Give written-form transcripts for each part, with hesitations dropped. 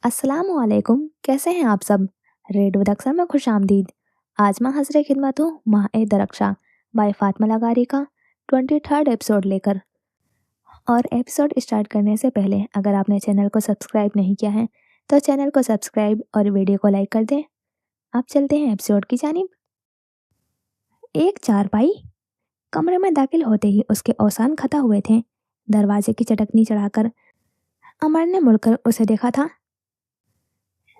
अस्सलाम वालेकुम, कैसे हैं आप सब। रेडियो दक्सा में खुश आमदीद। आज मैं हजर खिदमत हूँ माह ए दरक्षा बाय फातिमा लगारी का 23rd एपिसोड लेकर। और एपिसोड स्टार्ट करने से पहले अगर आपने चैनल को सब्सक्राइब नहीं किया है तो चैनल को सब्सक्राइब और वीडियो को लाइक कर दें। अब चलते हैं एपिसोड की जानिब। एक चारपाई। कमरे में दाखिल होते ही उसके औसान खता हुए थे। दरवाजे की चटकनी चढ़ाकर अमर ने मुड़कर उसे देखा था।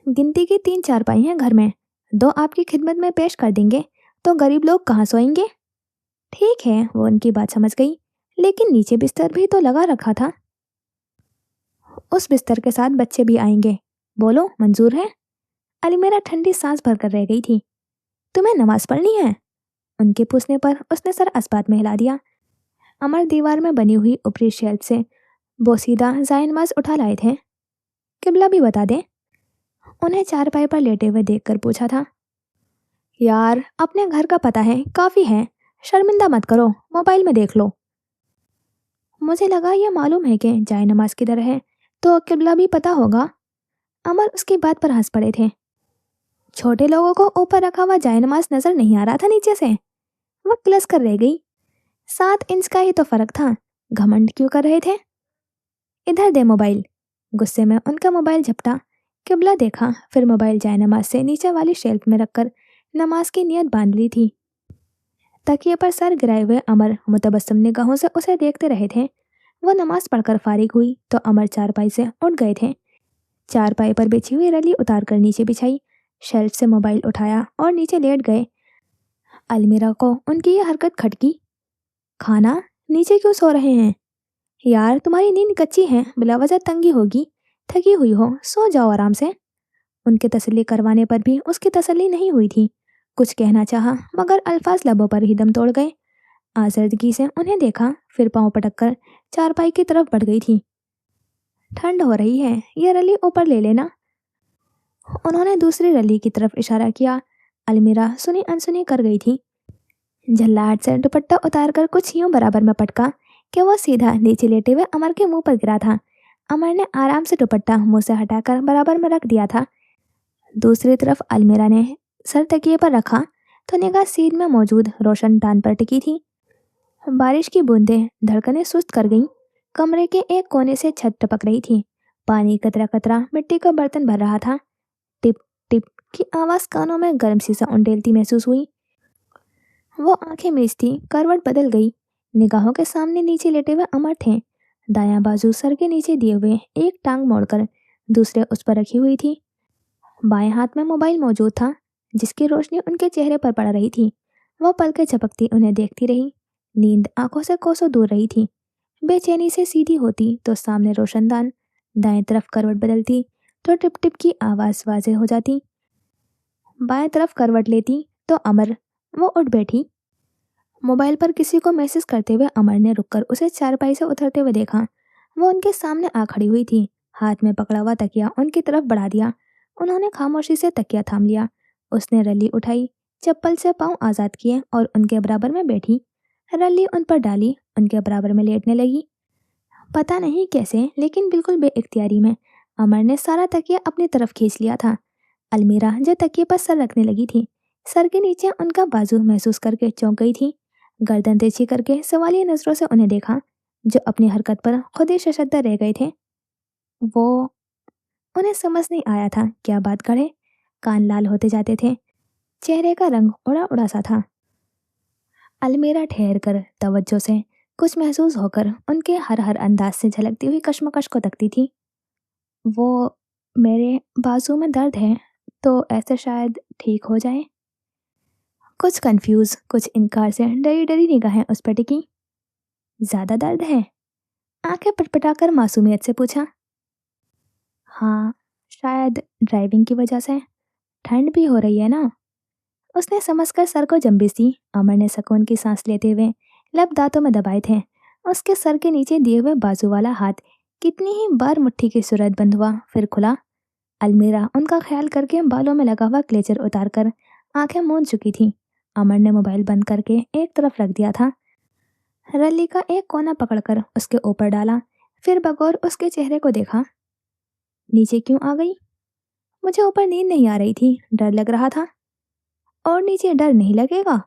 गिनती की 3 चारपाई हैं घर में, 2 आपकी खिदमत में पेश कर देंगे तो गरीब लोग कहाँ सोएंगे। ठीक है, वो उनकी बात समझ गई, लेकिन नीचे बिस्तर भी तो लगा रखा था। उस बिस्तर के साथ बच्चे भी आएंगे, बोलो मंजूर है। अलीमेरा ठंडी सांस भरकर रह गई थी। तुम्हें नमाज पढ़नी है? उनके पूछने पर उसने सर अस्बात में हिला दिया। अमर दीवार में बनी हुई ऊपरी शेल्फ से बोसीदा जाय नमाज उठा लाए थे। किबला भी बता दें। उन्हें चारपाई पर लेटे हुए देखकर पूछा था। यार, अपने घर का पता है, काफी है, शर्मिंदा मत करो, मोबाइल में देख लो। मुझे लगा यह मालूम है कि जाय नमाज किधर है, तो किबला भी पता होगा। अमर उसकी बात पर हंस पड़े थे। छोटे लोगों को ऊपर रखा हुआ जाय नमाज नजर नहीं आ रहा था नीचे से। वह क्लस कर रह गई। 7 इंच का ही तो फर्क था, घमंड क्यों कर रहे थे। इधर दे मोबाइल। गुस्से में उनका मोबाइल झपटा। किबला देखा, फिर मोबाइल जाय नमाज से नीचे वाली शेल्फ में रखकर नमाज की नियत बांध ली थी। तकिए पर सर गिराए हुए अमर मुतबस्सम निगाहों से उसे देखते रहे थे। वो नमाज पढ़कर फारिग हुई तो अमर चारपाई से उठ गए थे। चारपाई पर बिछी हुई रली उतार कर नीचे बिछाई, शेल्फ से मोबाइल उठाया और नीचे लेट गए। अलमीरा को उनकी यह हरकत खटकी। खाना, नीचे क्यों सो रहे हैं? यार, तुम्हारी नींद कच्ची है, बिला वजह तंगी होगी, थकी हुई हो, सो जाओ आराम से। उनके तसल्ली करवाने पर भी उसकी तसल्ली नहीं हुई थी। कुछ कहना चाहा मगर अल्फाज लबों पर ही दम तोड़ गए। आजर्दगी से उन्हें देखा, फिर पांव पटककर चारपाई की तरफ बढ़ गई थी। ठंड हो रही है, यह रली ऊपर ले लेना। उन्होंने दूसरी रली की तरफ इशारा किया। अलमीरा सुनी अनसुनी कर गई थी। झल्लाहट से दुपट्टा उतारकर कुछ यूं बराबर में पटका कि वो सीधा नीचे लेटे हुए अमर के मुंह पर गिरा था। अमर ने आराम से दुपट्टा मुंह से हटाकर बराबर में रख दिया था। दूसरी तरफ अलमीरा ने सर तकिए पर रखा तो निगाह सीध में मौजूद रोशन दान पर टिकी थी। बारिश की बूंदें धड़कनें सुस्त कर गईं। कमरे के एक कोने से छत टपक रही थी। पानी कतरा कतरा मिट्टी का बर्तन भर रहा था। टिप टिप की आवाज कानों में गर्म सी सा उंडेलती महसूस हुई। वो आंखें मीचती करवट बदल गई। निगाहों के सामने नीचे लेटे हुए अमर थे। दायां बाजू सर के नीचे दिए हुए एक टांग मोड़कर दूसरे उस पर रखी हुई थी। बाएं हाथ में मोबाइल मौजूद था, जिसकी रोशनी उनके चेहरे पर पड़ रही थी। वह पलकें झपकती उन्हें देखती रही। नींद आंखों से कोसों दूर रही थी। बेचैनी से सीधी होती तो सामने रोशनदान, दाएं तरफ करवट बदलती तो टिप टिप की आवाज वाजे हो जाती। बाएं तरफ करवट लेती तो अमर। वो उठ बैठी। मोबाइल पर किसी को मैसेज करते हुए अमर ने रुककर उसे चारपाई से उतरते हुए देखा। वो उनके सामने आ खड़ी हुई थी, हाथ में पकड़ा हुआ तकिया उनकी तरफ बढ़ा दिया। उन्होंने खामोशी से तकिया थाम लिया। उसने रली उठाई, चप्पल से पांव आजाद किए और उनके बराबर में बैठी। रली उन पर डाली, उनके बराबर में लेटने लगी। पता नहीं कैसे, लेकिन बिल्कुल बेइख्तियारी में अमर ने सारा तकिया अपनी तरफ खींच लिया था। अलमीरा जो तकिए पर सर रखने लगी थी, सर के नीचे उनका बाजू महसूस करके चौंक गई थी। गर्दन तिरछी करके सवालिया नजरों से उन्हें देखा, जो अपनी हरकत पर खुद ही शर्मसार रह गए थे। वो उन्हें समझ नहीं आया था क्या बात करे। कान लाल होते जाते थे, चेहरे का रंग उड़ा उड़ा सा था। अलमीरा ठहर कर तवज्जो से कुछ महसूस होकर उनके हर हर अंदाज से झलकती हुई कश्मकश को तकती थी। वो, मेरे बाजू में दर्द है, तो ऐसे शायद ठीक हो जाए। कुछ कंफ्यूज, कुछ इनकार से डरी डरी निगाहें उस पर टिकी। ज्यादा दर्द है? आंखें पटपटाकर मासूमियत से पूछा। हाँ, शायद ड्राइविंग की वजह से। ठंड भी हो रही है ना। उसने समझकर सर को जंबिस दी। अमर ने सुकून की सांस लेते हुए लब दांतों में दबाए थे। उसके सर के नीचे दिए हुए बाजू वाला हाथ कितनी ही बार मुट्ठी की सूरत बंद हुआ, फिर खुला। अलमीरा उनका ख्याल करके बालों में लगा हुआ क्लेचर उतारकर आंखें मूंद चुकी थी। अमर ने मोबाइल बंद करके एक तरफ रख दिया था। रली का एक कोना पकड़कर उसके ऊपर डाला, फिर बगौर उसके चेहरे को देखा। नीचे क्यों आ गई? मुझे ऊपर नींद नहीं आ रही थी, डर लग रहा था। और नीचे डर नहीं लगेगा?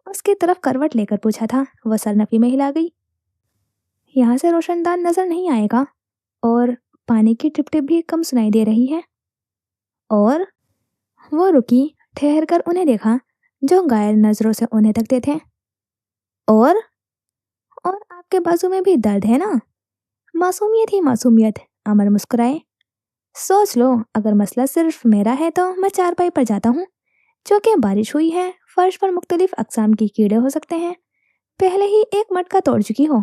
उसकी तरफ करवट लेकर पूछा था। वह सरनफी में हिला गई। यहाँ से रोशनदान नजर नहीं आएगा और पानी की टिप टिप भी कम सुनाई दे रही है। और वो रुकी, ठहर कर उन्हें देखा जो घायल नजरों से उन्हें तकते थे। और आपके बाजू में भी दर्द है ना? मासूमियत ही मासूमियत। अमर मुस्कुराए। सोच लो, अगर मसला सिर्फ मेरा है तो मैं चारपाई पर जाता हूँ। क्योंकि बारिश हुई है, फर्श पर मुख्तलिफ अकसाम के कीड़े हो सकते हैं। पहले ही एक मटका तोड़ चुकी हो।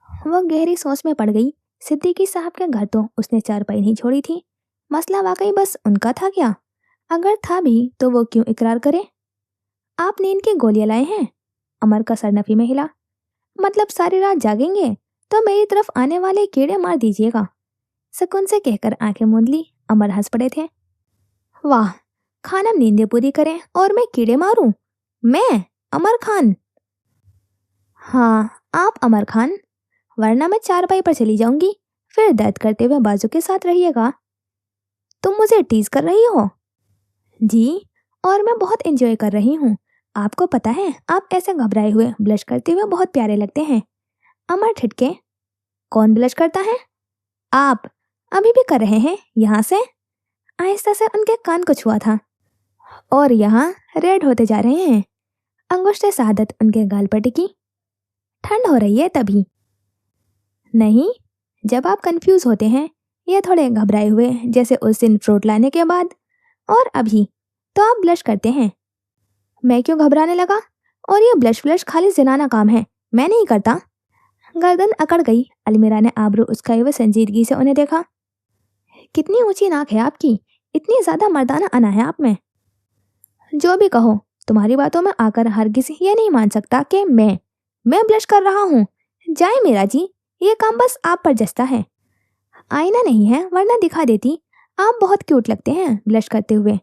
वह गहरी सोच में पड़ गई। सिद्दीकी साहब के घर तो उसने चारपाई नहीं छोड़ी थी। मसला वाकई बस उनका था क्या? अगर था भी तो वो क्यों इकरार करे? आप नींद की गोलियां लाए हैं? अमर का सर नफी में हिला। मतलब सारी रात जागेंगे तो मेरी तरफ आने वाले कीड़े मार दीजिएगा। सुकून से कहकर आंखें मूंद ली। अमर हंस पड़े थे। वाह, खानम नींदें पूरी करें और मैं कीड़े मारूं? मैं अमर खान? हाँ, आप अमर खान, वरना मैं चारपाई पर चली जाऊंगी। फिर दर्द करते हुए बाजू के साथ रहिएगा। तुम मुझे टीज कर रही हो? जी, और मैं बहुत एंजॉय कर रही हूँ। आपको पता है, आप ऐसे घबराए हुए ब्लश करते हुए बहुत प्यारे लगते हैं। अमर ठिठके। कौन ब्लश करता है? आप अभी भी कर रहे हैं? यहाँ से आहिस्ता से उनके कान को छुआ था। और यहाँ रेड होते जा रहे हैं। अंगुष्ठे शहादत उनके गाल पर टिकी। ठंड हो रही है तभी? नहीं, जब आप कंफ्यूज होते हैं या थोड़े घबराए हुए, जैसे उस दिन फ्रूट लाने के बाद, और अभी, तो आप ब्लश करते हैं। मैं क्यों घबराने लगा? और ये ब्लश फ्लश खाली जिनाना काम है, मैं नहीं करता। गर्दन अकड़ गई। अलमीरा ने आबरू उचकाए हुए संजीदगी से उन्हें देखा। कितनी ऊंची नाक है आपकी, इतनी ज्यादा मर्दाना अना है आप में। जो भी कहो, तुम्हारी बातों में आकर हरगिज ये नहीं मान सकता कि मैं ब्लश कर रहा हूँ। जाए मेरा जी, ये काम बस आप पर जचता है। आईना नहीं है, वरना दिखा देती। आप बहुत क्यूट लगते हैं ब्लश करते हुए।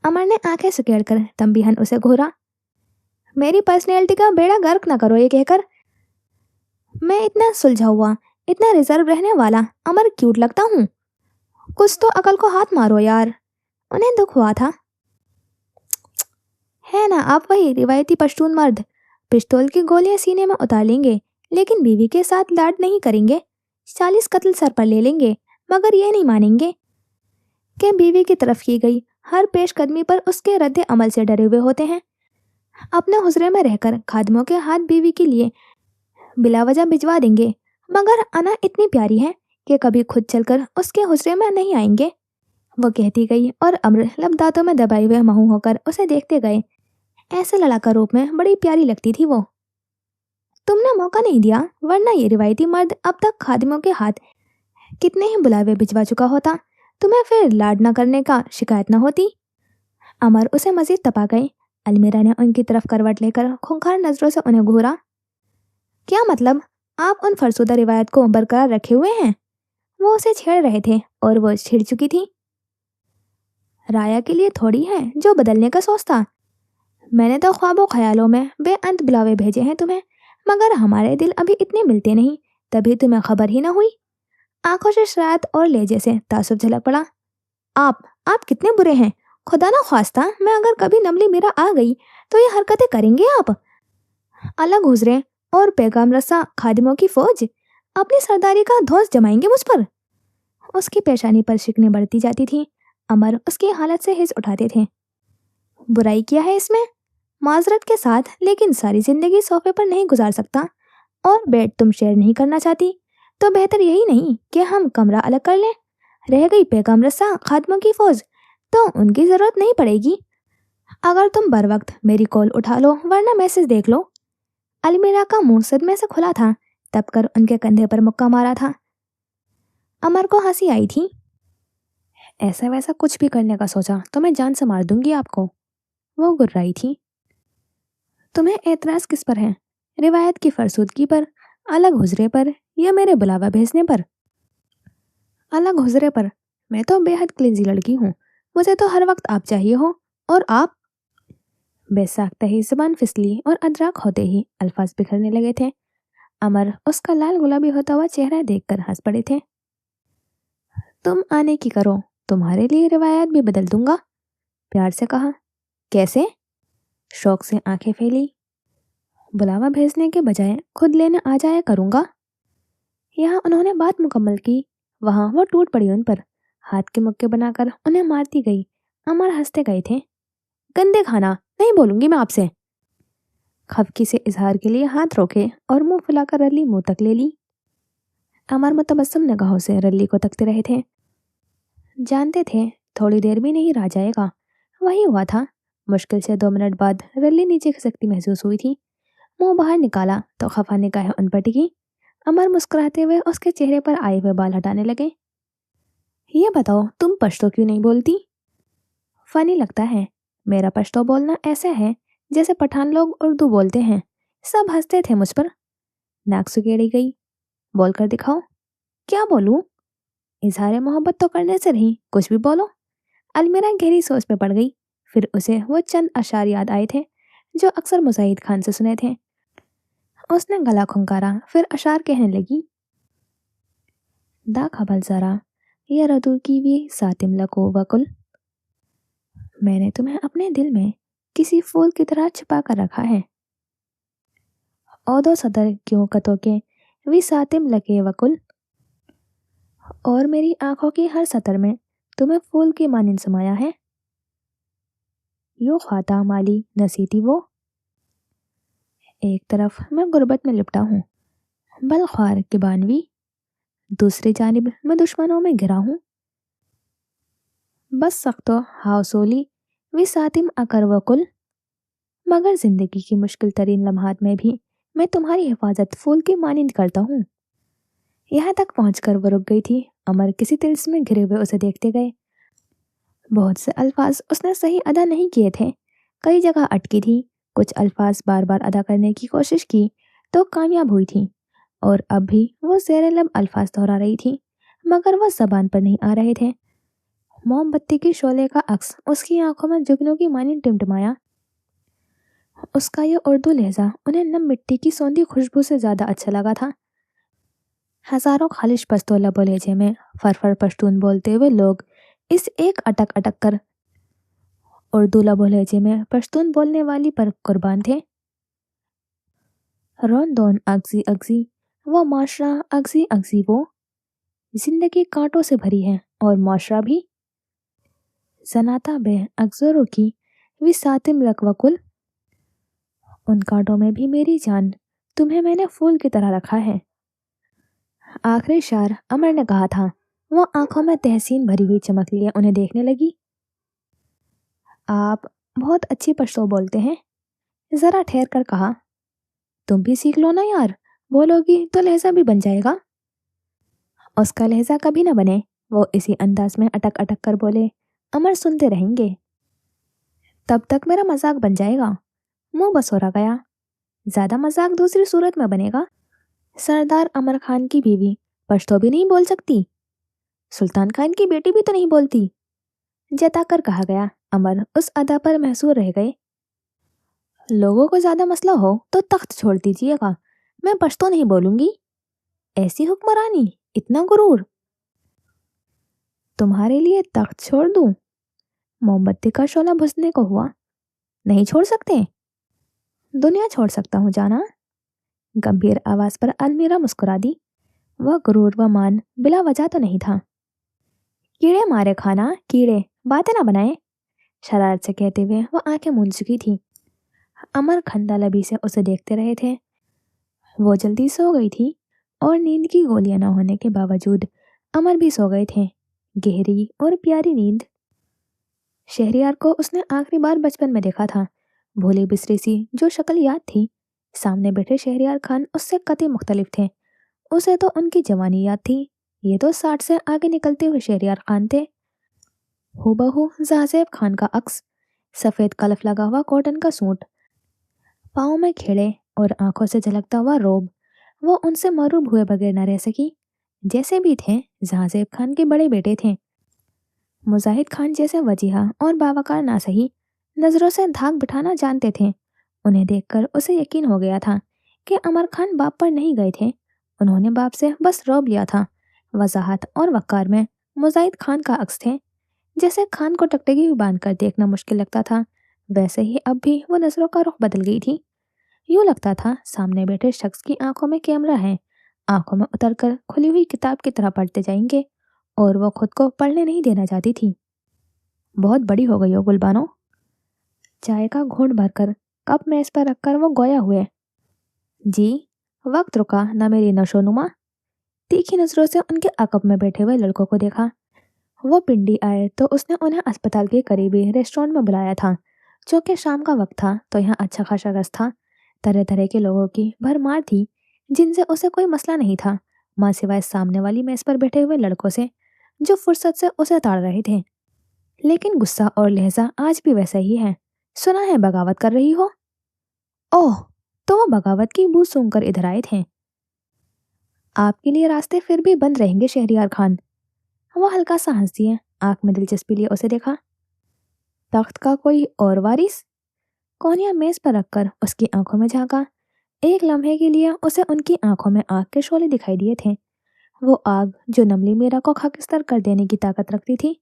अमर ने आंखें सुकेड़ कर तंबीहन उसे घूरा। मेरी पर्सनैलिटी का बेड़ा गर्क न करो ये कहकर। मैं इतना सुलझा हुआ, इतना रिजर्व रहने वाला अमर क्यूट लगता हूँ? कुछ तो अकल को हाथ मारो यार। उन्हें दुख हुआ था। है ना आप वही रिवायती पश्तून मर्द, पिस्तौल की गोलियां सीने में उतार लेंगे लेकिन बीवी के साथ लाड नहीं करेंगे। 40 कत्ल सर पर ले लेंगे, मगर ये नहीं मानेंगे कि बीवी की तरफ की गई हर पेशकदमी पर उसके रद्द अमल से डरे हुए होते हैं। अपने हुजरे में रहकर खादमों के हाथ बीवी के लिए बिला वजह भिजवा देंगे, मगर अना इतनी प्यारी है कि कभी खुद चलकर उसके हुजरे में नहीं आएंगे। वो कहती गई और अम्र लब दांतों में दबाए हुए महू होकर उसे देखते गए। ऐसे लड़ाका रूप में बड़ी प्यारी लगती थी वो। तुमने मौका नहीं दिया, वरना ये रिवायती मर्द अब तक खादिमों के हाथ कितने ही बुलावे भिजवा चुका होता। तुम्हें फिर लाड न करने का शिकायत न होती। अमर उसे मजीद तपा गए। अलमीरा ने उनकी तरफ करवट लेकर खूंखार नजरों से उन्हें घूरा। क्या मतलब? आप उन फरसुदा रिवायत को बरकरार रखे हुए हैं? वो उसे छेड़ रहे थे और वो छिड़ चुकी थी। राया के लिए थोड़ी है जो बदलने का सोचता। मैंने तो ख्वाबों ख्यालों में बेअंत बुलावे भेजे हैं तुम्हें, मगर हमारे दिल अभी इतने मिलते नहीं, तभी तुम्हें खबर ही ना हुई। आंखों से शरारत और लहजे से तासुब झलक पड़ा। आप कितने बुरे हैं। खुदा ना ख्वास्ता मैं अगर कभी नमली मेरा आ गई तो ये हरकतें करेंगे आप? अलग गुजरे और पैगाम रसा खादिमों की फौज अपनी सरदारी का धौंस जमाएंगे मुझ पर। उसकी पेशानी पर शिकने बढ़ती जाती थी। अमर उसकी हालत से हिच उठाते थे। बुराई किया है इसमें? माजरत के साथ, लेकिन सारी जिंदगी सोफे पर नहीं गुजार सकता और बेड तुम शेयर नहीं करना चाहती, तो बेहतर यही नहीं कि हम कमरा अलग कर लें? रह गई पैगाम रसा खादमों की फौज, तो उनकी जरूरत नहीं पड़ेगी। अगर तुम बर वक्त मेरी कॉल उठा लो, वरना मैसेज देख लो। अलमीरा का मुंह सदमे से खुला था, तब कर उनके कंधे पर मुक्का मारा था। अमर को हंसी आई थी। ऐसा वैसा कुछ भी करने का सोचा तो मैं जान से मार दूंगी आपको। वो गुर्राई थी। तुम्हें एतराज किस पर है? रिवायत की फरसूदगी पर, अलग हुजरे पर, या मेरे बुलावा भेजने पर? अलग हुजरे पर। मैं तो बेहद क्लिंजी लड़की हूँ, मुझे तो हर वक्त आप चाहिए हो। और आप? बेसाख्ता ही जुबान फिसली और अदराक होते ही अल्फाज बिखरने लगे थे। अमर उसका लाल गुलाबी होता हुआ चेहरा देखकर हंस पड़े थे। तुम आने की करो, तुम्हारे लिए रिवायत भी बदल दूंगा, प्यार से कहा। कैसे? शौक से आंखें फैली। बुलावा भेजने के बजाय खुद लेने आ जाया करूंगा। यहाँ उन्होंने बात मुकम्मल की, वहां वो टूट पड़ी उन पर, हाथ के मुक्के बनाकर उन्हें मारती गई। अमर हंसते गए थे। गंदे खाना, नहीं बोलूंगी मैं आपसे। खफकी से इजहार के लिए हाथ रोके और मुंह फुलाकर रल्ली मुंह तक ले ली। अमर मुतबस्सम निगाहों से रल्ली को तकते रहे थे। जानते थे थोड़ी देर भी नहीं रह जाएगा। वही हुआ था। मुश्किल से 2 मिनट बाद रल्ली नीचे खिसकती महसूस हुई थी। मुंह बाहर निकाला तो खफा निगाहें उन पर टिकी। अमर मुस्कुराते हुए उसके चेहरे पर आए हुए बाल हटाने लगे। ये बताओ तुम पश्तो क्यों नहीं बोलती? फनी लगता है, मेरा पश्तो बोलना ऐसा है जैसे पठान लोग उर्दू बोलते हैं। सब हंसते थे मुझ पर। नाक सुकेड़ी गई। बोल कर दिखाओ। क्या बोलूं? इजहार मोहब्बत तो करने से नहीं, कुछ भी बोलो। अलमीरा गहरी सोच में पड़ गई। फिर उसे वो चंद अशार याद आए थे जो अक्सर मुजाहिद खान से सुने थे। उसने गला खुंकारा, फिर अशार कहने लगी। दा खबल जरा या रदू की भी सातिम लको वकुल। मैंने तुम्हें अपने दिल में किसी फूल की तरह छिपा कर रखा है। औदो सदर क्यों कतो के वी सातिम लके वकुल। और मेरी आंखों की हर सतर में तुम्हें फूल की मानिंद समाया है। यो ख्वाता माली नसीती वो। एक तरफ मैं गुर्बत में लिपटा हूँ, बलख्वार की बानवी। दूसरी जानिब मैं दुश्मनों में घिरा हूँ। बस सख्तो हाउसोली वी सातिम अकर वकुल। मगर जिंदगी की मुश्किल तरीन लम्हात में भी मैं तुम्हारी हिफाजत फूल की मानिंद करता हूँ। यहाँ तक पहुंचकर वो रुक गई थी। अमर किसी तिल्स में घिरे हुए उसे देखते गए। बहुत से अल्फाज उसने सही अदा नहीं किए थे, कई जगह अटकी थी। कुछ अल्फाज बार बार अदा करने की कोशिश की तो कामयाब हुई थी, और अब भी वो ज़ेरे लब अल्फाज दोहरा रही थी, मगर वह जबान पर नहीं आ रहे थे। मोमबत्ती के शोले का अक्स उसकी आंखों में जुगनू की मानी टिमटिमाया। उसका यह उर्दू लहजा उन्हें नम मिट्टी की सौंधी खुशबू से ज़्यादा अच्छा लगा था। हजारों खालिश पश्तो लबो लहजे में फरफर पश्तून बोलते हुए लोग इस एक अटक अटक कर उर्दू लबो लहजे में पश्तून बोलने वाली पर कुर्बान थे। रोन दोन अगजी अगजी वो माशरा अगजी अगजी वो। जिंदगी कांटों से भरी है और माशरा भी। जनाता बे अगजरों की वी सातिम लकवकुल। उन कांटों में भी मेरी जान, तुम्हें मैंने फूल की तरह रखा है। आखिरी शार अमर ने कहा था। वो आंखों में तहसीन भरी हुई चमक लिए उन्हें देखने लगी। आप बहुत अच्छी पश्तो बोलते हैं, जरा ठहर कर कहा। तुम भी सीख लो ना यार, बोलोगी तो लहजा भी बन जाएगा। उसका लहजा कभी ना बने, वो इसी अंदाज में अटक अटक कर बोले। अमर सुनते रहेंगे, तब तक मेरा मजाक बन जाएगा। मुंह बसोरा गया। ज्यादा मजाक दूसरी सूरत में बनेगा। सरदार अमर खान की बीवी पश्तो भी नहीं बोल सकती, सुल्तान खान की बेटी भी तो नहीं बोलती, जताकर कहा गया। अमर उस अदा पर महसूर रह गए। लोगों को ज्यादा मसला हो तो तख्त छोड़ दीजिएगा, मैं पश्तो नहीं बोलूंगी। ऐसी हुक्मरानी, इतना गुरूर। तुम्हारे लिए तख्त छोड़ दूं? मोमबत्ती का शोला बुझने को हुआ। नहीं छोड़ सकते? दुनिया छोड़ सकता हूँ जाना। गंभीर आवाज पर अलमीरा मुस्कुरा दी। वह गुरूर व मान बिला वजह तो नहीं था। कीड़े मारे खाना, कीड़े बातें ना बनाए, शरारत से कहते हुए वह आंखें मूंद चुकी थी। अमर खंदा लबी से उसे देखते रहे थे। वो जल्दी सो गई थी, और नींद की गोलियां न होने के बावजूद अमर भी सो गए थे, गहरी और प्यारी नींद। शहरियार को उसने आखिरी बार बचपन में देखा था, भोली बिसरी सी जो शक्ल याद थी। सामने बैठे शहरियार खान उससे कतई मुख्तलिफ थे। उसे तो उनकी जवानी याद थी, ये तो 60 से आगे निकलते हुए शहरियार खान थे। हूबहू जाजेब खान का अक्स, सफ़ेद कलफ लगा हुआ कॉटन का सूट, पाँव में खेड़े और आंखों से झलकता हुआ रोब। वो उनसे मरूब हुए बगैर न रह सकी। जैसे भी थे, जाजेब खान के बड़े बेटे थे। मुजाहिद खान जैसे वजीहा और बावकार ना सही, नजरों से धाक बिठाना जानते थे। उन्हें देखकर उसे यकीन हो गया था कि अमर खान बाप पर नहीं गए थे, उन्होंने बाप से बस रौब लिया था। वजाहत और वक़ार में मुजाहिद खान का अक्स थे। जैसे खान को टकटकी भी बांध कर देखना मुश्किल लगता था, वैसे ही अब भी वो नजरों का रुख बदल गई थी। यूं लगता था सामने बैठे शख्स की आंखों में कैमरा है, आंखों में उतरकर खुली हुई किताब की तरह पढ़ते जाएंगे, और वो खुद को पढ़ने नहीं देना चाहती थी। बहुत बड़ी हो गई हो गुलबानो। चाय का घूंट भरकर कप मेज पर रखकर वो गोया हुए। जी। वक्त रुका न मेरी नशोनुमा। तीखी नजरों से उनके अकब में बैठे हुए लड़कों को देखा। वो पिंडी आए तो उसने उन्हें अस्पताल के करीबी रेस्टोरेंट में बुलाया था। चूंकि शाम का वक्त था तो यहाँ अच्छा खासा रस था। तरह तरह के लोगों की भरमार थी, जिनसे उसे कोई मसला नहीं था, माँ सिवाय सामने वाली मेज पर बैठे हुए लड़कों से, जो फुर्सत से उसे ताड़ रहे थे। लेकिन गुस्सा और लहजा आज भी वैसा ही है। सुना है बगावत कर रही हो? ओह, तो वो बगावत की बू सूंघकर इधर आए थे। आपके लिए रास्ते फिर भी बंद रहेंगे शहरियार खान। वो हल्का सा हंस दिए, आंख में दिलचस्पी लिए उसे देखा। तख्त का कोई और वारिस? कोनिया मेज पर रखकर उसकी आंखों में झांका। एक लम्हे के लिए उसे उनकी आंखों में आग के शोले दिखाई दिए थे, वो आग जो नमली मीरा को खाकिस्तान कर देने की ताकत रखती थी।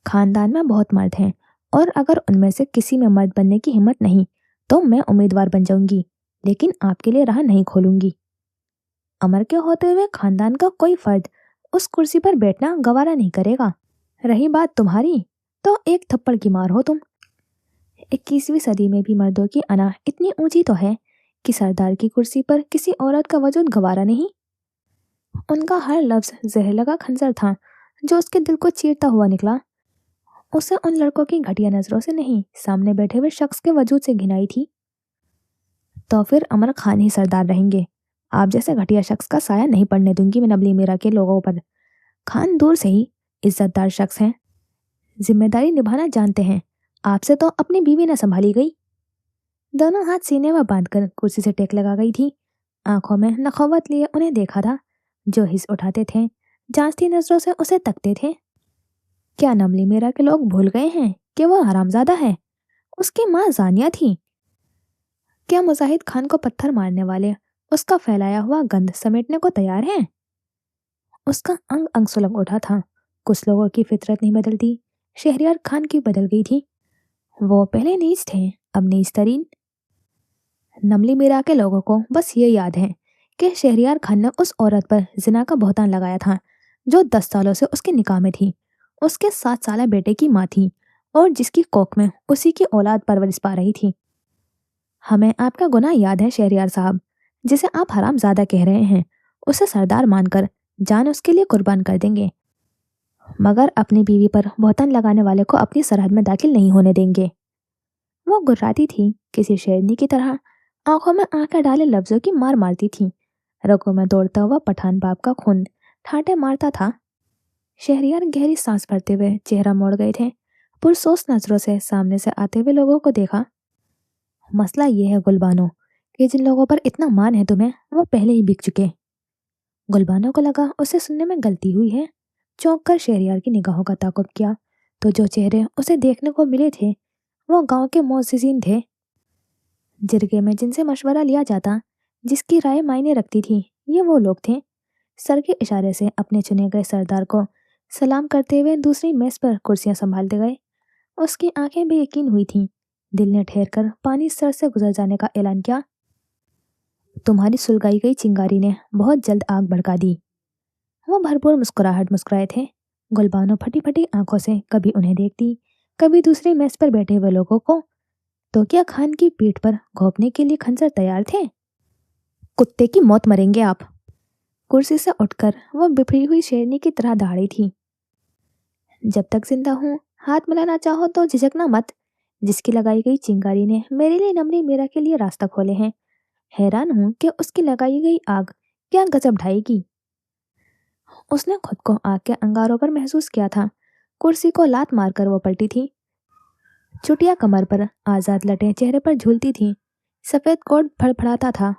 खानदान में बहुत मर्द हैं, और अगर उनमें से किसी में मर्द बनने की हिम्मत नहीं तो मैं उम्मीदवार बन जाऊंगी, लेकिन आपके लिए राह नहीं खोलूंगी। अमर के होते हुए खानदान का कोई फर्द उस कुर्सी पर बैठना गवारा नहीं करेगा। रही बात तुम्हारी, तो एक थप्पड़ की मार हो तुम। 21वीं सदी में भी मर्दों की अना इतनी ऊंची तो है कि सरदार की कुर्सी पर किसी औरत का वजूद गवारा नहीं। उनका हर लफ्ज जहर लगा खंजर था जो उसके दिल को चीरता हुआ निकला। उसे उन लड़कों की घटिया नजरों से नहीं, सामने बैठे हुए शख्स के वजूद से घिनाई थी। तो फिर अमर खान ही सरदार रहेंगे। आप जैसे घटिया शख्स का साया नहीं पड़ने दूंगी मैं नबली मीरा के लोगों पर। खान दूर से ही इज्जतदार शख्स हैं, जिम्मेदारी निभाना जानते हैं। आपसे तो अपनी बीवी न संभाली गई। दोनों हाथ सीने में बांधकर कुर्सी से टेक लगा गई थी। आंखों में नखवत लिए उन्हें देखा था। जो हिस्स उठाते थे, जांचती नजरों से उसे तकते थे। क्या नमली मीरा के लोग भूल गए हैं कि वो हरामजादा है? उसकी माँ जानिया थी। क्या मुजाहिद खान को पत्थर मारने वाले उसका फैलाया हुआ गंध समेटने को तैयार हैं? उसका अंग अंग सुलग उठा था। कुछ लोगों की फितरत नहीं बदलती, शहरियार खान की बदल गई थी। वो पहले नीच थे, अब नीच तरीन। नमली मीरा के लोगों को बस ये याद है कि शहरियार खान ने उस औरत पर जिना का बहतान लगाया था, जो 10 सालों से उसके निकाह में थी, उसके 7 साल बेटे की माँ थी, और जिसकी कोख में उसी की औलाद परवरिश पा रही थी। हमें आपका गुनाह याद है शहरियार साहब, जिसे आप हराम ज्यादा कह रहे हैं। उसे सरदार मानकर जान उसके लिए कुर्बान कर देंगे, मगर अपनी बीवी पर बहतान लगाने वाले को अपनी सरहद में दाखिल नहीं होने देंगे। वो गुर्राती थी, किसी शेरनी की तरह, आंखों में आंखें डाले लफ्जों की मार मारती थी। रगों में दौड़ता हुआ पठान बाप का खून ठाटे मारता था। शहरियार गहरी सांस भरते हुए चेहरा मोड़ गए थे। पुरसोस नजरों से सामने से आते हुए लोगों को देखा। मसला ये है गुलबानो कि जिन लोगों पर इतना मान है तुम्हें, वो पहले ही बिक चुके। गुलबानो को लगा उसे सुनने में गलती हुई है। चौंक कर शहरियार की निगाहों का ताकुब किया तो जो चेहरे उसे देखने को मिले थे वो गांव के मोअज़्ज़िज़ीन थे। जिरगे में जिनसे मशवरा लिया जाता, जिसकी राय मायने रखती थी, ये वो लोग थे। सर के इशारे से अपने चुने गए सरदार को सलाम करते हुए दूसरी मेज पर कुर्सियां संभालते गए। उसकी आंखें बेयकीन हुई थीं। दिल ने ठहर कर पानी सर से गुजर जाने का ऐलान किया। तुम्हारी सुलगाई गई चिंगारी ने बहुत जल्द आग भड़का दी। वो भरपूर मुस्कुराहट मुस्कुराए थे। गुलबानो फटी फटी आंखों से कभी उन्हें देखती, कभी दूसरी मेज पर बैठे हुए लोगों को। तो क्या खान की पीठ पर घोंपने के लिए खंजर तैयार थे? कुत्ते की मौत मरेंगे आप। कुर्सी से उठकर वो बिफरी हुई शेरनी की तरह दहाड़ी थी। जब तक जिंदा हूँ, हाथ मिलाना चाहो तो झिझकना मत। जिसकी लगाई गई चिंगारी ने मेरे लिए नमली मीरा के लिए रास्ता खोले हैं। हैरान हूँ कि उसकी लगाई गई आग क्या गजब ढाएगी। उसने खुद को आग के अंगारों पर महसूस किया था। कुर्सी को लात मारकर वो पलटी थी। चुटिया कमर पर आजाद लटें चेहरे पर झूलती थी। सफेद कोट फड़फड़ाता था।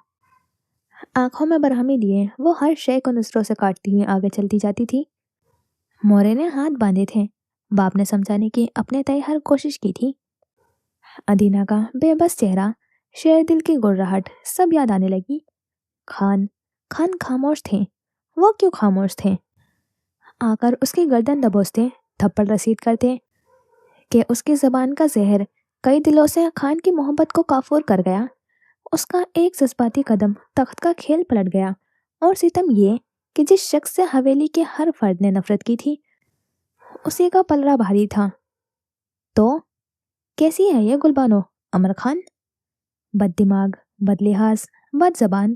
आंखों में बरहमी लिए वो हर शय को नजरों से काटती हुई आगे चलती जाती थी। मोरे ने हाथ बांधे थे। बाप ने समझाने की अपने तय हर कोशिश की थी। अदीना का बेबस चेहरा, शेर दिल की गुर्राहट सब याद आने लगी। खान खान खामोश थे। वो क्यों खामोश थे? आकर उसकी गर्दन दबोचते, تھپڑ رسید کرتے کہ اس کی زبان کا زہر کئی دلوں سے خان کی محبت کو کافور کر گیا۔ اس کا ایک جذباتی قدم تخت کا کھیل پلٹ گیا، اور ستم یہ کہ جس شخص سے حویلی کے ہر فرد نے نفرت کی تھی اسی کا پلڑا بھاری تھا۔ تو کیسی ہے یہ گلبانو امر خان؟ بد دماغ، بد لحاظ، بد زبان،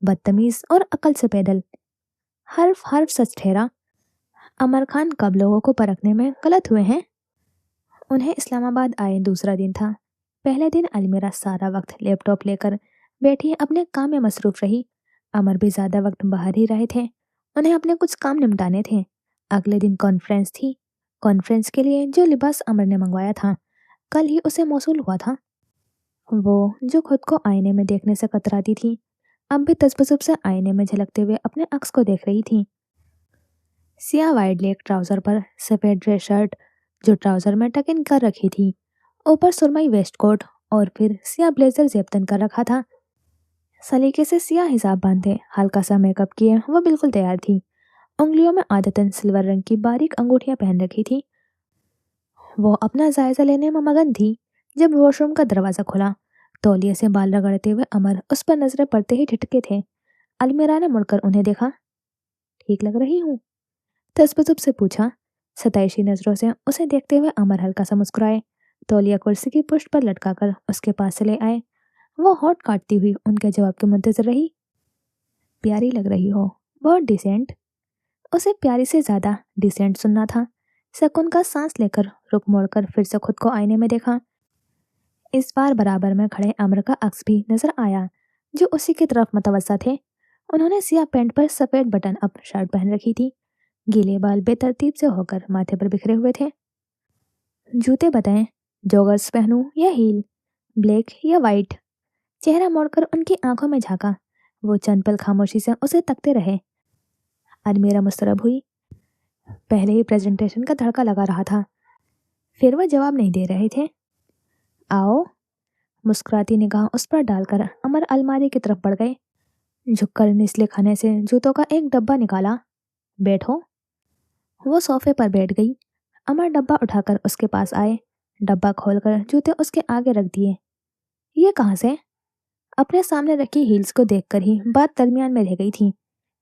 بدتمیز اور عقل سے پیدل، حرف حرف سچ ٹھہرا۔ امر خان کب لوگوں کو پرکھنے میں غلط ہوئے ہیں؟ انہیں اسلام آباد آئے دوسرا دن تھا۔ پہلے دن المیرا سارا وقت لیپ ٹاپ لے کر بیٹھی اپنے کام میں مصروف رہی۔ امر بھی زیادہ وقت باہر ہی رہے تھے، انہیں اپنے کچھ کام نمٹانے تھے۔ اگلے دن کانفرنس تھی۔ کانفرنس کے لیے جو لباس امر نے منگوایا تھا کل ہی اسے موصول ہوا تھا۔ وہ جو خود کو آئینے میں دیکھنے سے کتراتی تھی اب بھی تذبذب سے آئینے میں جھلکتے ہوئے اپنے عکس کو دیکھ رہی تھی۔ سیاہ وائڈ لیگ ٹراؤزر پر سفید ڈریس شرٹ جو ٹراؤزر میں ٹک ان کر رکھی تھی، اوپر سرمئی ویسٹ کوٹ اور پھر سیاہ بلیزر زیبتن کر رکھا تھا۔ سلیقے سے سیاہ حجاب باندھے، ہلکا سا میک اپ کیے وہ بالکل تیار تھی۔ انگلیوں میں عادتاً سلور رنگ کی باریک انگوٹھیاں پہن رکھی تھی۔ وہ اپنا جائزہ لینے میں مگن تھی جب واش روم کا دروازہ کھلا۔ تولیے سے بال رگڑتے ہوئے امر اس پر نظریں پڑتے ہی ٹھٹکے تھے۔ المیرا نے مڑ کر انہیں دیکھا۔ ٹھیک لگ رہی ہوں؟ تذبذب سے پوچھا۔ ستائشی نظروں سے اسے دیکھتے ہوئے امر ہلکا سا مسکرائے۔ تولیہ کرسی کی پشت پر لٹکا کر اس کے پاس سے لے آئے۔ وہ ہونٹ کاٹتی ہوئی ان کے جواب کے منتظر رہی۔ پیاری لگ رہی ہو، بہت ڈیسینٹ۔ اسے پیاری سے زیادہ ڈیسینٹ سننا تھا۔ سکون کا سانس لے کر رخ موڑ کر پھر سے خود کو آئینے میں دیکھا۔ اس بار برابر میں کھڑے امر کا عکس بھی نظر آیا جو اسی کی طرف متوجہ تھے۔ انہوں نے سیاہ پینٹ پر سفید بٹن اپ شرٹ پہن رکھی تھی۔ گیلے بال بے ترتیب سے ہو کر ماتھے پر بکھرے ہوئے تھے۔ جوتے بتائیں، جوگرز پہنوں یا ہیل، بلیک یا وائٹ؟ چہرہ موڑ کر ان کی آنکھوں میں جھانکا۔ وہ چند پل خاموشی سے اسے تکتے رہے۔ المیرا مسترب ہوئی۔ پہلے ہی پریزنٹیشن کا دھڑکا لگا رہا تھا، پھر وہ جواب نہیں دے رہے تھے۔ آؤ۔ مسکراتی نگاہ اس پر ڈال کر امر الماری کی طرف بڑھ گئے۔ جھک کر نسلے کھانے سے جوتوں کا ایک ڈبہ نکالا۔ بیٹھو۔ وہ صوفے پر بیٹھ گئی۔ امر ڈبہ اٹھا کر اس کے پاس آئے۔ ڈبہ کھول کر جوتے اس کے آگے رکھ دیے۔ یہ کہاں سے؟ اپنے سامنے رکھی ہیلز کو دیکھ کر ہی بات درمیان میں رہ گئی تھی۔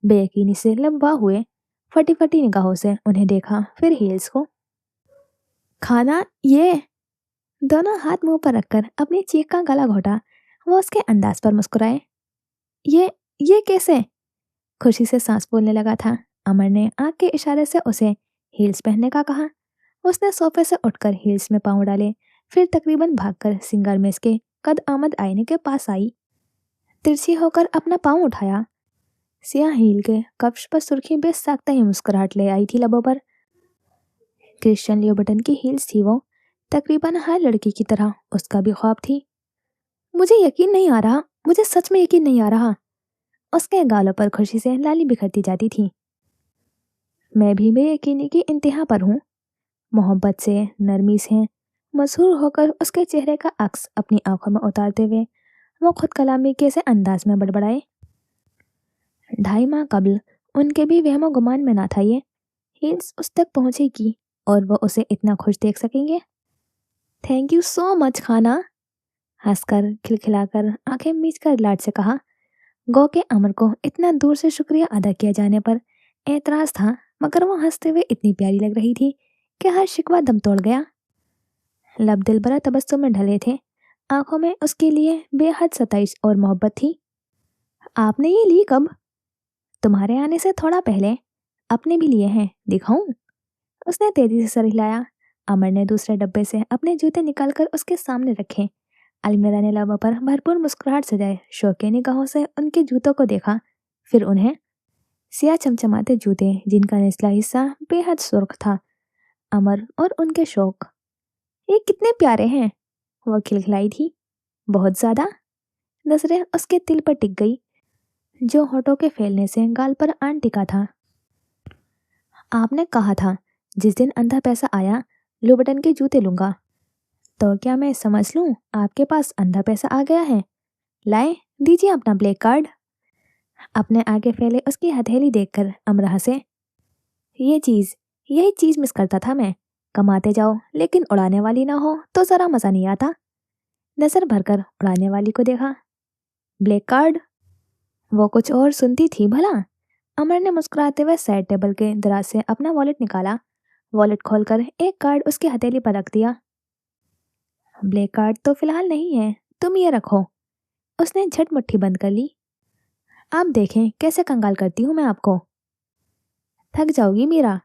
بے یقینی سے لب واہ ہوئے۔ پھٹی پھٹی نگاہوں سے انہیں دیکھا، پھر ہیلز کو۔ کھانا یہ؟ دونوں ہاتھ منہ پر رکھ کر اپنی چیخ کا گلا گھوٹا۔ وہ اس کے انداز پر مسکرائے۔ یہ کیسے؟ خوشی سے سانس پھولنے لگا تھا۔ امر نے آنکھ کے اشارے سے اسے ہیلز پہننے کا کہا۔ اس نے صوفے سے اٹھ کر ہیلز میں پاؤں ڈالے، پھر تقریباً بھاگ کر سنگار میز کے قد آمد آئینے کے پاس آئی۔ ترچھی ہو کر اپنا پاؤں اٹھایا۔ سیاہ ہیل کے کفش پر سرخی بے ساختہ ہی مسکراہٹ لے آئی تھی لبوں پر۔ کرسچن لیوبٹن کی ہیلز تھی وہ، تقریباً ہر لڑکی کی طرح اس کا بھی خواب تھی۔ مجھے یقین نہیں آ رہا، مجھے سچ میں یقین نہیں آ رہا۔ اس کے گالوں پر خوشی سے لالی بکھرتی جاتی تھی۔ میں بھی بے یقینی کی انتہا پر ہوں۔ محبت سے، نرمی سے مسحور ہو کر اس کے چہرے کا عکس اپنی آنکھوں میں اتارتے ہوئے وہ خود کلامی کے سے انداز میں بڑبڑائے۔ 2.5 ماہ قبل ان کے بھی وہم و گمان میں نہ تھا یہ ہیلز اس تک پہنچے گی اور وہ اسے اتنا خوش دیکھ سکیں گے۔ تھینک یو سو مچ خانہ، ہنس کر کھلکھلا کر آنکھیں میچ کر لاڈ سے کہا۔ گو کہ امر کو اتنا دور سے شکریہ ادا کیا جانے پر اعتراض تھا، مگر وہ ہنستے ہوئے اتنی پیاری لگ رہی تھی کہ ہر شکوہ دم توڑ گیا۔ لب دل برا تبسم میں ڈھلے تھے، آنکھوں میں اس کے لیے بے حد ستائش اور محبت تھی۔ آپ نے یہ لی کب؟ تمہارے آنے سے تھوڑا پہلے۔ اپنے بھی لیے ہیں، دکھاؤں؟ اس نے تیزی سے سر ہلایا۔ امر نے دوسرے ڈبے سے اپنے جوتے نکال کر اس کے سامنے رکھے۔ المیرا نے لبوں پر بھرپور مسکراہٹ سجائے شوقی نگاہوں سے ان کے جوتوں کو دیکھا، پھر انہیں۔ سیاہ چمچماتے جوتے جن کا نچلا حصہ بے حد سرخ تھا۔ امر اور ان کے شوق۔ یہ کتنے پیارے ہیں، وہ کھلکھلائی تھی۔ بہت زیادہ۔ نظریں اس کے تل پر ٹک گئی جو ہونٹوں کے پھیلنے سے گال پر آن ٹکا تھا۔ آپ نے کہا تھا جس دن اندھا پیسہ آیا لوبٹن کے جوتے لوں گا، تو کیا میں سمجھ لوں آپ کے پاس اندھا پیسہ آ گیا ہے؟ لائے، دیجیے اپنا بلیک کارڈ۔ اپنے آگے پھیلے اس کی ہتھیلی دیکھ کر امر ہنسے۔ یہ چیز यही चीज मिस करता था मैं। कमाते जाओ लेकिन उड़ाने वाली ना हो तो जरा मजा नहीं आता। नजर भरकर उड़ाने वाली को देखा। Black card. वो कुछ और सुनती थी भला। अमर ने मुस्कुराते हुए साइड टेबल के दराज से अपना वॉलेट निकाला। वॉलेट खोलकर एक कार्ड उसकी हथेली पर रख दिया। ब्लैक कार्ड तो फिलहाल नहीं है, तुम ये रखो। उसने झट मुट्ठी बंद कर ली। आप देखें कैसे कंगाल करती हूँ मैं आपको। थक जाओगी मीरा।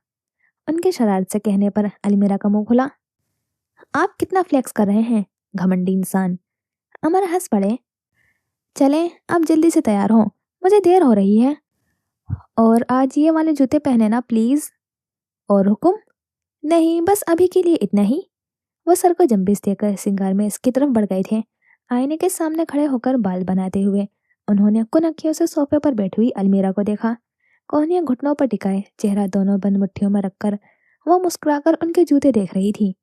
उनके शरारत से कहने पर अलमीरा का मुंह खुला। आप कितना फ्लेक्स कर रहे हैं, घमंडी इंसान। अमर हंस पड़े। चलें अब जल्दी से तैयार हो, मुझे देर हो रही है। और आज ये वाले जूते पहने ना प्लीज। और हुक्म। नहीं बस अभी के लिए इतना ही। वो सर को जंबिस देकर सिंगार में इसकी तरफ बढ़ गए थे। आईने के सामने खड़े होकर बाल बनाते हुए उन्होंने कुन अखियों से सोफे पर बैठी हुई अलमीरा को देखा। कोहनियां घुटनों पर टिकाए, चेहरा दोनों बंद मुट्ठियों में रखकर वो मुस्कुराकर उनके जूते देख रही थी।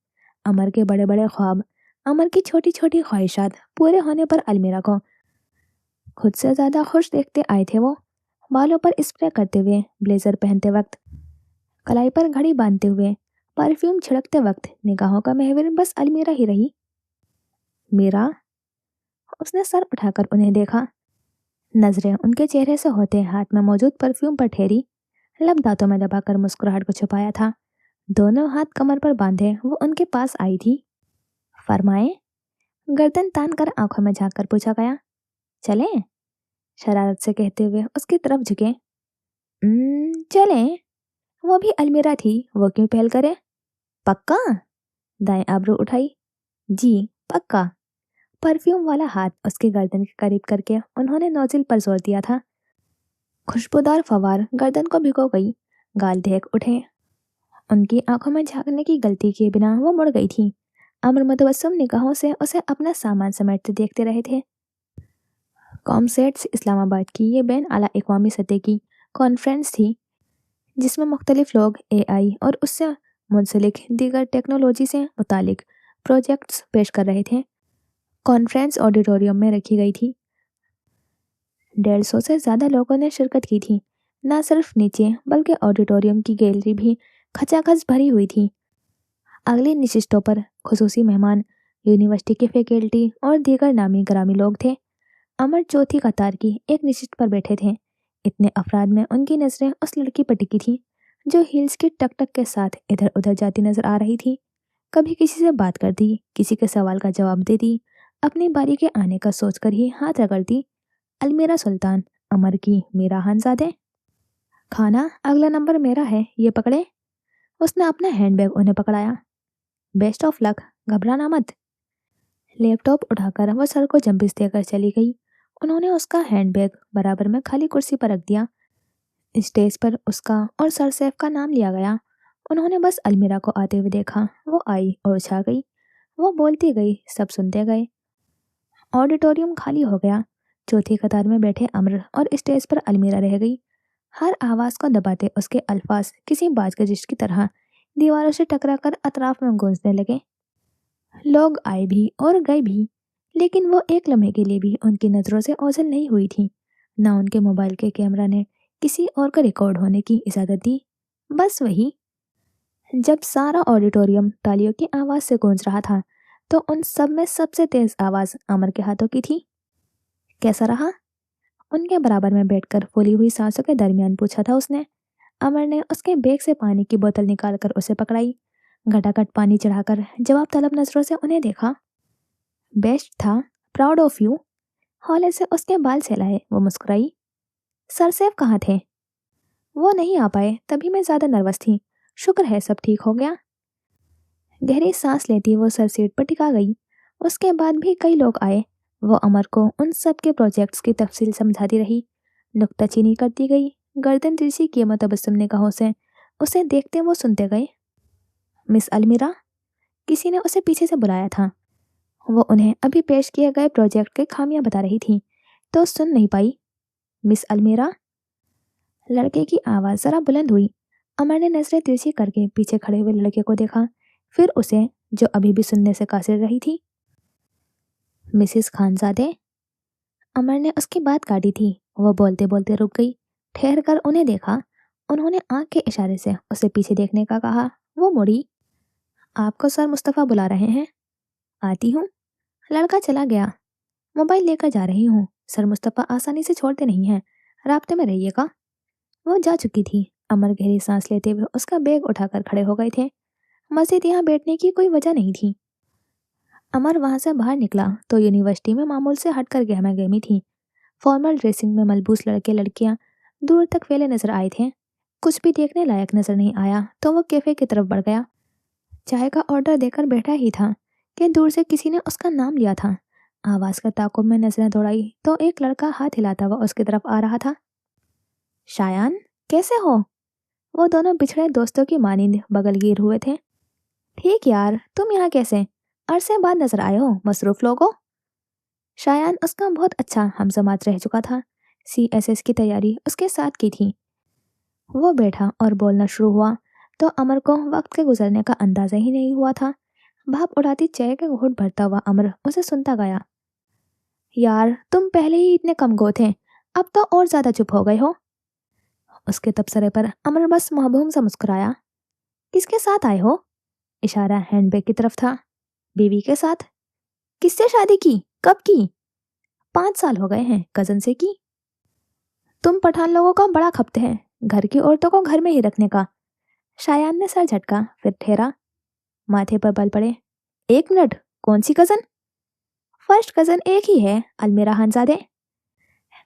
अमर के बड़े बड़े ख्वाब, अमर की छोटी छोटी ख्वाहिशात पूरे होने पर अलमीरा को खुद से ज्यादा खुश देखते आए थे वो। बालों पर स्प्रे करते हुए, ब्लेजर पहनते वक्त, कलाई पर घड़ी बांधते हुए, परफ्यूम छिड़कते वक्त निगाहों का महवर बस अलमीरा ही रही। मीरा। उसने सर उठाकर उन्हें देखा। नजरें उनके चेहरे से होते हाथ में मौजूद परफ्यूम पर ठहरी। लब दांतों में दबाकर मुस्कुराहट को छुपाया था। दोनों हाथ कमर पर बांधे वो उनके पास आई थी। फरमाए। गर्दन तान कर आंखों में झांक कर पूछा गया। चलें? शरारत से कहते हुए उसकी तरफ झुके। चलें। वो भी अलमीरा थी, वो क्यों पहल करे। पक्का? दाएं आबरू उठाई। जी पक्का। परफ्यूम वाला हाथ उसके गर्दन के करीब करके उन्होंने नोजिल पर जोर दिया था। खुशबूदार फवार गर्दन को भिगो गई। गाल देख उठे। उनकी आंखों में झांकने की गलती किए बिना वो मुड़ गई थी। अमर मुतवस्सम निगाहों से उसे अपना सामान समेटते देखते रहे थे। कॉमसेट्स इस्लामाबाद की ये बैन आला इक़वामी सतह की कॉन्फ्रेंस थी, जिसमें मुख्तलिफ लोग एआई और उससे मुंसलिक दीगर टेक्नोलॉजी से मुतालिक प्रोजेक्ट्स पेश कर रहे थे। कॉन्फ्रेंस ऑडिटोरियम में रखी गई थी। 150 से ज़्यादा लोगों ने शिरकत की थी। न सिर्फ नीचे बल्कि ऑडिटोरियम की गैलरी भी खचाखच भरी हुई थी। अगली नशिस्तों पर खुसूसी मेहमान, यूनिवर्सिटी के फैकल्टी और दीगर नामी ग्रामी लोग थे। अमर चौथी कतार की एक नशिस्त पर बैठे थे। इतने अफराद में उनकी नजरें उस लड़की पर टिकी थी जो हील्स की टक टक के साथ इधर उधर जाती नजर आ रही थी। कभी किसी से बात कर दी, किसी के सवाल का जवाब दे दी, अपनी बारी के आने का सोचकर ही हाथ रगड़ दी। अलमीरा सुल्तान, अमर की मीरा खानजादे। खाना अगला नंबर मेरा है, ये पकड़े। उसने अपना हैंडबैग उन्हें पकड़ाया। बेस्ट ऑफ लक, घबराना मत। लैपटॉप उठाकर वो सर को जंबिस देकर चली गई। उन्होंने उसका हैंडबैग बराबर में खाली कुर्सी पर रख दिया। स्टेज पर उसका और सर सैफ का नाम लिया गया। उन्होंने बस अलमीरा को आते हुए देखा। वो आई और छा गई। वो बोलती गई, सब सुनते गए। ऑडिटोरियम खाली हो गया। चौथी कतार में बैठे अमर और स्टेज पर अलमीरा रह गई। हर आवाज को दबाते उसके अल्फाज किसी बाजगजिश की तरह दीवारों से टकराकर अतराफ में गूंजने लगे। लोग आए भी और गए भी, लेकिन वो एक लम्हे के लिए भी उनकी नज़रों से ओझल नहीं हुई थी। ना उनके मोबाइल के कैमरा ने किसी और को रिकॉर्ड होने की इजाज़त दी। बस वही। जब सारा ऑडिटोरियम तालियों की आवाज़ से गूंज रहा था, तो उन सब में सबसे तेज आवाज़ अमर के हाथों की थी। कैसा रहा? उनके बराबर में बैठकर फूली हुई सांसों के दरमियान पूछा था उसने। अमर ने उसके बैग से पानी की बोतल निकालकर उसे पकड़ाई। घटाघट पानी चढ़ाकर जवाब तलब नजरों से उन्हें देखा। बेस्ट था, प्राउड ऑफ यू। हौले से उसके बाल सहलाए वो मुस्कुराई। सर सैफ कहाँ थे? वो नहीं आ पाए, तभी मैं ज्यादा नर्वस थी। शुक्र है सब ठीक हो गया। गहरी सांस लेती वो सर सीट पर टिका गई। उसके बाद भी कई लोग आए। वो अमर को उन सब के प्रोजेक्ट्स की तफसील समझाती रही, नुक्ताचीनी करती गई। गर्दन तिरछी किए मुतबस्सम निगाहों से उसे देखते वो सुनते गए। मिस अलमीरा, किसी ने उसे पीछे से बुलाया था। वो उन्हें अभी पेश किए गए प्रोजेक्ट के खामियां बता रही थी, तो सुन नहीं पाई। मिस अलमीरा। लड़के की आवाज़ जरा बुलंद हुई। अमर ने नजरें तिरछी करके पीछे खड़े हुए लड़के को देखा, फिर उसे, जो अभी भी सुनने से कासिर रही थी। मिसिस खानजादे। अमर ने उसकी बात काटी थी। वो बोलते बोलते रुक गई। ठहर कर उन्हें देखा। انہوں نے آنکھ کے اشارے سے اسے پیچھے دیکھنے کا کہا۔ وہ مڑی۔ آپ کو سر مصطفیٰ بلا رہے ہیں؟ آتی ہوں۔ لڑکا چلا گیا۔ موبائل لے کر جا رہی ہوں، سر مصطفیٰ آسانی سے چھوڑتے نہیں ہیں، رابطے میں رہیے گا۔ وہ جا چکی تھی۔ امر گہری سانس لیتے ہوئے اس کا بیگ اٹھا کر کھڑے ہو گئے تھے۔ مزید یہاں بیٹھنے کی کوئی وجہ نہیں تھی۔ امر وہاں سے باہر نکلا تو یونیورسٹی میں معمول سے ہٹ کر گہما گہمی تھی۔ فارمل ڈریسنگ میں ملبوس لڑکے لڑکیاں دور تک پھیلے نظر آئے تھے۔ کچھ بھی دیکھنے لائق نظر نہیں آیا تو وہ کیفے کی طرف بڑھ گیا۔ چائے کا آرڈر دے کر بیٹھا ہی تھا کہ دور سے کسی نے اس کا نام لیا تھا۔ آواز کا تعاقب میں نظریں دوڑائی تو ایک لڑکا ہاتھ ہلاتا ہوا اس کی طرف آ رہا تھا۔ شایان، کیسے ہو؟ وہ دونوں بچھڑے دوستوں کی مانند بغل گیر ہوئے تھے۔ ٹھیک یار، تم یہاں کیسے؟ عرصے بعد نظر آئے ہو، مصروف لوگوں؟ شایان اس کا بہت اچھا ہمسماج رہ چکا تھا۔ CSS کی تیاری اس کے ساتھ کی تھی۔ وہ بیٹھا اور بولنا شروع ہوا تو امر کو وقت کے گزرنے کا اندازہ ہی نہیں ہوا تھا۔ بھاپ اڑاتی چائے کے گھونٹ بھرتا ہوا امر اسے سنتا گیا۔ یار، تم پہلے ہی اتنے کم گو تھے، اب تو اور زیادہ چپ ہو گئے ہو۔ اس کے تبصرے پر امر بس محبوم سے مسکرایا۔ کس کے ساتھ آئے ہو؟ اشارہ ہینڈ بیگ کی طرف تھا۔ بیوی کے ساتھ۔ کس سے شادی کی؟ کب کی؟ 5 سال ہو گئے ہیں، کزن سے کی۔ تم پٹھان لوگوں کا بڑا کھپتے ہیں، گھر کی عورتوں کو گھر میں ہی رکھنے کا۔ شایان نے سر جھٹکا، پھر ٹھہرا، ماتھے پر بل پڑے۔ 1 منٹ، کون سی کزن؟ فرسٹ کزن ایک ہی ہے، المیرا خانزادے۔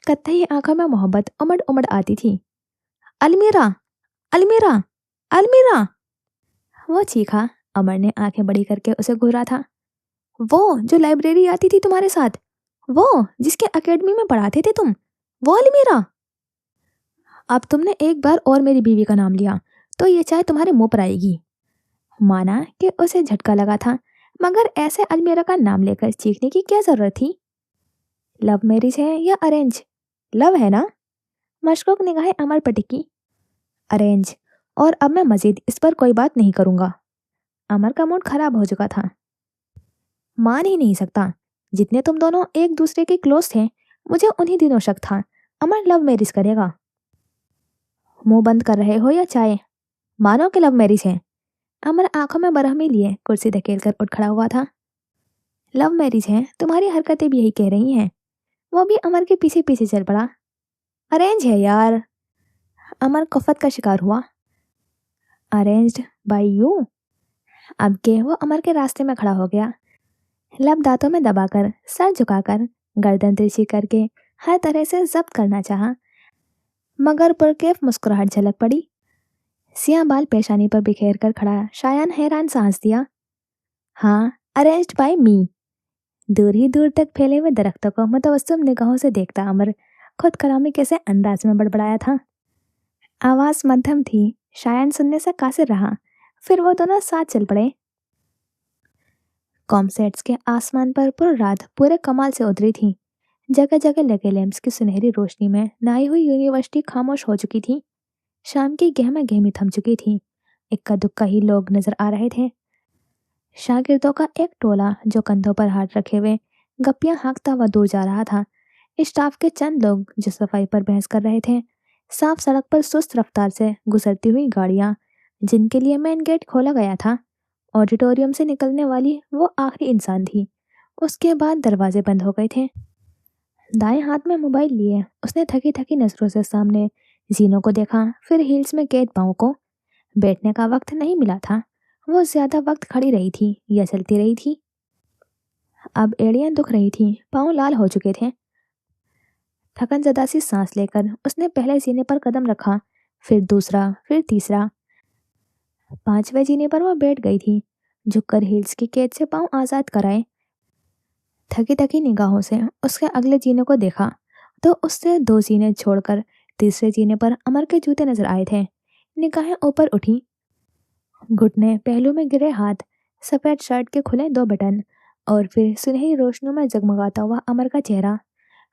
کتھئی آنکھوں میں محبت امڑ امڑ آتی تھی۔ المیرا، المیرا، المیرا! وہ چیخا۔ امر نے آنکھیں بڑی کر کے اسے گھورا تھا۔ وہ جو لائبریری آتی تھی تمہارے ساتھ، وہ جس کے اکیڈمی میں پڑھاتے تھے تم، وہ المیرا! اب تم نے ایک بار اور میری بیوی کا نام لیا تو یہ چائے تمہارے منہ پر آئے گی۔ مانا کہ اسے جھٹکا لگا تھا، مگر ایسے المیرا کا نام لے کر چیخنے کی کیا ضرورت تھی؟ لو میرج ہے یا ارینج؟ لو ہے نا؟ مشکوک نگاہیں امر پر ٹکی۔ ارینج، اور اب میں مزید اس پر کوئی بات نہیں کروں گا۔ امر کا موڈ خراب ہو چکا تھا۔ مان ہی نہیں سکتا، جتنے تم دونوں ایک دوسرے کے کلوز تھے، مجھے انہی دنوں شک تھا امر لو میرج کرے گا۔ منہ بند کر رہے ہو یا چائے؟ مانو کہ لو میرج ہے۔ امر آنکھوں میں برہمی لیے کرسی دھکیل کر اٹھ کھڑا ہوا تھا۔ لو میرج ہے، تمہاری حرکتیں بھی یہی کہہ رہی ہیں۔ وہ بھی امر کے پیچھے پیچھے چل پڑا۔ ارینج ہے یار۔ امر کفت کا شکار ہوا۔ Arranged by you? اب کہ وہ امر کے راستے میں کھڑا ہو گیا، لب دانتوں میں دبا کر، سر جھکا کر، گردن ترچھی کر کے ہر طرح سے ضبط کرنا چاہا، مگر پرکیف مسکراہٹ جھلک پڑی۔ سیاہ بال پیشانی پر بکھیر کر کھڑا شایان حیران سے ہنس دیا۔ ہاں، ارینجڈ بائی می۔ دور ہی دور تک پھیلے ہوئے درختوں کو متوسم نگاہوں سے دیکھتا امر خود کلامی کیسے انداز میں بڑبڑایا تھا۔ آواز مدھم تھی، شایان سننے سے قاصر رہا، پھر وہ دونوں ساتھ چل پڑے۔ کام سیٹس کے آسمان پر پر رات پورے کمال سے اتری تھی۔ جگہ جگہ لگے لیمپس کی سنہری روشنی میں نائی ہوئی یونیورسٹی خاموش ہو چکی تھی۔ شام کی گہما گہمی تھم چکی تھی، اکا دکا ہی لوگ نظر آ رہے تھے۔ شاگردوں کا ایک ٹولہ جو کندھوں پر ہاتھ رکھے ہوئے گپیاں ہانکتا ہوا دور جا رہا تھا۔ اسٹاف کے چند لوگ جو صفائی پر بحث کر رہے تھے۔ صاف سڑک پر سست رفتار سے گزرتی ہوئی گاڑیاں جن کے لیے مین گیٹ کھولا گیا تھا۔ آڈیٹوریم سے نکلنے والی وہ آخری انسان تھی، اس کے بعد دروازے بند ہو گئے تھے۔ دائیں ہاتھ میں موبائل لیے اس نے تھکی تھکی نظروں سے سامنے زینوں کو دیکھا، پھر ہیلز میں قید پاؤں کو۔ بیٹھنے کا وقت نہیں ملا تھا، وہ زیادہ وقت کھڑی رہی تھی یا چلتی رہی تھی۔ اب ایڑیاں دکھ رہی تھیں، پاؤں لال ہو چکے تھے۔ تھکن زدہ سی سانس لے کر اس نے پہلے زینے پر قدم رکھا، پھر دوسرا، پھر تیسرا۔ 5ویں زینے پر وہ بیٹھ گئی تھی، جھک کر ہیلز کی قید سے پاؤں آزاد کرائے۔ تھکی تھکی نگاہوں سے اس کے اگلے زینے کو دیکھا تو اس سے 2 زینے چھوڑ کر تیسرے زینے پر امر کے جوتے نظر آئے تھے۔ نگاہیں اوپر اٹھی، گھٹنے، پہلو میں گرے ہاتھ، سفید شرٹ کے کھلے 2 بٹن، اور پھر سنہری روشنیوں میں جگمگاتا ہوا امر کا چہرہ۔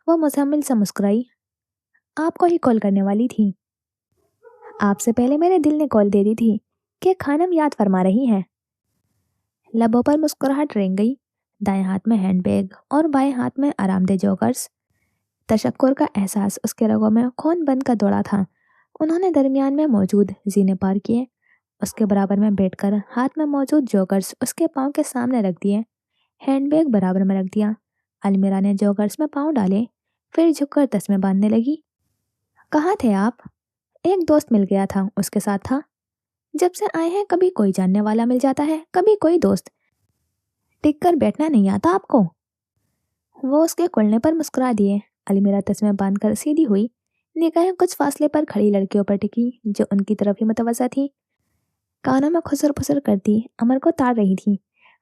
وہ مزمل سے مسکرائی۔ آپ کو ہی کال کرنے والی تھی۔ آپ سے پہلے میرے دل نے کال دے دی تھی کہ خانم یاد فرما رہی ہیں۔ لبوں پر مسکراہٹ رنگ گئی، دائیں ہاتھ میں ہینڈ بیگ اور بائیں ہاتھ میں آرام دہ جوگرز۔ تشکر کا احساس اس کے رگوں میں خون بند کا دوڑا تھا۔ انہوں نے درمیان میں موجود زینے پار کیے، اس کے برابر میں بیٹھ کر ہاتھ میں موجود جوکرز اس کے پاؤں کے سامنے رکھ دیے، ہینڈ بیگ برابر میں رکھ دیا۔ المیرا نے جوکرز میں پاؤں ڈالے، پھر جھک کر تسمے باندھنے لگی۔ کہاں تھے آپ؟ ایک دوست مل گیا تھا، اس کے ساتھ تھا۔ جب سے آئے ہیں کبھی کوئی جاننے والا مل جاتا ہے، کبھی کوئی دوست۔ ٹک کر بیٹھنا نہیں آتا آپ کو؟ وہ اس کے کھلنے پر مسکرا دیے۔ المیرا تسمے باندھ کر سیدھی ہوئی، نگاہیں کچھ فاصلے پر کھڑی لڑکیوں پر ٹکی جو ان کی طرف ہی متوجہ تھی۔ کانوں میں خسر پھسر کرتی امر کو تاڑ رہی تھی۔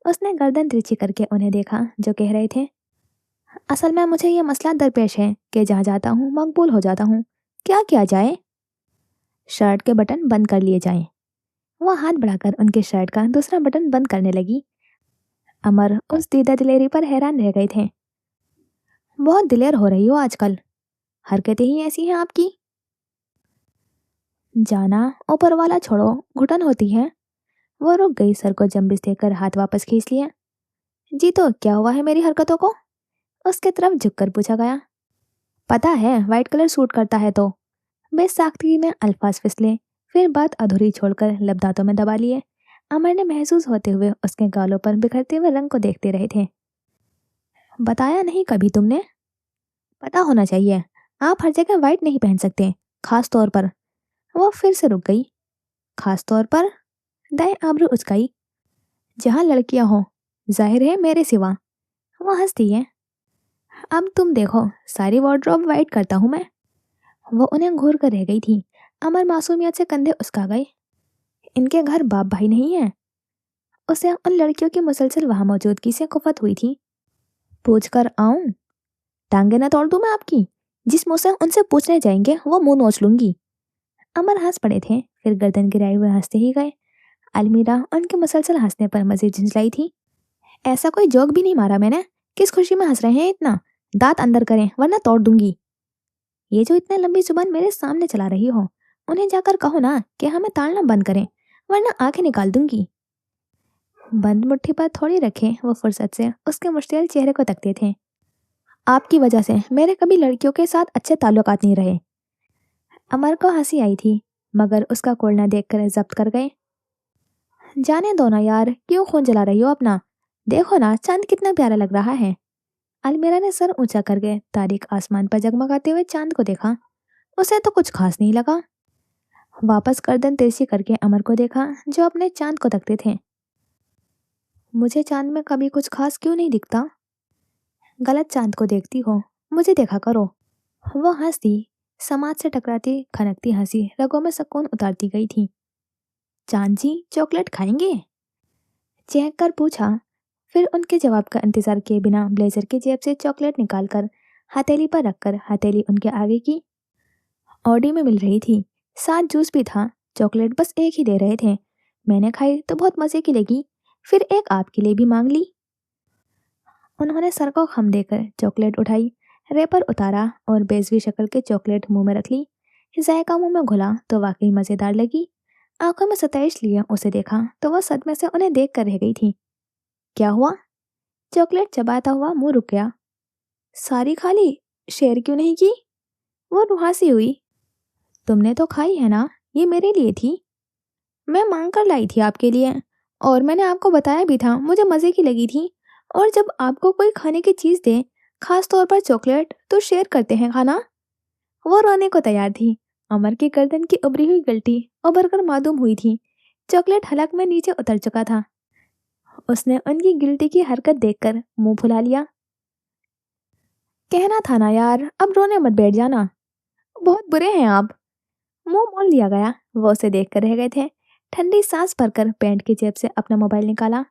اس نے گردن ترچھی کر کے انہیں دیکھا جو کہہ رہے تھے، اصل میں مجھے یہ مسئلہ درپیش ہے کہ جہاں جاتا ہوں مقبول ہو جاتا ہوں، کیا کیا جائے؟ شرٹ کے بٹن بند کر لیے جائیں۔ وہ ہاتھ بڑھا کر ان کی شرٹ کا دوسرا بٹن بند کرنے لگی۔ امر اس دیدہ دلیری پر حیران رہ گئے تھے۔ بہت دلیر ہو رہی ہو آج کل، حرکتیں ہی ایسی ہیں آپ کی۔ جانا اوپر والا چھوڑو، گھٹن ہوتی ہے۔ وہ رک گئی، سر کو جنبش دے کر ہاتھ واپس کھینچ لیا۔ جی تو کیا ہوا ہے میری حرکتوں کو؟ اس کے طرف جھک کر پوچھا گیا۔ پتا ہے وائٹ کلر سوٹ کرتا ہے تو۔ بے ساختگی میں الفاظ پھسلے، پھر بات ادھوری چھوڑ کر لب دانتوں میں دبا لیے۔ امر نے محسوس ہوتے ہوئے اس کے گالوں پر بکھرتے ہوئے رنگ کو دیکھتے رہے تھے۔ بتایا نہیں کبھی تم نے؟ پتا ہونا چاہیے، آپ ہر جگہ وائٹ نہیں پہن سکتے، خاص طور پر۔ وہ پھر سے رک گئی۔ خاص طور پر؟ دائیں آبرو اچکائی۔ جہاں لڑکیاں ہوں، ظاہر ہے میرے سوا۔ وہ ہنستی ہے۔ اب تم دیکھو، ساری وارڈروب وائٹ کرتا ہوں میں۔ وہ انہیں گھور کر رہ گئی تھی۔ امر معصومیت سے کندھے اسکا گئے۔ ان کے گھر باپ بھائی نہیں ہیں؟ اسے ان لڑکیوں کی مسلسل وہاں موجودگی سے خفت ہوئی تھی۔ پوچھ کر آؤں؟ ٹانگیں نہ توڑ دوں میں آپ کی؟ جس منہ سے ان سے پوچھنے جائیں گے وہ منہ نوچ لوں گی۔ امر ہنس پڑے تھے، پھر گردن گرائے ہوئے ہنستے ہی گئے۔ المیرا ان کے مسلسل ہنسنے پر مزید جھنجھلائی تھی۔ ایسا کوئی جوک بھی نہیں مارا میں نے، کس خوشی میں ہنس رہے ہیں اتنا؟ دانت اندر کریں ورنہ توڑ دوں گی۔ یہ جو اتنے لمبی زبان میرے سامنے چلا رہی ہو، انہیں جا کر کہو نا کہ ہمیں تاڑنا بند کریں ورنہ آنکھیں نکال دوں گی۔ بند مٹھی پر تھوڑی رکھے وہ فرصت سے اس کے مشتعل چہرے کو تکتے تھے۔ آپ کی وجہ سے میرے کبھی لڑکیوں کے ساتھ اچھے تعلقات نہیں رہے۔ امر کو ہنسی آئی تھی، مگر اس کا کولنا دیکھ کر ضبط کر گئے۔ جانے دو نا یار، کیوں خون جلا رہی ہو اپنا؟ دیکھو نا چاند کتنا پیارا لگ رہا ہے۔ المیرا نے سر اونچا کر کے تاریک آسمان پر جگمگاتے ہوئے چاند کو دیکھا۔ اسے تو کچھ خاص نہیں لگا۔ واپس گردن ترچھی کر کے امر کو دیکھا جو اپنے چاند کو تکتے تھے۔ مجھے چاند میں کبھی کچھ خاص کیوں نہیں دکھتا؟ غلط چاند کو دیکھتی ہو، مجھے دیکھا کرو۔ وہ ہنس دی، سماج سے ٹکراتی کھنکتی ہنسی رگوں میں سکون اتارتی گئی تھی۔ چاند جی چاکلیٹ کھائیں گے؟ چہک کر پوچھا، پھر ان کے جواب کا انتظار کیے بنا بلیزر کی جیب سے چاکلیٹ نکال کر ہتھیلی پر رکھ کر ہتھیلی ان کے آگے کی۔ آڈی میں مل رہی تھی، ساتھ جوس بھی تھا، چاکلیٹ بس ایک ہی دے رہے تھے۔ میں نے کھائی تو بہت مزے کی لگی، پھر ایک آپ کے لیے بھی مانگ لی۔ انہوں نے سر کو خم دے کر چاکلیٹ اٹھائی، ریپر اتارا اور بیزوی شکل کے چاکلیٹ منہ میں رکھ لی۔ ذائقہ منہ میں گھلا تو واقعی مزیدار لگی۔ آنکھوں میں ستائش لیے اسے دیکھا تو وہ صدمے سے انہیں دیکھ کر رہ گئی تھی۔ کیا ہوا؟ چاکلیٹ چباتا ہوا منہ رک گیا۔ ساری کھا لی، شیئر کیوں نہیں کی؟ وہ رہاسی ہوئی۔ تم نے تو کھائی ہے نا، یہ میرے لیے تھی، میں مانگ کر لائی تھی آپ کے لیے، اور میں نے آپ کو بتایا بھی تھا مجھے مزے کی لگی تھی۔ اور جب آپ کو کوئی کھانے کی چیز دے، خاص طور پر چاکلیٹ، تو شیئر کرتے ہیں کھانا۔ وہ رونے کو تیار تھی۔ امر کی گردن کی ابری ہوئی گلٹی ابھر کر معدوم ہوئی تھی۔ چاکلیٹ حلق میں نیچے اتر چکا تھا۔ اس نے ان کی گلٹی کی حرکت دیکھ کر منہ پھلا لیا۔ کہنا تھا نا یار، اب رونے مت بیٹھ جانا، بہت برے ہیں آپ۔ منہ موڑ لیا گیا۔ وہ اسے دیکھ کر رہ گئے تھے۔ ٹھنڈی سانس بھر کر پینٹ کی جیب سے اپنا موبائل نکالا۔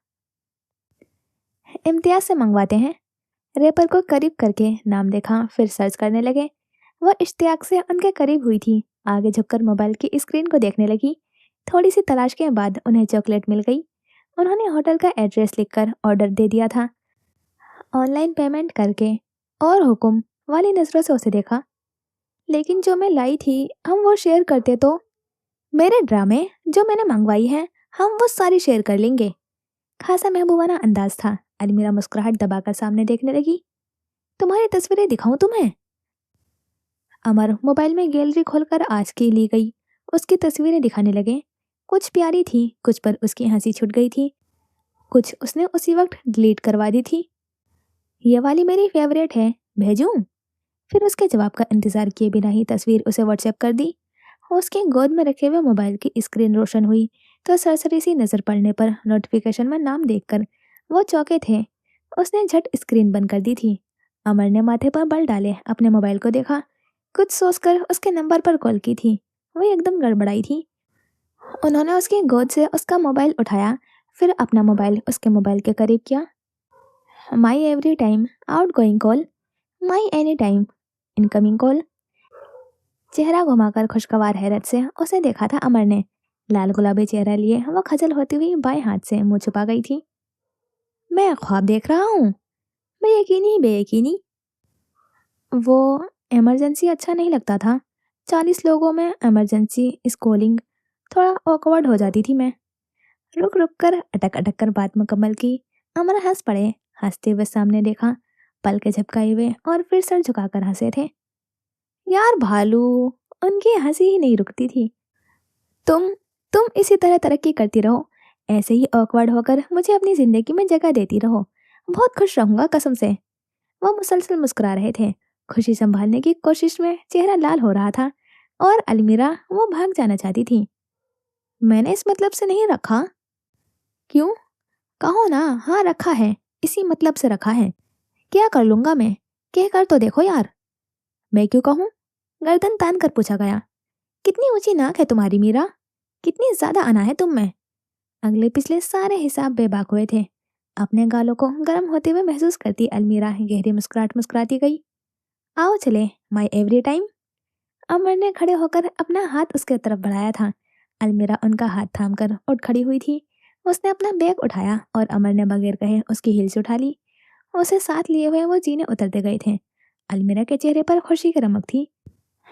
امتیاز سے منگواتے ہیں۔ ریپر کو قریب کر کے نام دیکھا، پھر سرچ کرنے لگے۔ وہ اشتیاق سے ان کے قریب ہوئی تھی، آگے جھک کر موبائل کی اسکرین کو دیکھنے لگی۔ تھوڑی سی تلاش کے بعد انہیں چاکلیٹ مل گئی۔ انہوں نے ہوٹل کا ایڈریس لکھ کر آرڈر دے دیا تھا۔ آن لائن پیمنٹ کر کے اور حکم والی نظروں سے اسے دیکھا۔ لیکن جو میں لائی تھی ہم وہ شیئر کرتے تو؟ میرے ڈرامے جو میں نے منگوائی ہیں ہم وہ ساری شیئر کر لیں گے۔ خاصا محبوبانہ انداز تھا۔ المیرا مسکراہٹ دبا کر سامنے دیکھنے لگی۔ تمہاری تصویریں دکھاؤں تمہیں؟ امر موبائل میں گیلری کھول کر آج کی لی گئی اس की तस्वीरें दिखाने लगे। कुछ प्यारी थी, कुछ पर उसकी हंसी छूट गई थी, कुछ उसने उसी वक्त डिलीट करवा दी थी। ये वाली मेरी फेवरेट है, भेजूं? फिर उसके जवाब का इंतजार किए बिना ही तस्वीर उसे व्हाट्सएप कर दी। उसके गोद में रखे हुए मोबाइल की स्क्रीन रोशन हुई तो सरसरी सी नजर पड़ने पर नोटिफिकेशन में नाम देखकर वो चौंके थे। उसने झट स्क्रीन बंद कर दी थी। अमर ने माथे पर बल डाले अपने मोबाइल को देखा। कुछ सोचकर उसके नंबर पर कॉल की थी। वो एकदम गड़बड़ाई थी। उन्होंने उसकी गोद से उसका मोबाइल उठाया, फिर अपना मोबाइल उसके मोबाइल के करीब किया। माई every time out going call, my any time incoming call. चेहरा घुमाकर खुशगवार हैरत से उसे देखा था अमर ने। लाल गुलाबी चेहरा लिए वो खजल होती हुई बाएं हाथ से मुंह छुपा गई थी। मैं ख्वाब देख रहा हूँ, मैं यकीनी बेयकीनी। वो इमरजेंसी अच्छा नहीं लगता था। 40 लोगों में इमरजेंसी स्कॉलिंग थोड़ा ऑकवर्ड हो जाती थी मैं। रुक रुक कर अटक अटक कर बात मुकम्मल की। अमर हंस पड़े। हंसते हुए सामने देखा, पलके झपकाए हुए और फिर सर झुकाकर हंसे थे। यार भालू, उनकी हंसी ही नहीं रुकती थी। तुम तुम इसी तरह तरक्की करती रहो, ऐसे ही ऑकवर्ड होकर मुझे अपनी जिंदगी में जगह देती रहो। बहुत खुश रहूंगा कसम से। वो मुसलसल मुस्कुरा रहे थे। खुशी संभालने की कोशिश में चेहरा लाल हो रहा था और अलमीरा वो भाग जाना चाहती थी। मैंने इस मतलब से नहीं रखा। क्यों? कहो ना। हाँ रखा है, इसी मतलब से रखा है। क्या कर लूंगा मैं? कह कर तो देखो यार। मैं क्यों कहूँ? गर्दन तान कर पूछा गया। कितनी ऊंची नाक है तुम्हारी मीरा, कितनी ज्यादा अना है तुम में। अगले पिछले सारे हिसाब बेबाक हुए थे। अपने गालों को गर्म होते हुए महसूस करती अलमीरा गहरी मुस्कुराहट मुस्कुराती गई। आओ चले, माई एवरी टाइम। अमर ने खड़े होकर अपना हाथ उसके तरफ बढ़ाया था। अलमीरा उनका हाथ थाम कर उठ खड़ी हुई थी। उसने अपना बैग उठाया और अमर ने बगैर कहे उसकी हील्स उठा ली। उसे साथ लिए हुए वो जीने उतरते गए थे। अलमीरा के चेहरे पर खुशी की रमक थी।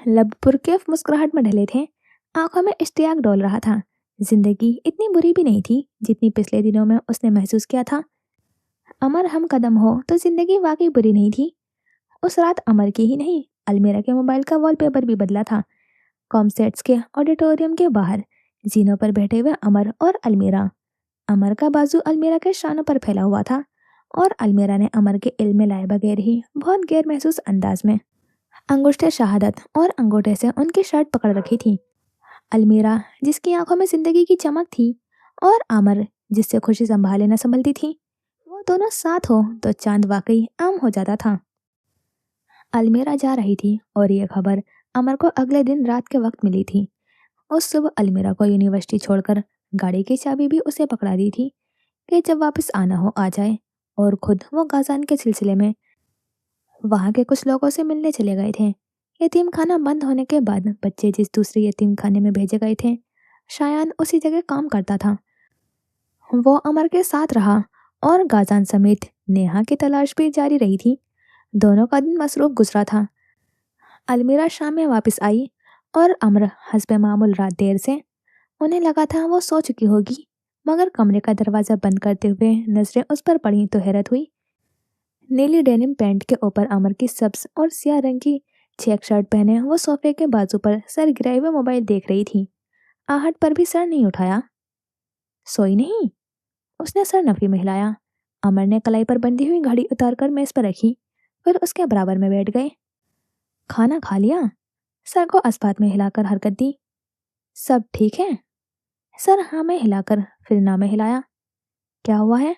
लब पुरकैफ मुस्कुराहट में ढले थे। आंखों में इश्तियाक डोल रहा था। जिंदगी इतनी बुरी भी नहीं थी जितनी पिछले दिनों में उसने महसूस किया था। अमर हम कदम हो तो जिंदगी वाकई बुरी नहीं थी। उस रात अमर की ही नहीं, अलमीरा के मोबाइल का वॉलपेपर भी बदला था। कॉमसेट्स के ऑडिटोरियम के बाहर जीनों पर बैठे हुए अमर और अलमीरा। अमर का बाजू अलमीरा के शानों पर फैला हुआ था और अलमीरा ने अमर के इल्म में लाए बगैर ही बहुत गैर महसूस अंदाज में अंगूठे शहादत और अंगूठे से उनकी शर्ट पकड़ रखी थी। अलमीरा जिसकी आंखों में जिंदगी की चमक थी और अमर जिससे खुशी संभाले न संभलती थी। वो दोनों साथ हो तो चांद वाकई आम हो जाता था। अलमीरा जा रही थी और ये खबर अमर को अगले दिन रात के वक्त मिली थी। उस सुबह अलमीरा को यूनिवर्सिटी छोड़कर गाड़ी की चाबी भी उसे पकड़ा दी थी कि जब वापस आना हो आ जाए। और खुद वो गाजान के सिलसिले में वहाँ के कुछ लोगों से मिलने चले गए थे। यतीम खाना बंद होने के बाद बच्चे जिस दूसरे यतीम खाने में भेजे गए थे, शायान उसी जगह काम करता था। वो अमर के साथ रहा और गाजान समेत नेहा की तलाश भी जारी रही थी। दोनों का दिन मसरूफ गुजरा था। अलमीरा शाम में वापस आई और अमर हस्बे मामूल रात देर से। उन्हें लगा था वो सो चुकी होगी, मगर कमरे का दरवाज़ा बंद करते हुए नजरें उस पर पड़ी तो हैरत हुई। नीली डेनिम पैंट के ऊपर अमर की सब्ज और सियाह रंग की चेक शर्ट पहने वो सोफे के बाजू पर सर गिराए हुए मोबाइल देख रही थी। आहट पर भी सर नहीं उठाया। सोई नहीं? उसने सर नफी में हिलाया। अमर ने कलाई पर बंधी हुई घड़ी उतारकर मेज पर रखी, फिर उसके बराबर में बैठ गए। खाना खा लिया? सर को अस्पात में हिलाकर हरकत दी। सब ठीक है? सर हाँ में हिलाकर फिर ना में हिलाया। क्या हुआ है?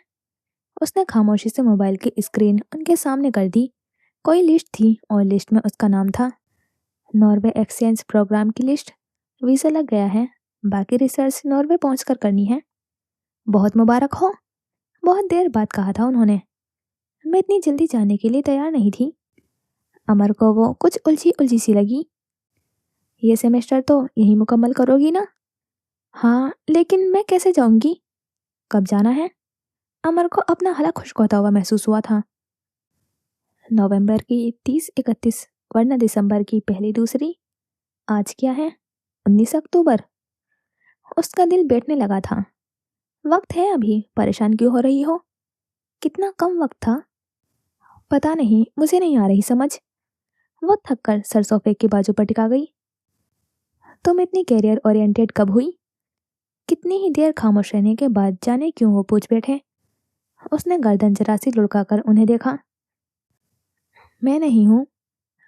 उसने खामोशी से मोबाइल की स्क्रीन उनके सामने कर दी। कोई लिस्ट थी और लिस्ट में उसका नाम था। नॉर्वे एक्सचेंज प्रोग्राम की लिस्ट। वीज़ा लग गया है, बाकी रिसर्च नॉर्वे पहुंचकर करनी है। बहुत मुबारक हो। बहुत देर बाद कहा था उन्होंने। मैं इतनी जल्दी जाने के लिए तैयार नहीं थी। अमर को वो कुछ उलझी उलझी सी लगी। ये सेमेस्टर तो यही मुकम्मल करोगी ना? हाँ, लेकिन मैं कैसे जाऊंगी? कब जाना है? अमर को अपना हलक खुश्क होता हुआ महसूस हुआ था। नवंबर की 30-31 वरना दिसंबर की पहली दूसरी। आज क्या है? 19 अक्टूबर। उसका दिल बैठने लगा था। वक्त है अभी, परेशान क्यों हो रही हो? कितना कम वक्त था। पता नहीं, मुझे नहीं आ रही समझ। वो थक कर सर सोफे की बाजू पर टिका गई। तुम इतनी कैरियर ओरिएंटेड कब हुई? कितनी ही देर खामोश रहने के बाद जाने क्यों वो पूछ बैठे। उसने गर्दन जरा सी लुढ़काकर उन्हें देखा। मैं नहीं हूँ।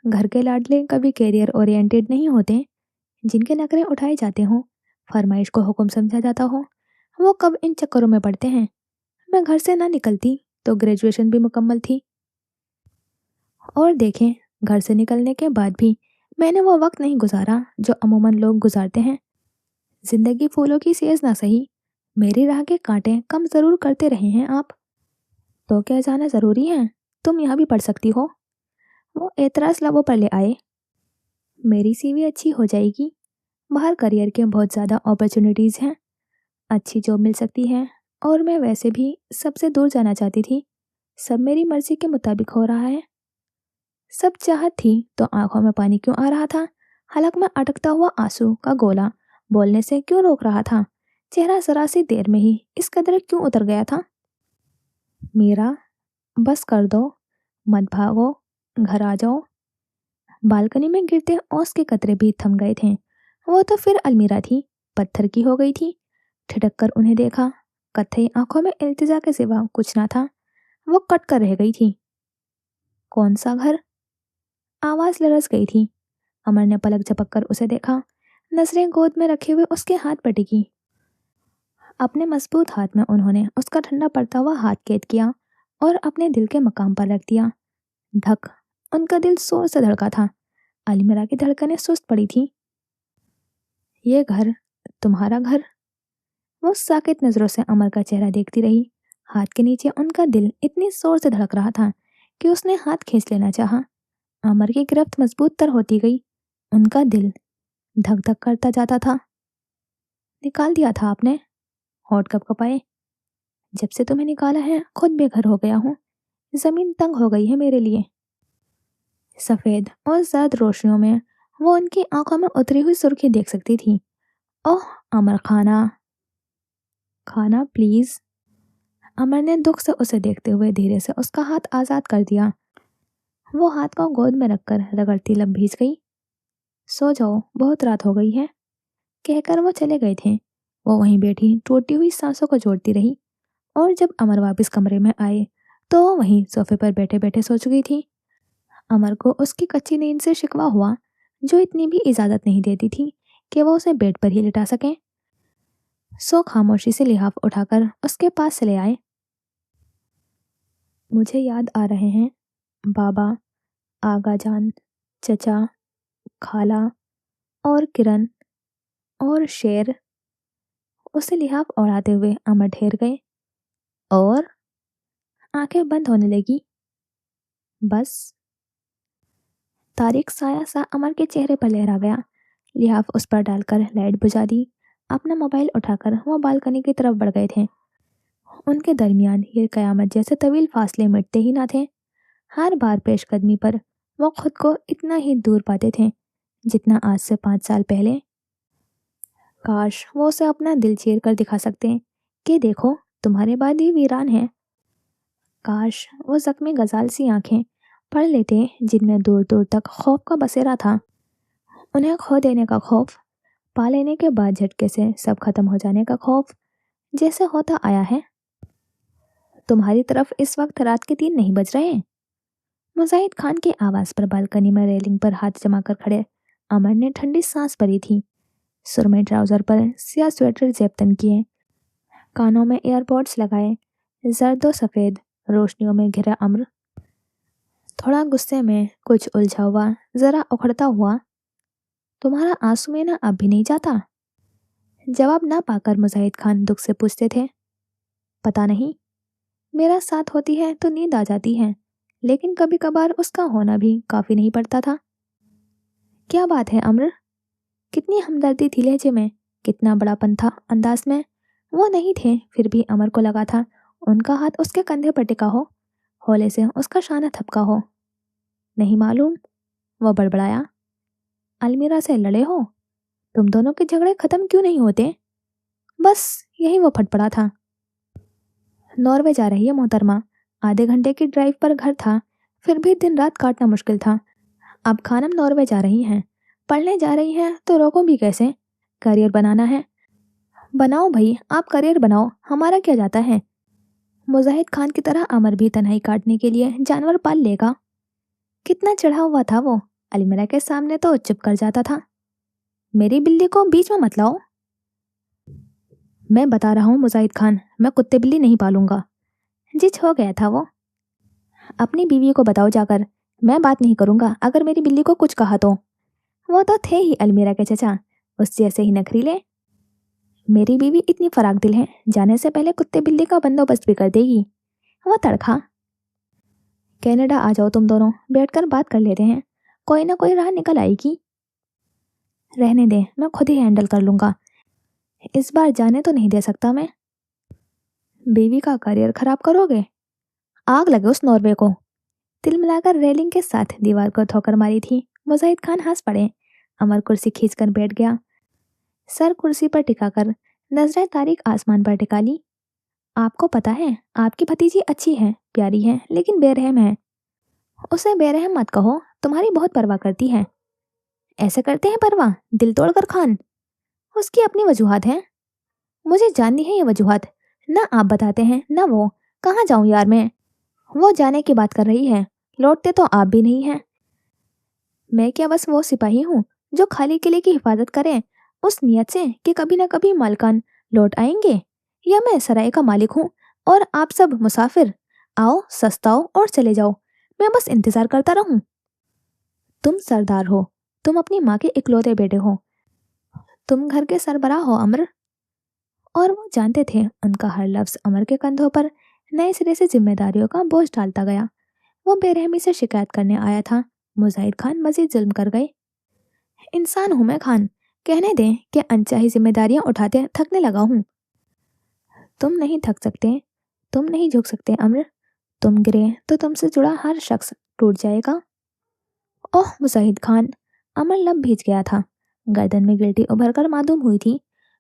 घर के लाडले कभी कैरियर ओरिएंटेड नहीं होते। जिनके नखरे उठाए जाते हों, फरमाइश को हुक्म समझा जाता हो, वो कब इन चक्करों में पड़ते हैं। मैं घर से ना निकलती तो ग्रेजुएशन भी मुकम्मल थी। और देखें, घर से निकलने के बाद भी मैंने वो वक्त नहीं गुजारा जो अमूमन लोग गुजारते हैं। जिंदगी फूलों की सेज ना सही, मेरी राह के कांटे कम जरूर करते रहे हैं आप। तो क्या जाना जरूरी है? तुम यहाँ भी पढ़ सकती हो। वो एतराज लबों पर ले आए। मेरी सीवी अच्छी हो जाएगी। बाहर करियर के बहुत ज़्यादा अपॉर्चुनिटीज़ हैं, अच्छी जॉब मिल सकती है। और मैं वैसे भी सबसे दूर जाना चाहती थी। सब मेरी मर्जी के मुताबिक हो रहा है। सब चाहत थी तो आंखों में पानी क्यों आ रहा था? हलक में अटकता हुआ आंसू का गोला बोलने से क्यों रोक रहा था? चेहरा जरा सी देर में ही इस कदर क्यों उतर गया था? मीरा, बस कर दो, मत भागो, घर आ जाओ। बालकनी में गिरते ओस के कतरे भी थम गए थे। वो तो फिर अलमीरा थी, पत्थर की हो गई थी। ठिठक कर उन्हें देखा। कत्थई आंखों में इल्तिजा के सिवा कुछ ना था। वो कट कर रह गई थी। कौन सा घर? आवाज लरस गई थी। अमर ने पलक झपक कर उसे देखा। नजरें गोद में रखे हुए उसके हाथ पर टिकी। अपने मजबूत हाथ में उन्होंने उसका ठंडा पड़ता हुआ हाथ कैद किया और अपने दिल के मकाम पर रख दिया। धक, उनका दिल जोर से धड़का था। अलमीरा की धड़कनें सुस्त पड़ी थी। ये घर, तुम्हारा घर? वो साकित नजरों से अमर का चेहरा देखती रही। हाथ के नीचे उनका दिल इतनी जोर से धड़क रहा था कि उसने हाथ खींच लेना चाहा। अमर की गिरफ्त मजबूत तर होती गई। उनका दिल धक धक करता जाता था। निकाल दिया था आपने? होठ कपकपाए। जब से तुम्हें निकाला है खुद बेघर हो गया हूँ। जमीन तंग हो गई है मेरे लिए। सफेद और जर्द रोशनियों में वो उनकी आंखों में उतरी हुई सुर्खी देख सकती थी। ओह अमर, खाना खाना प्लीज। अमर ने दुख से उसे देखते हुए धीरे से उसका हाथ आजाद कर दिया। वो हाथ को गोद में रखकर रगड़ती लब भीज गई। सो जाओ, बहुत रात हो गई है, कहकर वो चले गए थे। वो वहीं बैठी टूटी हुई सांसों को जोड़ती रही। और जब अमर वापस कमरे में आए तो वो वहीं सोफे पर बैठे बैठे सो चुकी थी। अमर को उसकी कच्ची नींद से शिकवा हुआ, जो इतनी भी इजाजत नहीं देती थी कि वो उसे बेड पर ही लिटा सके। सो खामोशी से लिहाफ उठाकर उसके पास चले आए। मुझे याद आ रहे हैं बाबा, आगा जान, चचा, खाला और किरण और शेर। उसे लिहाफ ओढ़ाते हुए अमर ठहर गए और आंखें बंद होने लगी। बस। तारिक साया सा अमर के चेहरे पर लहरा गया। लिहाफ उस पर डालकर लाइट बुझा दी। अपना मोबाइल उठाकर वो बालकनी की तरफ बढ़ गए थे। उनके दरमियान ये कयामत जैसे तवील फासले मिटते ही ना थे। हर बार पेशकदमी पर वो खुद को इतना ही दूर पाते थे जितना आज से 5 साल पहले। काश वो उसे अपना दिल चीर कर दिखा सकते कि देखो, तुम्हारे बाद ही वीरान है। काश वो जख्मी गजाल सी आंखें पढ़ लेते जिनमें दूर दूर तक खौफ का बसेरा था। उन्हें खो देने का खौफ, पा लेने के बाद झटके से सब खत्म हो जाने का खौफ, जैसे होता आया है। तुम्हारी तरफ इस वक्त रात के 3 नहीं बज रहे? मुजाहिद खान की आवाज पर बालकनी में रेलिंग पर हाथ जमा कर खड़े अमर ने ठंडी सांस भरी थी। सुरमई ट्राउजर पर सिया स्वेटर जेब किए, कानों में एयरपॉड्स लगाए, जर्दो सफेद रोशनियों में घिरा अम्र। थोड़ा गुस्से में, कुछ उलझा हुआ, जरा उखड़ता हुआ। तुम्हारा आंसू में ना अब भी नहीं जाता? जवाब ना पाकर मुजाहिद खान दुख से पूछते थे। पता नहीं, मेरा साथ होती है तो नींद आ जाती है, लेकिन कभी कभार उसका होना भी काफी नहीं पड़ता था। क्या बात है अम्र? कितनी हमदर्दी थी लहजे में, कितना बड़ापन था अंदाज में। वो नहीं थे, फिर भी अमर को लगा था उनका हाथ उसके कंधे पर टिका हो, हौले से उसका शाना थपका हो। नहीं मालूम, वो बड़बड़ाया। अलमीरा से लड़े हो? तुम दोनों के झगड़े खत्म क्यों नहीं होते? बस यही वो फटपड़ा था। नॉर्वे जा रही है मोहतरमा। आधे घंटे की ड्राइव पर घर था, फिर भी दिन रात काटना मुश्किल था। अब खानम नॉर्वे जा रही हैं, पढ़ने जा रही हैं तो रोको भी कैसे? करियर बनाना है। बनाओ भाई, आप करियर बनाओ, हमारा क्या जाता है। मुजाहिद खान की तरह अमर भी तन्हाई काटने के लिए जानवर पाल लेगा। कितना चढ़ा हुआ था वो, अलमीरा के सामने तो चुप कर जाता था। मेरी बिल्ली को बीच में मत लाओ। मैं बता रहा हूँ मुजाहिद खान, मैं कुत्ते बिल्ली नहीं पालूंगा। जिच हो गया था वो। अपनी बीवी को बताओ जाकर, मैं बात नहीं करूंगा अगर मेरी बिल्ली को कुछ कहा तो। वो तो थे ही अलमीरा के चचा, उस जैसे ही नखरीले। मेरी बीवी इतनी फराक दिल है, जाने से पहले कुत्ते बिल्ली का बंदोबस्त भी कर देगी। वो तड़खा। कनाडा आ जाओ तुम दोनों, बैठकर बात कर लेते हैं, कोई ना कोई राह निकल आएगी। रहने दे, मैं खुद ही हैंडल कर लूंगा, इस बार जाने तो नहीं दे सकता मैं। बीवी का करियर खराब करोगे? आग लगे उस नॉर्वे को। तिल मिलाकर रेलिंग के साथ दीवार को ठोकर मारी थी। मुजाहिद खान हंस पड़े। अमर कुर्सी खींचकर बैठ गया, सर कुर्सी पर टिकाकर नजरें तारीक आसमान पर टिका ली। आपको पता है, आपकी भतीजी अच्छी है, प्यारी है, लेकिन बेरहम है। उसे बेरहम मत कहो, तुम्हारी बहुत परवाह करती है। ऐसे करते हैं परवाह दिल तोड़कर खान? उसकी अपनी वजूहात हैं, मुझे जाननी है ये वजूहात। ना आप बताते हैं ना वो। कहाँ जाऊं यार मैं? वो जाने की बात कर रही है, लौटते तो आप भी नहीं हैं। मैं क्या बस वो सिपाही हूँ जो खाली किले की हिफाजत करें, उस नियत से कि कभी ना कभी मालकान लौट आएंगे? या मैं सराय का मालिक हूँ और आप सब मुसाफिर? आओ सस्ताओ और चले जाओ, मैं बस इंतजार करता रहूं? तुम सरदार हो, तुम अपनी माँ के इकलौते बेटे हो, तुम घर के सरबराह हो अमर। और वो जानते थे उनका हर लफ्ज अमर के कंधों पर नए सिरे से जिम्मेदारियों का बोझ डालता गया। वो बेरहमी से शिकायत करने आया था, मुजाहिद खान मजीद जुल्म कर गए। इंसान हूं मैं खान, कहने दें कि अनचाही जिम्मेदारियां उठाते थकने लगा हूं। तुम नहीं थक सकते, तुम नहीं झुक सकते अमर। तुम गिरे तो तुमसे जुड़ा हर शख्स टूट जाएगा। ओह मुजाहिद खान। अमर लब भीज गया था, गर्दन में गिल्टी उभर कर मालूम हुई थी।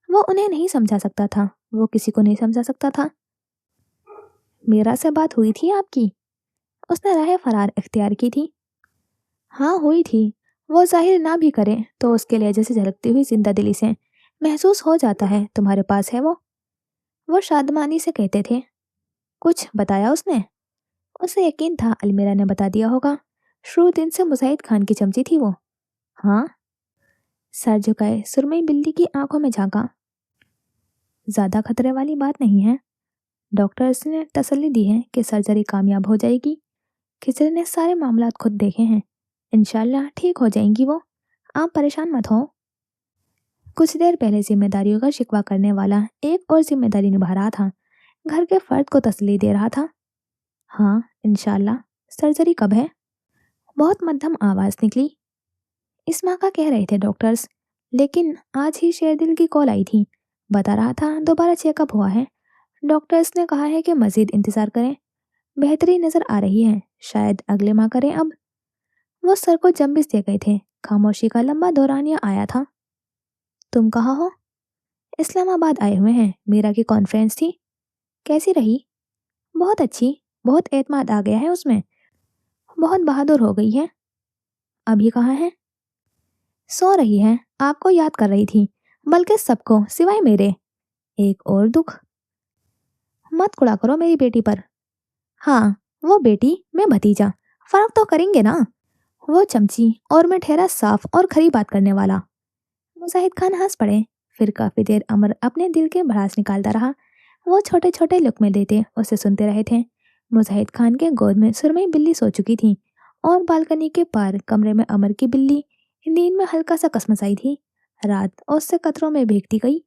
वो उन्हें नहीं समझा सकता था, वो किसी को नहीं समझा सकता था। मीरा से बात हुई थी आपकी? उसने राह फरार इख्तियार की थी। हाँ हुई थी। वो जाहिर ना भी करे तो उसके लहजे से झलकती हुई जिंदा दिली से महसूस हो जाता है तुम्हारे पास है वो शादमानी से कहते थे। कुछ बताया उसने? उसे यकीन था अलमीरा ने बता दिया होगा। शुरू दिन से मुजाहिद खान की चमची थी वो। हाँ। सर झुकाए सुरमई बिल्ली की आंखों में झांका। ज्यादा खतरे वाली बात नहीं है, डॉक्टर्स ने तसल्ली दी है कि सर्जरी कामयाब हो जाएगी। खिचड़ी ने सारे मामलात खुद देखे हैं, इंशाल्लाह ठीक हो जाएंगी वो, आप परेशान मत हो। कुछ देर पहले जिम्मेदारियों का शिकवा करने वाला एक और जिम्मेदारी निभा रहा था, घर के फर्द को तसल्ली दे रहा था। हाँ इंशाल्लाह। सर्जरी कब है? बहुत मध्यम आवाज निकली। इस माह का कह रहे थे डॉक्टर्स, लेकिन आज ही शेरदिल की कॉल आई थी, बता रहा था दोबारा चेकअप हुआ है। डॉक्टर्स ने कहा है कि मजीद इंतजार करें, बेहतरी नजर आ रही है, शायद अगले माह करें अब। वो सर को जम्बिस दे गए थे, खामोशी का लंबा दौरानिया आया था। तुम कहाँ हो? इस्लामाबाद आए हुए हैं, मीरा की कॉन्फ्रेंस थी। कैसी रही? बहुत अच्छी, बहुत एतमाद आ गया है उसमें, बहुत बहादुर हो गई है। अभी कहाँ है? सो रही है, आपको याद कर रही थी, बल्कि सबको सिवाय मेरे। एक और दुख। मत कुड़ा करो मेरी बेटी पर। हाँ, वो बेटी, मैं भतीजा, फर्क तो करेंगे ना। वो चमची और मैं ठहरा साफ और खरी बात करने वाला। मुजाहिद खान हंस पड़े। फिर काफी देर अमर अपने दिल के भड़ास निकालता रहा। वो छोटे छोटे लुकमे देते उसे सुनते रहे थे। मुजाहिद खान के गोद में सुरमई बिल्ली सो चुकी थी और बालकनी के पार कमरे में अमर की बिल्ली नींद में हल्का सा कसमसाई थी। रात उससे कतरों में भीगती गई।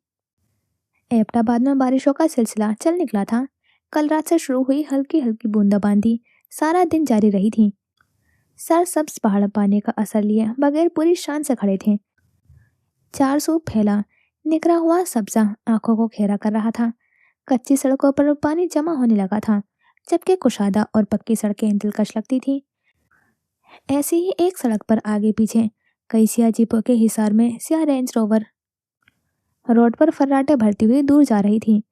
एबटाबाद में बारिशों का सिलसिला चल निकला था। कल रात से शुरू हुई हल्की हल्की बूंदाबांदी सारा दिन जारी रही थी। सरसब्ज पहाड़ पानी का असर लिए बगैर पूरी शान से खड़े थे। चार सौ फैला निकरा हुआ सब्जा आंखों को घेरा कर रहा था। कच्ची सड़कों पर पानी जमा होने लगा था, जबकि कुशादा और पक्की सड़कें दिलकश लगती थी। ऐसी ही एक सड़क पर आगे पीछे कई सिया जीपों के हिसार में सिया रेंज रोवर रोड पर फर्राटे भरती हुई दूर जा रही थी।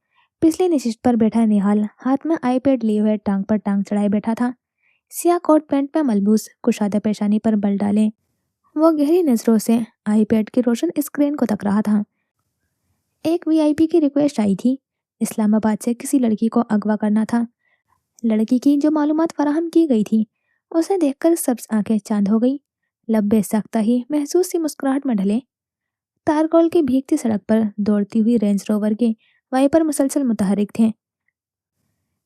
पिछली निशित पर बैठा निहाल हाथ में आईपैड लिए हुए टांग पर टांग चढ़ाए बैठा था। सिया कोट पैंट में मलबूस कुशादा पेशानी पर बल डाले वो गहरी नजरों से आईपैड की रोशन स्क्रीन को तक रहा था। एक वीआईपी की रिक्वेस्ट आई थी। इस्लामाबाद से किसी लड़की को अगवा करना था। लड़की की जो मालूमात फराहम की गई थी, उसे देखकर सब आंखें चांद हो गई। लब बेसाख्ता ही महसूस सी मुस्कुराहट में ढले। तारकोल की भीगती सड़क पर दौड़ती हुई रेंज रोवर के वाइपर मुसलसल मुतहरिक थे।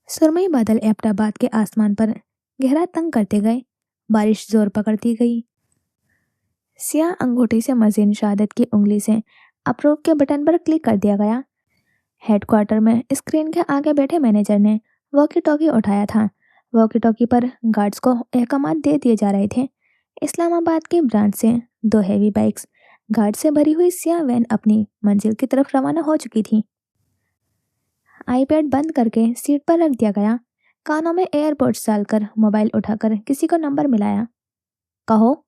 सुरमई बादल एबटाबाद के आसमान पर गहरा तंग करते गए। बारिश जोर पकड़ती गई। सियाह अंगूठी से मजीन शहादत की उंगली से अप्रूव के बटन पर क्लिक कर दिया गया। हेडक्वार्टर में स्क्रीन के आगे बैठे मैनेजर ने वॉकी टॉकी उठाया था। वॉकी टॉकी पर गार्ड्स को अहकामात दे दिए जा रहे थे। इस्लामाबाद की ब्रांच से 2 हैवी बाइक्स गार्ड से भरी हुई सियाह वैन अपनी मंजिल की तरफ रवाना हो चुकी थी। आईपैड बंद करके सीट पर रख दिया गया। कानों में एयरपोर्ट्स डालकर मोबाइल उठाकर किसी को नंबर मिलाया। कहो।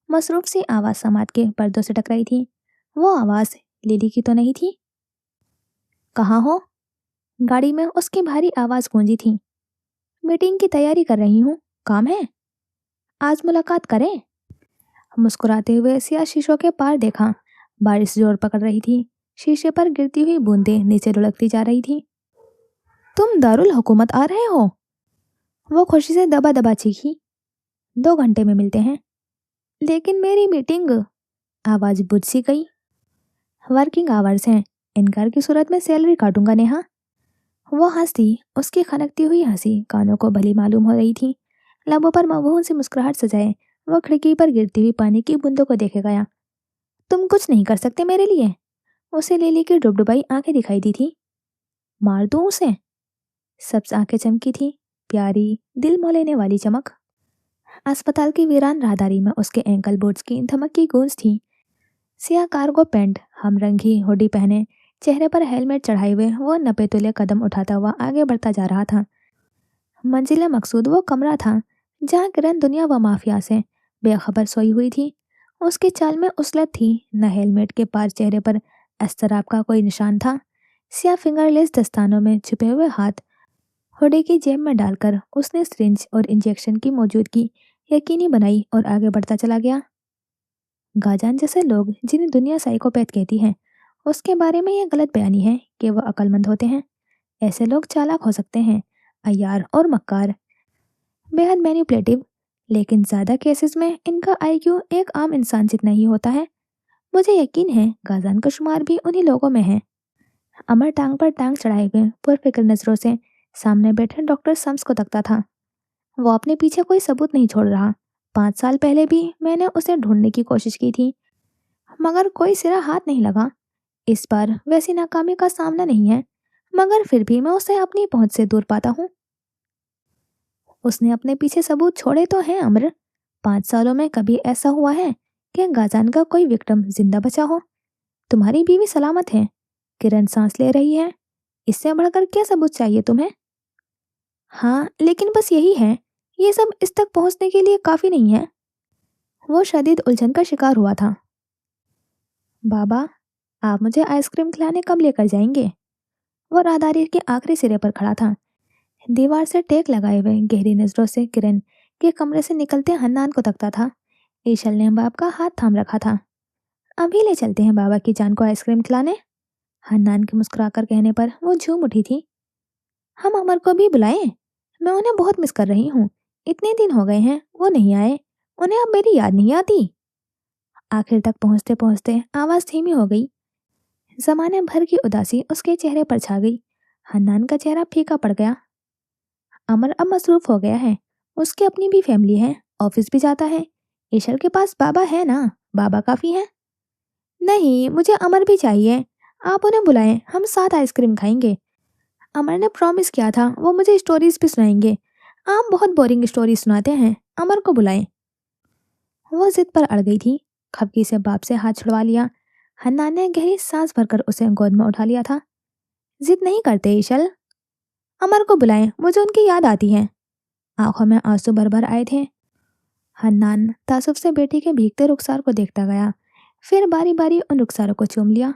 मसरूफ सी आवाज़ समात के पर्दों से टकराई थी। वो आवाज़ लिली की तो नहीं थी। कहाँ हो? गाड़ी में उसकी भारी आवाज़ गूंजी थी। मीटिंग की तैयारी कर रही हूँ। काम है? आज मुलाकात करें? मुस्कुराते हुए सिया शीशों के पार देखा। बारिश जोर पकड़ रही थी। शीशे पर गिरती हुई बूंदें नीचे लुढ़कती जा रही थी। तुम दारुल हुकूमत आ रहे हो? वो खुशी से दबा दबा चीखी। 2 घंटे में मिलते हैं। लेकिन मेरी मीटिंग। आवाज़ बुझ सी गई। वर्किंग आवर्स हैं। इनकार की सूरत में सैलरी काटूंगा नेहा। वो हंसी। उसकी खनकती हुई हंसी कानों को भली मालूम हो रही थी। लबों पर मबहून सी मुस्कुराहट सजाए वो खिड़की पर गिरती हुई पानी की बूंदों को देखे गया। तुम कुछ नहीं कर सकते मेरे लिए? उसे लिली की डुबडुबाई आंखें दिखाई दी थी। मार दूं उसे? सब्ज आंखें चमकी थी। प्यारी दिल मोह लेने वाली चमक। अस्पताल की वीरान राहदारी में उसके एंकल बूट्स की धमक की गूंज थी। सिया कार्गो पैंट हमरंगी हुडी पहने चेहरे पर हेलमेट चढ़ाए हुए वो नपे तुले कदम उठाता हुआ आगे बढ़ता जा रहा था। मंजिल मकसूद वो कमरा था जहाँ किरण दुनिया व माफिया से बेखबर सोई हुई थी। उसकी चाल में उसलत थी। न हेलमेट के पार चेहरे पर एस्तराब का कोई निशान था। सिया फिंगरलेस दस्तानों में छुपे हुए हाथ हुडी की जेब में डालकर उसने सिरिंज और इंजेक्शन की मौजूदगी यकीनी बनाई और आगे बढ़ता चला गया। गाजान जैसे लोग जिन्हें दुनिया साइकोपैथ कहती है, उसके बारे में यह गलत बयानी है कि वह अक्लमंद होते हैं। ऐसे लोग चालाक हो सकते हैं, अय्यार और मक्कार, बेहद मैनिपुलेटिव, लेकिन ज़्यादा केसेस में इनका आईक्यू एक आम इंसान जितना ही होता है। मुझे यकीन है गाजान का शुमार भी उन्हीं लोगों में है। अमर टांग पर टांग चढ़ाए हुए पुरफिक्र नजरों से सामने बैठे डॉक्टर सम्स को तकता था। वो अपने पीछे कोई सबूत नहीं छोड़ रहा। 5 साल पहले भी मैंने उसे ढूंढने की कोशिश की थी, मगर कोई सिरा हाथ नहीं लगा। इस बार वैसी नाकामी का सामना नहीं है, मगर फिर भी मैं उसे अपनी पहुंच से दूर पाता हूँ। उसने अपने पीछे सबूत छोड़े तो हैं अमर। 5 सालों में कभी ऐसा हुआ है कि गाजान का कोई विक्टिम जिंदा बचा हो? तुम्हारी बीवी सलामत है। किरण सांस ले रही है। इससे बढ़कर क्या सबूत चाहिए तुम्हें? हाँ, लेकिन बस यही है। ये सब इस तक पहुंचने के लिए काफी नहीं है। वो शदीद उलझन का शिकार हुआ था। बाबा, आप मुझे आइसक्रीम खिलाने कब लेकर जाएंगे? वो राहदारी के आखिरी सिरे पर खड़ा था। दीवार से टेक लगाए हुए गहरी नजरों से किरण के कमरे से निकलते हन्नान को तकता था। ईशल ने बाप का हाथ थाम रखा था। अभी ले चलते हैं बाबा की जान को आइसक्रीम खिलाने। हन्नान के मुस्कुराकर कहने पर वो झूम उठी थी। हम अमर को भी बुलाएं? मैं उन्हें बहुत मिस कर रही हूँ। इतने दिन हो गए हैं वो नहीं आए। उन्हें अब मेरी याद नहीं आती। आखिर तक पहुंचते पहुंचते आवाज धीमी हो गई। जमाने भर की उदासी उसके चेहरे पर छा गई। हन्नान का चेहरा फीका पड़ गया। अमर अब मसरूफ हो गया है। उसकी अपनी भी फैमिली है, ऑफिस भी जाता है। ईशल के पास बाबा है ना, बाबा काफी है। नहीं, मुझे अमर भी चाहिए। आप उन्हें बुलाएं, हम साथ आइसक्रीम खाएंगे। अमर ने प्रॉमिस किया था वो मुझे स्टोरीज भी सुनाएंगे। आप बहुत बोरिंग स्टोरी सुनाते हैं। अमर को बुलाएं। वो जिद पर अड़ गई थी। खपकी से बाप से हाथ छुड़वा लिया। हन्नान ने गहरी सांस भरकर उसे गोद में उठा लिया था। जिद नहीं करते ईशल। अमर को बुलाएं, मुझे उनकी याद आती है। आंखों में आंसू भर भर आए थे। हन्नान तासुफ से बेटी के भीगते रुखसार को देखता गया, फिर बारी बारी उन रुखसारों को चूम लिया।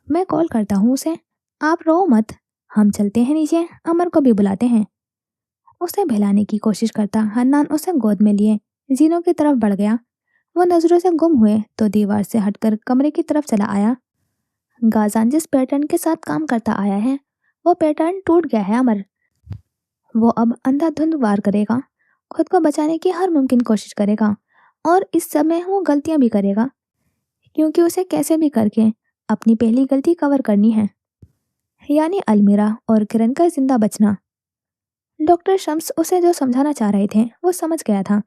मैं कॉल करता हूँ उसे, आप रो मत। हम चलते हैं नीचे, अमर को भी बुलाते हैं। उसे बहलाने की कोशिश करता हन्नान उसे गोद में लिए जीनों की तरफ बढ़ गया। वो नजरों से गुम हुए तो दीवार से हटकर कमरे की तरफ चला आया। गाजान जिस पैटर्न के साथ काम करता आया है, वो पैटर्न टूट गया है अमर। वो अब अंधाधुंध वार करेगा, खुद को बचाने की हर मुमकिन कोशिश करेगा, और इस समय वो गलतियां भी करेगा, क्योंकि उसे कैसे भी करके अपनी पहली गलती कवर करनी है, यानी अलमीरा और किरण का जिंदा बचना। डॉक्टर शम्स उसे जो समझाना चाह रहे थे वो समझ गया था।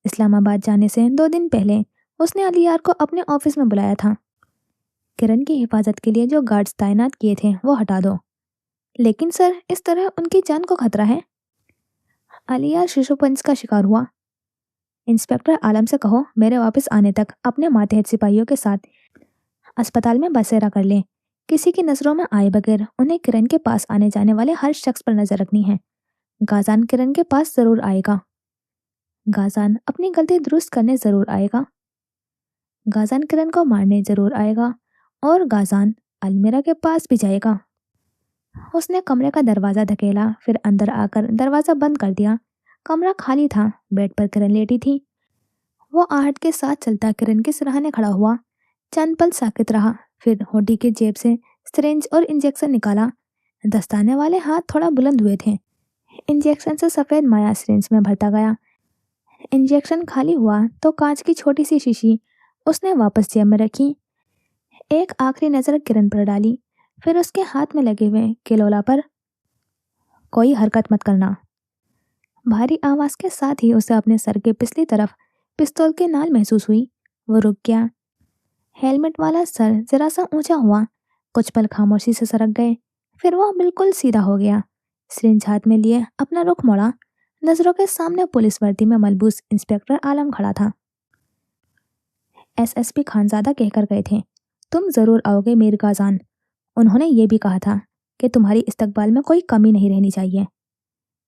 इस्लामाबाद जाने से 2 दिन पहले उसने अलियार को अपने ऑफिस में बुलाया था। किरण की हिफाजत के लिए जो गार्ड्स तैनात किए थे वो हटा दो। लेकिन सर, इस तरह उनकी जान को खतरा है। अलियार शिशुपंज का शिकार हुआ। इंस्पेक्टर आलम से कहो मेरे वापस आने तक अपने मातहत सिपाहियों के साथ अस्पताल में बसेरा कर ले। किसी की नजरों में आए बगैर उन्हें किरण के पास आने जाने वाले हर शख्स पर नजर रखनी है। गाजान किरण के पास जरूर आएगा। गाजान अपनी गलती दुरुस्त करने जरूर आएगा। गाजान किरण को मारने जरूर आएगा, और गाजान अलमीरा के पास भी जाएगा। उसने कमरे का दरवाजा धकेला, फिर अंदर आकर दरवाजा बंद कर दिया। कमरा खाली था, बेड पर किरण लेटी थी। वो आहट के साथ चलता किरण के सिरहाने खड़ा हुआ। चंद पल साकित रहा, फिर होडी की जेब से सिरिंज और इंजेक्शन निकाला। दस्ताने वाले हाथ थोड़ा बुलंद हुए थे। इंजेक्शन से सफेद माया सिरिंज में भरता गया। इंजेक्शन खाली हुआ तो कांच की छोटी सी शीशी उसने वापस जेब में रखी। एक आखिरी नजर किरण पर डाली, फिर उसके हाथ में लगे हुए किलोला पर। कोई हरकत मत करना। भारी आवाज के साथ ही उसे अपने सर के पिछली तरफ पिस्तौल की नाल महसूस हुई। वो रुक गया। हेलमेट वाला सर जरा सा ऊंचा हुआ। कुछ पल खामोशी से सरक गए, फिर वह बिल्कुल सीधा हो गया। सिरिंज हाथ में लिए अपना रुख मोड़ा। नजरों के सामने पुलिस वर्दी में मलबूस इंस्पेक्टर आलम खड़ा था। एसएसपी खानजादा कहकर गए थे, तुम जरूर आओगे मीर गाजान। उन्होंने ये भी कहा था कि तुम्हारी इस्तकबाल में कोई कमी नहीं रहनी चाहिए।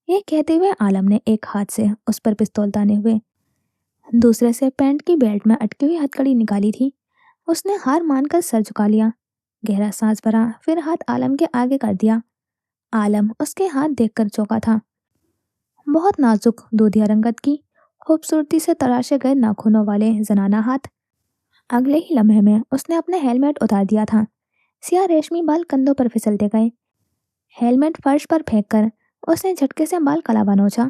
ये कहते हुए आलम ने एक हाथ से उस पर पिस्तौल ताने हुए दूसरे से पैंट की बेल्ट में अटकी हुई हथकड़ी निकाली थी। उसने हार मानकर सर झुका लिया, गहरा सांस भरा, फिर हाथ आलम के आगे कर दिया। आलम उसके हाथ देखकर चौंका था। बहुत नाजुक दूधिया रंगत की, खूबसूरती से तराशे गए नाखूनों वाले जनाना हाथ। अगले ही लम्हे में उसने अपना हेलमेट उतार दिया था। सियाह रेशमी बाल कंधों पर फिसलते गए। हेलमेट फर्श पर फेंककर उसने झटके से बाल कलावा नोचा।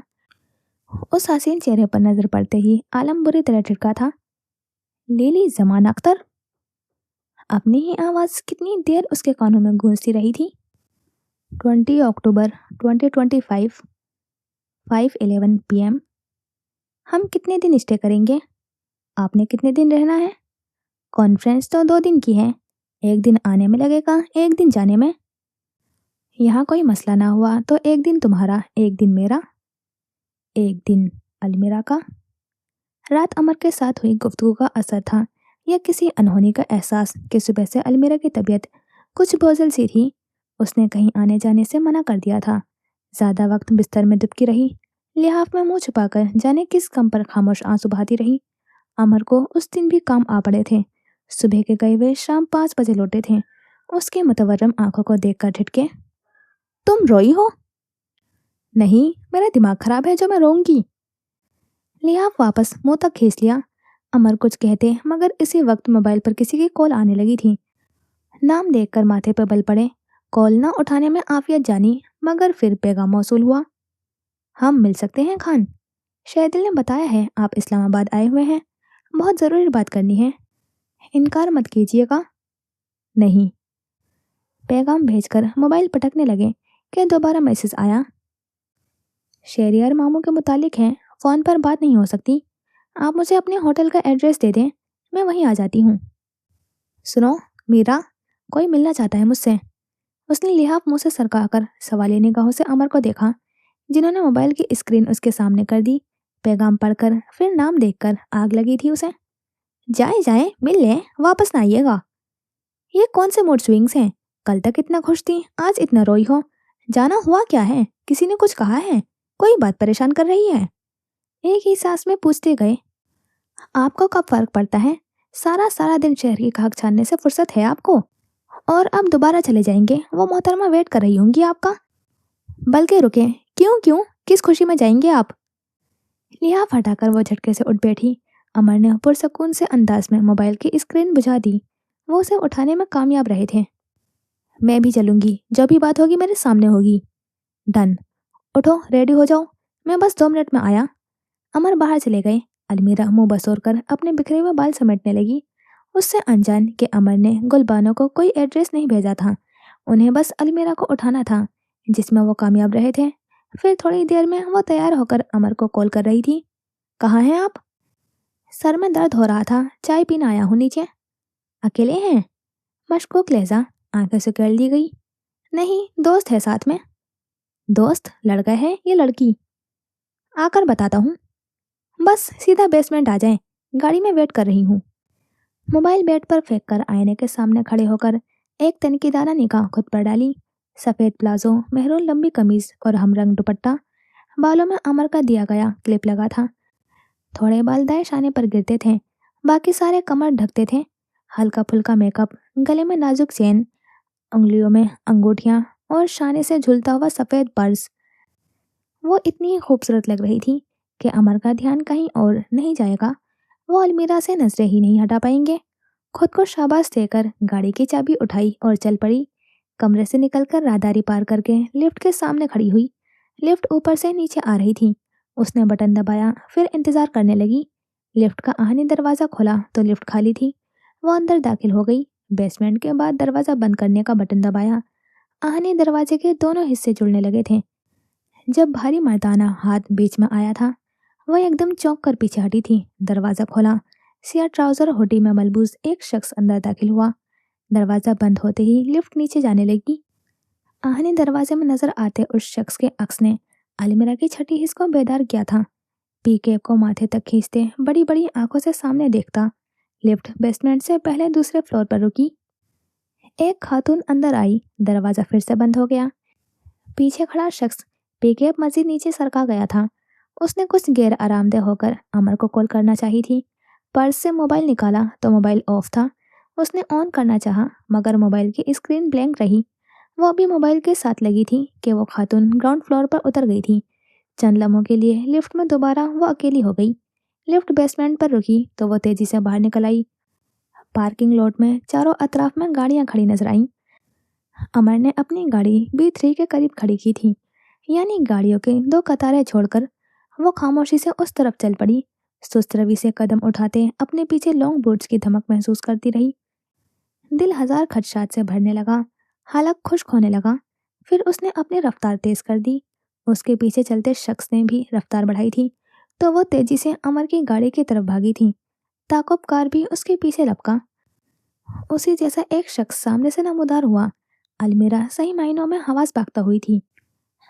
उस हसीन चेहरे पर नजर पड़ते ही आलम बुरी तरह टिड़का था। लीली जमान अख्तर। अपनी ही आवाज कितनी देर उसके कानों में गूंजती रही थी। 20 अक्टूबर 2025, 5:11 PM। हम कितने दिन स्टे करेंगे? आपने कितने दिन रहना है? कॉन्फ्रेंस तो 2 दिन की है। एक दिन आने में लगेगा, एक दिन जाने में। यहाँ कोई मसला ना हुआ तो एक दिन तुम्हारा, एक दिन मेरा, एक दिन अलमीरा का। रात अमर के साथ हुई गुफ्तगू का असर था, या किसी अनहोनी का एहसास कि सुबह से अलमीरा की तबीयत कुछ बोझल सी थी। उसने कहीं आने जाने से मना कर दिया था। ज्यादा वक्त बिस्तर में दुबकी रही, लिहाफ में मुंह छुपाकर जाने किस गम पर खामोश आंसू बहाती रही। अमर को उस दिन भी काम आ पड़े थे। सुबह के गए वे शाम 5 बजे लौटे थे। उसके मुतवर्रम आंखों को देखकर झटके। तुम रोई हो? नहीं, मेरा दिमाग खराब है जो मैं रोऊंगी। लिहाफ वापस मुंह तक खींच लिया। अमर कुछ कहते, मगर इसी वक्त मोबाइल पर किसी की कॉल आने लगी थी। नाम देखकर माथे पर बल पड़े। कॉल न उठाने में आफियत जानी, मगर फिर पैगाम मौसूल हुआ। हम मिल सकते हैं खान? शहदिल ने बताया है आप इस्लामाबाद आए हुए हैं, बहुत ज़रूरी बात करनी है। इनकार मत कीजिएगा। नहीं। पैगाम भेजकर मोबाइल पटकने लगे कि दोबारा मैसेज आया। शहरियार मामू के मुतालिक हैं, फ़ोन पर बात नहीं हो सकती। आप मुझे अपने होटल का एड्रेस दे दें, मैं वहीं आ जाती हूँ। सुनो मीरा, कोई मिलना चाहता है मुझसे। उसने लिहाफ मुंह से सरकाकर सवालिया निगाहों से अमर को देखा, जिन्होंने मोबाइल की स्क्रीन उसके सामने कर दी। पैगाम पढ़कर फिर नाम देखकर आग लगी थी उसे। जाए जाए, मिल लें, वापस ना आइएगा। ये कौन से मूड स्विंग्स हैं? कल तक इतना खुश थी, आज इतना रोई हो। जाना हुआ क्या है? किसी ने कुछ कहा है? कोई बात परेशान कर रही है? एक ही सांस में पूछते गए। आपको कब फर्क पड़ता है? सारा सारा दिन शहर की खाक छानने से फुर्सत है आपको? और अब दोबारा चले जाएंगे, वो मोहतरमा वेट कर रही होंगी आपका। बल्कि रुके, क्यों क्यों, किस खुशी में जाएंगे आप? लिहाफ हटाकर वो झटके से उठ बैठी। अमर ने पुरसकून से अंदाज में मोबाइल की स्क्रीन बुझा दी। वो उसे उठाने में कामयाब रहे थे। मैं भी चलूंगी, जो भी बात होगी मेरे सामने होगी। डन। उठो, रेडी हो जाओ, मैं बस 2 मिनट में आया। अमर बाहर चले गए। अलमीरा मुंह बसोर कर अपने बिखरे हुए बाल समेटने लगी। उससे अनजान कि अमर ने गुलबानो को कोई एड्रेस नहीं भेजा था, उन्हें बस अलमीरा को उठाना था, जिसमें वो कामयाब रहे थे। फिर थोड़ी देर में वो तैयार होकर अमर को कॉल कर रही थी। कहाँ हैं आप? सर में दर्द हो रहा था, चाय पीने आया हूँ नीचे। अकेले हैं? मशकूक लहजा, आंखें से कर ली गई। नहीं, दोस्त है साथ में। दोस्त लड़का है या लड़की? आकर बताता हूँ। बस सीधा बेसमेंट आ जाएं, गाड़ी में वेट कर रही हूँ। मोबाइल बेड पर फेंक कर आईने के सामने खड़े होकर एक तनकीदाना निगाह खुद पर डाली। सफ़ेद प्लाजो, मेहरून लंबी कमीज और हमरंग दुपट्टा। बालों में अमर का दिया गया क्लिप लगा था। थोड़े बाल दाएं शाने पर गिरते थे, बाकी सारे कमर ढकते थे। हल्का फुल्का मेकअप, गले में नाजुक चेन, उंगलियों में अंगूठियां और शाने से झूलता हुआ सफ़ेद पर्स। वो इतनी खूबसूरत लग रही थी कि अमर का ध्यान कहीं और नहीं जाएगा। वो अलमीरा से नजरें ही नहीं हटा पाएंगे। खुद को शाबाश देकर गाड़ी की चाबी उठाई और चल पड़ी। कमरे से निकलकर राहदारी पार करके लिफ्ट के सामने खड़ी हुई। लिफ्ट ऊपर से नीचे आ रही थी। उसने बटन दबाया, फिर इंतजार करने लगी। लिफ्ट का आहनी दरवाज़ा खुला तो लिफ्ट खाली थी। वो अंदर दाखिल हो गई। बेसमेंट के बाद दरवाज़ा बंद करने का बटन दबाया। आहनी दरवाजे के दोनों हिस्से जुड़ने लगे थे। जब भारी मर्दाना हाथ बीच में आया था, वह एकदम चौंक कर पीछे हटी थी। दरवाज़ा खोला। सिया ट्राउजर हुडी में मलबूस एक शख्स अंदर दाखिल हुआ। दरवाज़ा बंद होते ही लिफ्ट नीचे जाने लगी। आहने दरवाजे में नजर आते उस शख्स के अक्स ने अलमीरा की छठी हिस्स को बेदार किया था। पीके को माथे तक खींचते बड़ी बड़ी आंखों से सामने देखता। लिफ्ट बेसमेंट से पहले दूसरे फ्लोर पर रुकी। एक खातून अंदर आई। दरवाज़ा फिर से बंद हो गया। पीछे खड़ा शख्स पीके मजीद नीचे सरका गया था। उसने कुछ गैर आरामदेह होकर अमर को कॉल करना चाहिए थी। पर्स से मोबाइल निकाला तो मोबाइल ऑफ था। उसने ऑन करना चाहा, मगर मोबाइल की स्क्रीन ब्लैंक रही। वो अभी मोबाइल के साथ लगी थी कि वो खातून ग्राउंड फ्लोर पर उतर गई थी। चंद लम्हों के लिए लिफ्ट में दोबारा वो अकेली हो गई। लिफ्ट बेसमेंट पर रुकी तो वो तेजी से बाहर निकल आई। पार्किंग लॉट में चारों अतराफ में गाड़ियां खड़ी नजर आईं। अमर ने अपनी गाड़ी B3 के करीब खड़ी की थी, यानी गाड़ियों के 2 कतारें छोड़कर। वो खामोशी से उस तरफ चल पड़ी। सुस्त रवि से कदम उठाते अपने पीछे लॉन्ग बूट्स की धमक महसूस करती रही। दिल हजार खदशात से भरने लगा, हालत खुश्क होने लगा। फिर उसने अपनी रफ्तार तेज कर दी। उसके पीछे चलते शख्स ने भी रफ्तार बढ़ाई थी, तो वो तेजी से अमर की गाड़ी की तरफ भागी थी। ताकुब भी उसके पीछे लपका। उसी जैसा एक शख्स सामने से नमूदार हुआ। अलमीरा सही मायनों में हवास भागता हुई थी।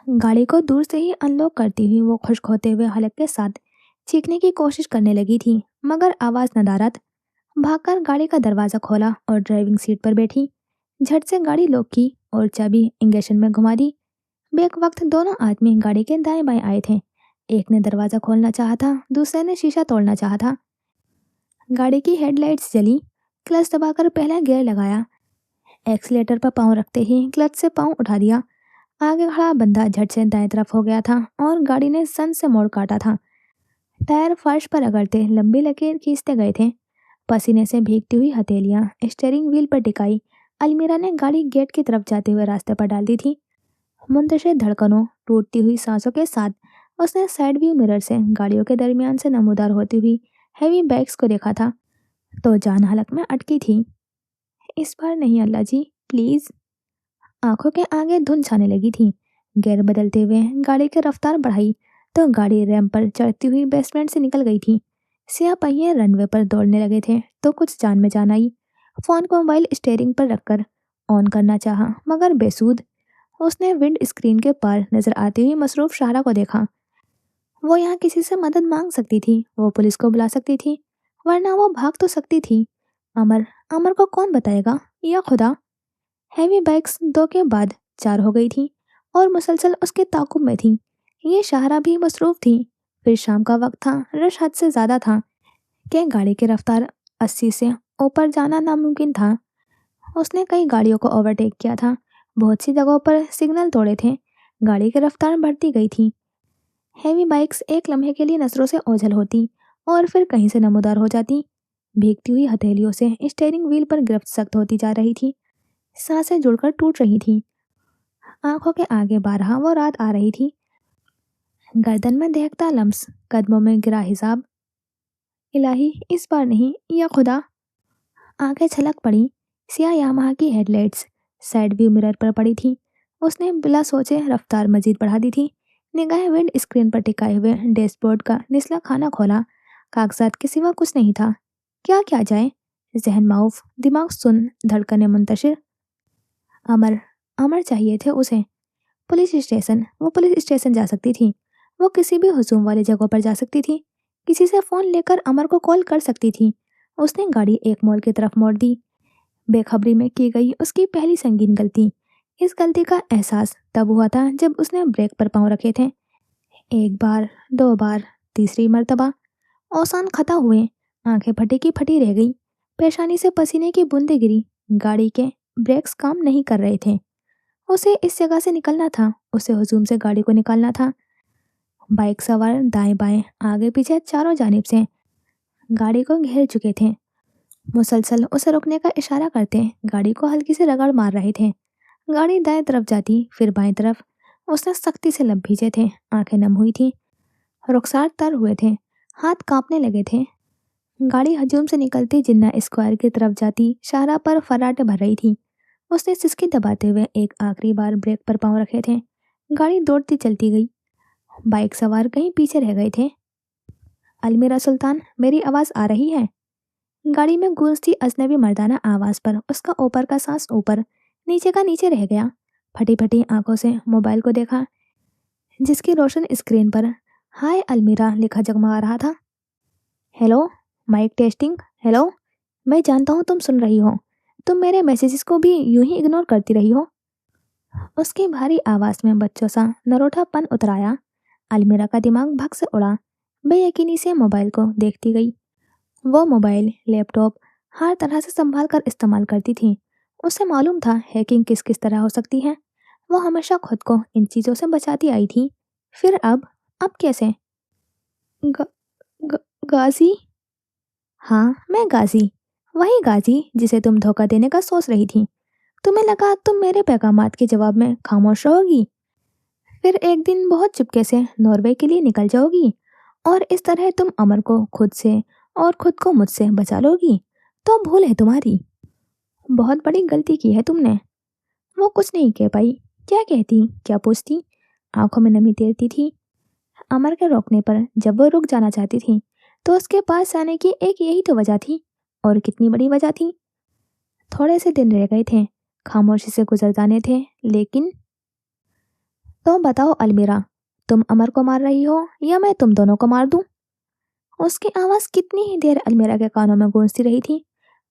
गाड़ी को दूर से ही अनलॉक करती हुई वो खुश्क होते हुए हलक के साथ चीखने की कोशिश करने लगी थी, मगर आवाज़ नदारद। भागकर गाड़ी का दरवाज़ा खोला और ड्राइविंग सीट पर बैठी। झट से गाड़ी लॉक की और चाबी इंगेशन में घुमा दी। बेक वक्त दोनों आदमी गाड़ी के दाएं बाएं आए थे। एक ने दरवाज़ा खोलना चाहा था, दूसरे ने शीशा तोड़ना चाहा था। गाड़ी की हेडलाइट्स जली। क्लच दबाकर पहला गियर लगाया। एक्सीलेटर पर पाँव रखते ही क्लच से पाँव उठा दिया। आगे खड़ा बंदा झट से दाएं तरफ हो गया था और गाड़ी ने सन से मोड़ काटा था। टायर फर्श पर रगड़ते लंबी लकीर खींचते गए थे। पसीने से भीगती हुई हथेलियां स्टीयरिंग व्हील पर टिकाई। अलमीरा ने गाड़ी गेट की तरफ जाते हुए रास्ते पर डाल दी थी। मुंतशिर धड़कनों, टूटती हुई सांसों के साथ उसने साइड व्यू मिरर से गाड़ियों के दरमियान से नमूदार होती हुई हैवी बाइक्स को देखा था, तो जान हलक में अटकी थी। इस बार नहीं अल्लाह जी, प्लीज़। आंखों के आगे धुंध छाने लगी थी। गियर बदलते हुए गाड़ी की रफ्तार बढ़ाई तो गाड़ी रैंप पर चढ़ती हुई बेसमेंट से निकल गई थी। सिया पहिए रनवे पर दौड़ने लगे थे तो कुछ जान में जान आई। फोन को मोबाइल स्टीयरिंग पर रखकर ऑन करना चाहा, मगर बेसूद। उसने विंड स्क्रीन के पार नजर आती हुई मसरूफ शाहरा को देखा। वो यहाँ किसी से मदद मांग सकती थी, वो पुलिस को बुला सकती थी, वरना वो भाग तो सकती थी। अमर अमर को कौन बताएगा, या खुदा। हैवी बाइक्स 2 के बाद 4 हो गई थी और मुसलसल उसके ताकुब में थी। ये शाहरा भी मसरूफ थी। फिर शाम का वक्त था, रश हद से ज़्यादा था कि गाड़ी की रफ्तार 80 से ऊपर जाना नामुमकिन था। उसने कई गाड़ियों को ओवरटेक किया था, बहुत सी जगहों पर सिग्नल तोड़े थे। गाड़ी की रफ्तार बढ़ती गई थी। हैवी बाइक्स एक लम्हे के लिए नजरों से ओझल होती और फिर कहीं से नमूदार हो जाती। भीगती हुई हथेलियों से स्टीयरिंग व्हील पर गिरफ्त सख्त होती जा रही थी। सांसें जुड़कर टूट रही थीं। आंखों के आगे बारहा वो रात आ रही थी। गर्दन में दहकता लम्स, कदमों में गिरा हिसाब। इलाही, इस बार नहीं, या खुदा। आंखें छलक पड़ी। सिया यामाहा की हेडलाइट्स साइड व्यू मिरर पर पड़ी थी। उसने बिला सोचे रफ्तार मजीद बढ़ा दी थी। निगाहें विंड स्क्रीन पर टिकाए हुए डैशबोर्ड का निचला खाना खोला। कागजात के सिवा कुछ नहीं था। क्या किया जाए? जहन माउफ, दिमाग सुन, धड़कनें मुंतशिर। अमर, अमर चाहिए थे उसे। पुलिस स्टेशन, वो पुलिस स्टेशन जा सकती थी। वो किसी भी हुजूम वाली जगह पर जा सकती थी। किसी से फ़ोन लेकर अमर को कॉल कर सकती थी। उसने गाड़ी एक मॉल की तरफ मोड़ दी। बेखबरी में की गई उसकी पहली संगीन गलती। इस गलती का एहसास तब हुआ था जब उसने ब्रेक पर पांव रखे थे। एक बार, दो बार, तीसरी मर्तबा औसान खता हुए, आंखें फटी की फटी रह गई। पेशानी से पसीने की बूंदें गिरी। गाड़ी के ब्रेक्स काम नहीं कर रहे थे। उसे इस जगह से निकलना था। उसे हुजूम से गाड़ी को निकालना था। बाइक सवार दाएं बाएं, आगे पीछे चारों जानिब से गाड़ी को घेर चुके थे। मुसलसल उसे रुकने का इशारा करते गाड़ी को हल्की से रगड़ मार रहे थे। गाड़ी दाएं तरफ जाती, फिर बाएं तरफ। उसने सख्ती से लब भीजे थे। आंखें नम हुई थी। रुखसार तर हुए थे। हाथ कांपने लगे थे। गाड़ी हजूम से निकलती जिन्ना स्क्वायर की तरफ जाती शाहराह पर फर्राटे भर रही थी। उसने सिसकी दबाते हुए एक आखिरी बार ब्रेक पर पांव रखे थे। गाड़ी दौड़ती चलती गई। बाइक सवार कहीं पीछे रह गए थे। अलमीरा सुल्तान, मेरी आवाज़ आ रही है? गाड़ी में गूंजती अजनबी मर्दाना आवाज़ पर उसका ऊपर का सांस ऊपर, नीचे का नीचे रह गया। फटी फटी आंखों से मोबाइल को देखा, जिसकी रोशन स्क्रीन पर हाय अलमीरा लिखा जगमगा रहा था। Hello, mic testing. हेलो, मैं जानता हूँ तुम सुन रही हो। तुम मेरे मैसेजेस को भी यूं ही इग्नोर करती रही हो। उसकी भारी आवाज़ में बच्चों सा नरोठापन उतर आया। अलमीरा का दिमाग भग से उड़ा। बेयकीनी से मोबाइल को देखती गई। वो मोबाइल, लैपटॉप हर तरह से संभाल कर इस्तेमाल करती थी। उसे मालूम था हैकिंग किस किस तरह हो सकती है। वो हमेशा खुद को इन चीज़ों से बचाती आई थी। फिर अब कैसे? ग, ग, गाजी? हाँ, मैं गाजी। वही गाजी जिसे तुम धोखा देने का सोच रही थी। तुम्हें लगा तुम मेरे पैगामात के जवाब में खामोश रहोगी, फिर एक दिन बहुत चुपके से नॉर्वे के लिए निकल जाओगी और इस तरह तुम अमर को खुद से और खुद को मुझसे बचा लोगी। तो भूल है तुम्हारी। बहुत बड़ी गलती की है तुमने। वो कुछ नहीं कह पाई। क्या कहती, क्या पूछती? आंखों में नमी तैरती थी। अमर के रोकने पर जब वो रुक जाना चाहती थी तो उसके पास आने की एक यही तो वजह थी। और कितनी बड़ी वजह थी। थोड़े से दिन रह गए थे, खामोशी से गुजर जाने थे। लेकिन तो बताओ अलमीरा, तुम अमर को मार रही हो या मैं तुम दोनों को मार दूं? उसकी आवाज़ कितनी ही देर अलमीरा के कानों में गूंजती रही थी।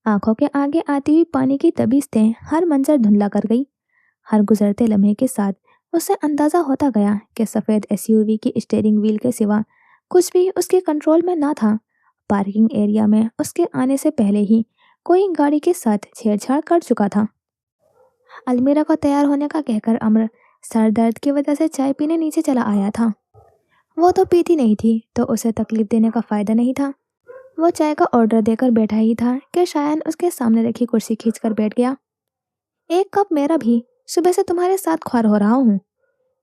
आंखों के आगे आती हुई पानी की तबीयतें हर मंजर धुंधला कर गई। हर गुजरते लम्हे के साथ उसे अंदाजा होता गया कि सफ़ेद एसयूवी की स्टीयरिंग व्हील के सिवा कुछ भी उसके कंट्रोल में ना था। पार्किंग एरिया में उसके आने से पहले ही कोई गाड़ी के साथ छेड़छाड़ कर चुका था। अलमीरा को तैयार होने का कहकर अमर सर दर्द की वजह से चाय पीने नीचे चला आया था। वो तो पीती नहीं थी तो उसे तकलीफ देने का फ़ायदा नहीं था। वो चाय का ऑर्डर देकर बैठा ही था कि शायन उसके सामने रखी कुर्सी खींचकर बैठ गया। एक कप मेरा भी, सुबह से तुम्हारे साथ ख्वार हो रहा हूँ।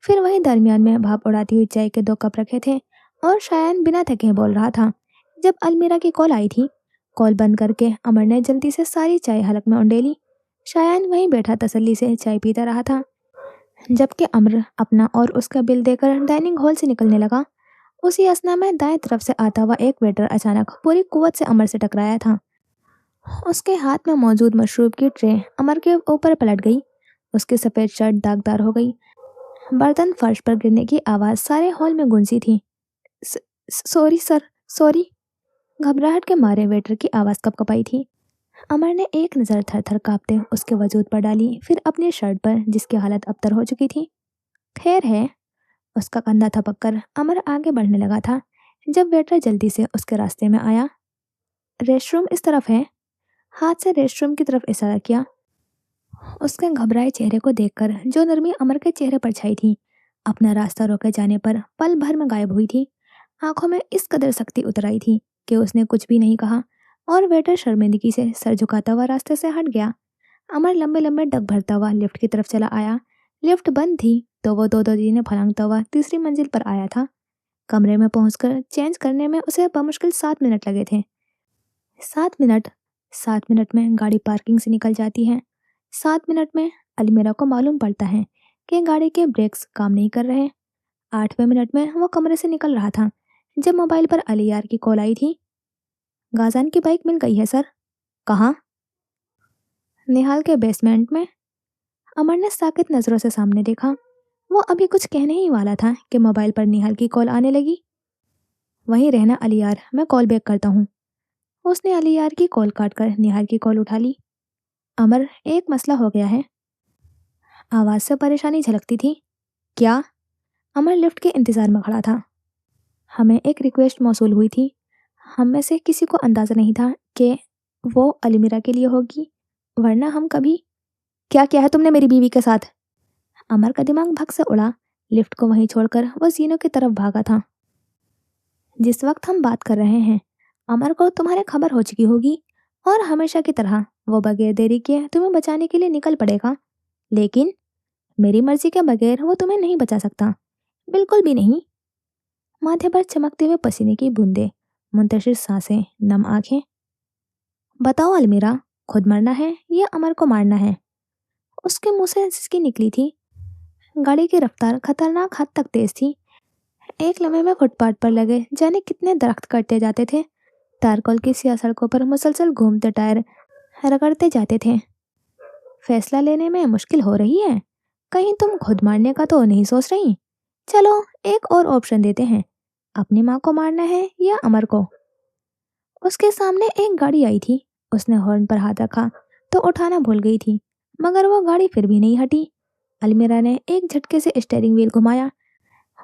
फिर वही दरमियान में भाप उड़ाती हुई चाय के दो कप रखे थे और शायन बिना थके बोल रहा था। जब अलमीरा की कॉल आई थी, कॉल बंद करके अमर ने जल्दी से सारी चाय हलक में उंडेली। शायन वहीं बैठा तसल्ली से चाय पीता रहा था, जबकि अमर अपना और उसका बिल देकर डाइनिंग हॉल से निकलने लगा। उसी असना में दाएं तरफ से आता हुआ एक वेटर अचानक पूरी कुव्वत से अमर से टकराया था। उसके हाथ में मौजूद मशरूब की ट्रे अमर के ऊपर पलट गई। उसकी सफ़ेद शर्ट दागदार हो गई। बर्तन फर्श पर गिरने की आवाज़ सारे हॉल में गूंजी थी। Sorry sir, sorry. घबराहट के मारे वेटर की आवाज़ कपकपाई थी। अमर ने एक नज़र थर थर काँपते उसके वजूद पर डाली, फिर अपनी शर्ट पर जिसकी हालत अबतर हो चुकी थी। खैर है। उसका कंधा थपक कर अमर आगे बढ़ने लगा था जब वेटर जल्दी से उसके रास्ते में आया। रेस्टरूम इस तरफ है। हाथ से रेस्टरूम की तरफ इशारा किया। उसके घबराए चेहरे को देखकर जो नरमी अमर के चेहरे पर छाई थी, अपना रास्ता रोके जाने पर पल भर में गायब हुई थी। आंखों में इस कदर सख्ती उतर आई थी कि उसने कुछ भी नहीं कहा और वेटर शर्मिंदगी से सर झुकाता हुआ रास्ते से हट गया। अमर लंबे लंबे डग भरता हुआ लिफ्ट की तरफ चला आया। लिफ्ट बंद थी तो वो दो दो जीने फलांगता हुआ तीसरी मंजिल पर आया था। कमरे में पहुंचकर चेंज करने में उसे बमुश्किल 7 मिनट लगे थे। 7 मिनट। 7 मिनट में गाड़ी पार्किंग से निकल जाती है। 7 मिनट में अलमीरा को मालूम पड़ता है कि गाड़ी के ब्रेक्स काम नहीं कर रहे। 8वें मिनट में वो कमरे से निकल रहा था जब मोबाइल पर अलियार की कॉल आई थी। गाजान की बाइक मिल गई है सर। कहाँ? निहाल के बेसमेंट में। अमर ने साकित नजरों से सामने देखा। वो अभी कुछ कहने ही वाला था कि मोबाइल पर निहाल की कॉल आने लगी। वहीं रहना अलियार, मैं कॉल बैक करता हूँ। उसने अलियार की कॉल काटकर निहाल की कॉल उठा ली। अमर, एक मसला हो गया है। आवाज से परेशानी झलकती थी। क्या? अमर लिफ्ट के इंतजार में खड़ा था। हमें एक रिक्वेस्ट मौसूल हुई थी। हम में से किसी को अंदाजा नहीं था कि वो अलमीरा के लिए होगी, वरना हम कभी। क्या किया है तुमने मेरी बीवी के साथ? अमर का दिमाग भग से उड़ा। लिफ्ट को वहीं छोड़कर वो जीनों की तरफ भागा था। जिस वक्त हम बात कर रहे हैं अमर को तुम्हारे खबर हो चुकी होगी और हमेशा की तरह वो बगैर देरी किए तुम्हें बचाने के लिए निकल पड़ेगा। लेकिन मेरी मर्जी के बगैर वो तुम्हें नहीं बचा सकता, बिल्कुल भी नहीं। माथे पर चमकते हुए पसीने की बूंदें, मुंतशिर सांसें, नम आंखें। बताओ अलमीरा, खुद मरना है या अमर को मारना है? उसके मुंह से जिसकी निकली थी। गाड़ी की रफ्तार खतरनाक हद तक तेज थी। एक लम्हे में फुटपाथ पर लगे जाने कितने दरख्त कटते जाते थे। तारकोल की सियाह सड़कों पर मुसलसल घूमते टायर रगड़ते जाते थे। फैसला लेने में मुश्किल हो रही है। कहीं तुम खुद मारने का तो नहीं सोच रही? चलो एक और ऑप्शन देते हैं। अपनी माँ को मारना है या अमर को? उसके सामने एक गाड़ी आई थी। उसने हॉर्न पर हाथ रखा तो उठाना भूल गई थी, मगर वो गाड़ी फिर भी नहीं हटी। अलमीरा ने एक झटके से स्टीयरिंग व्हील घुमाया।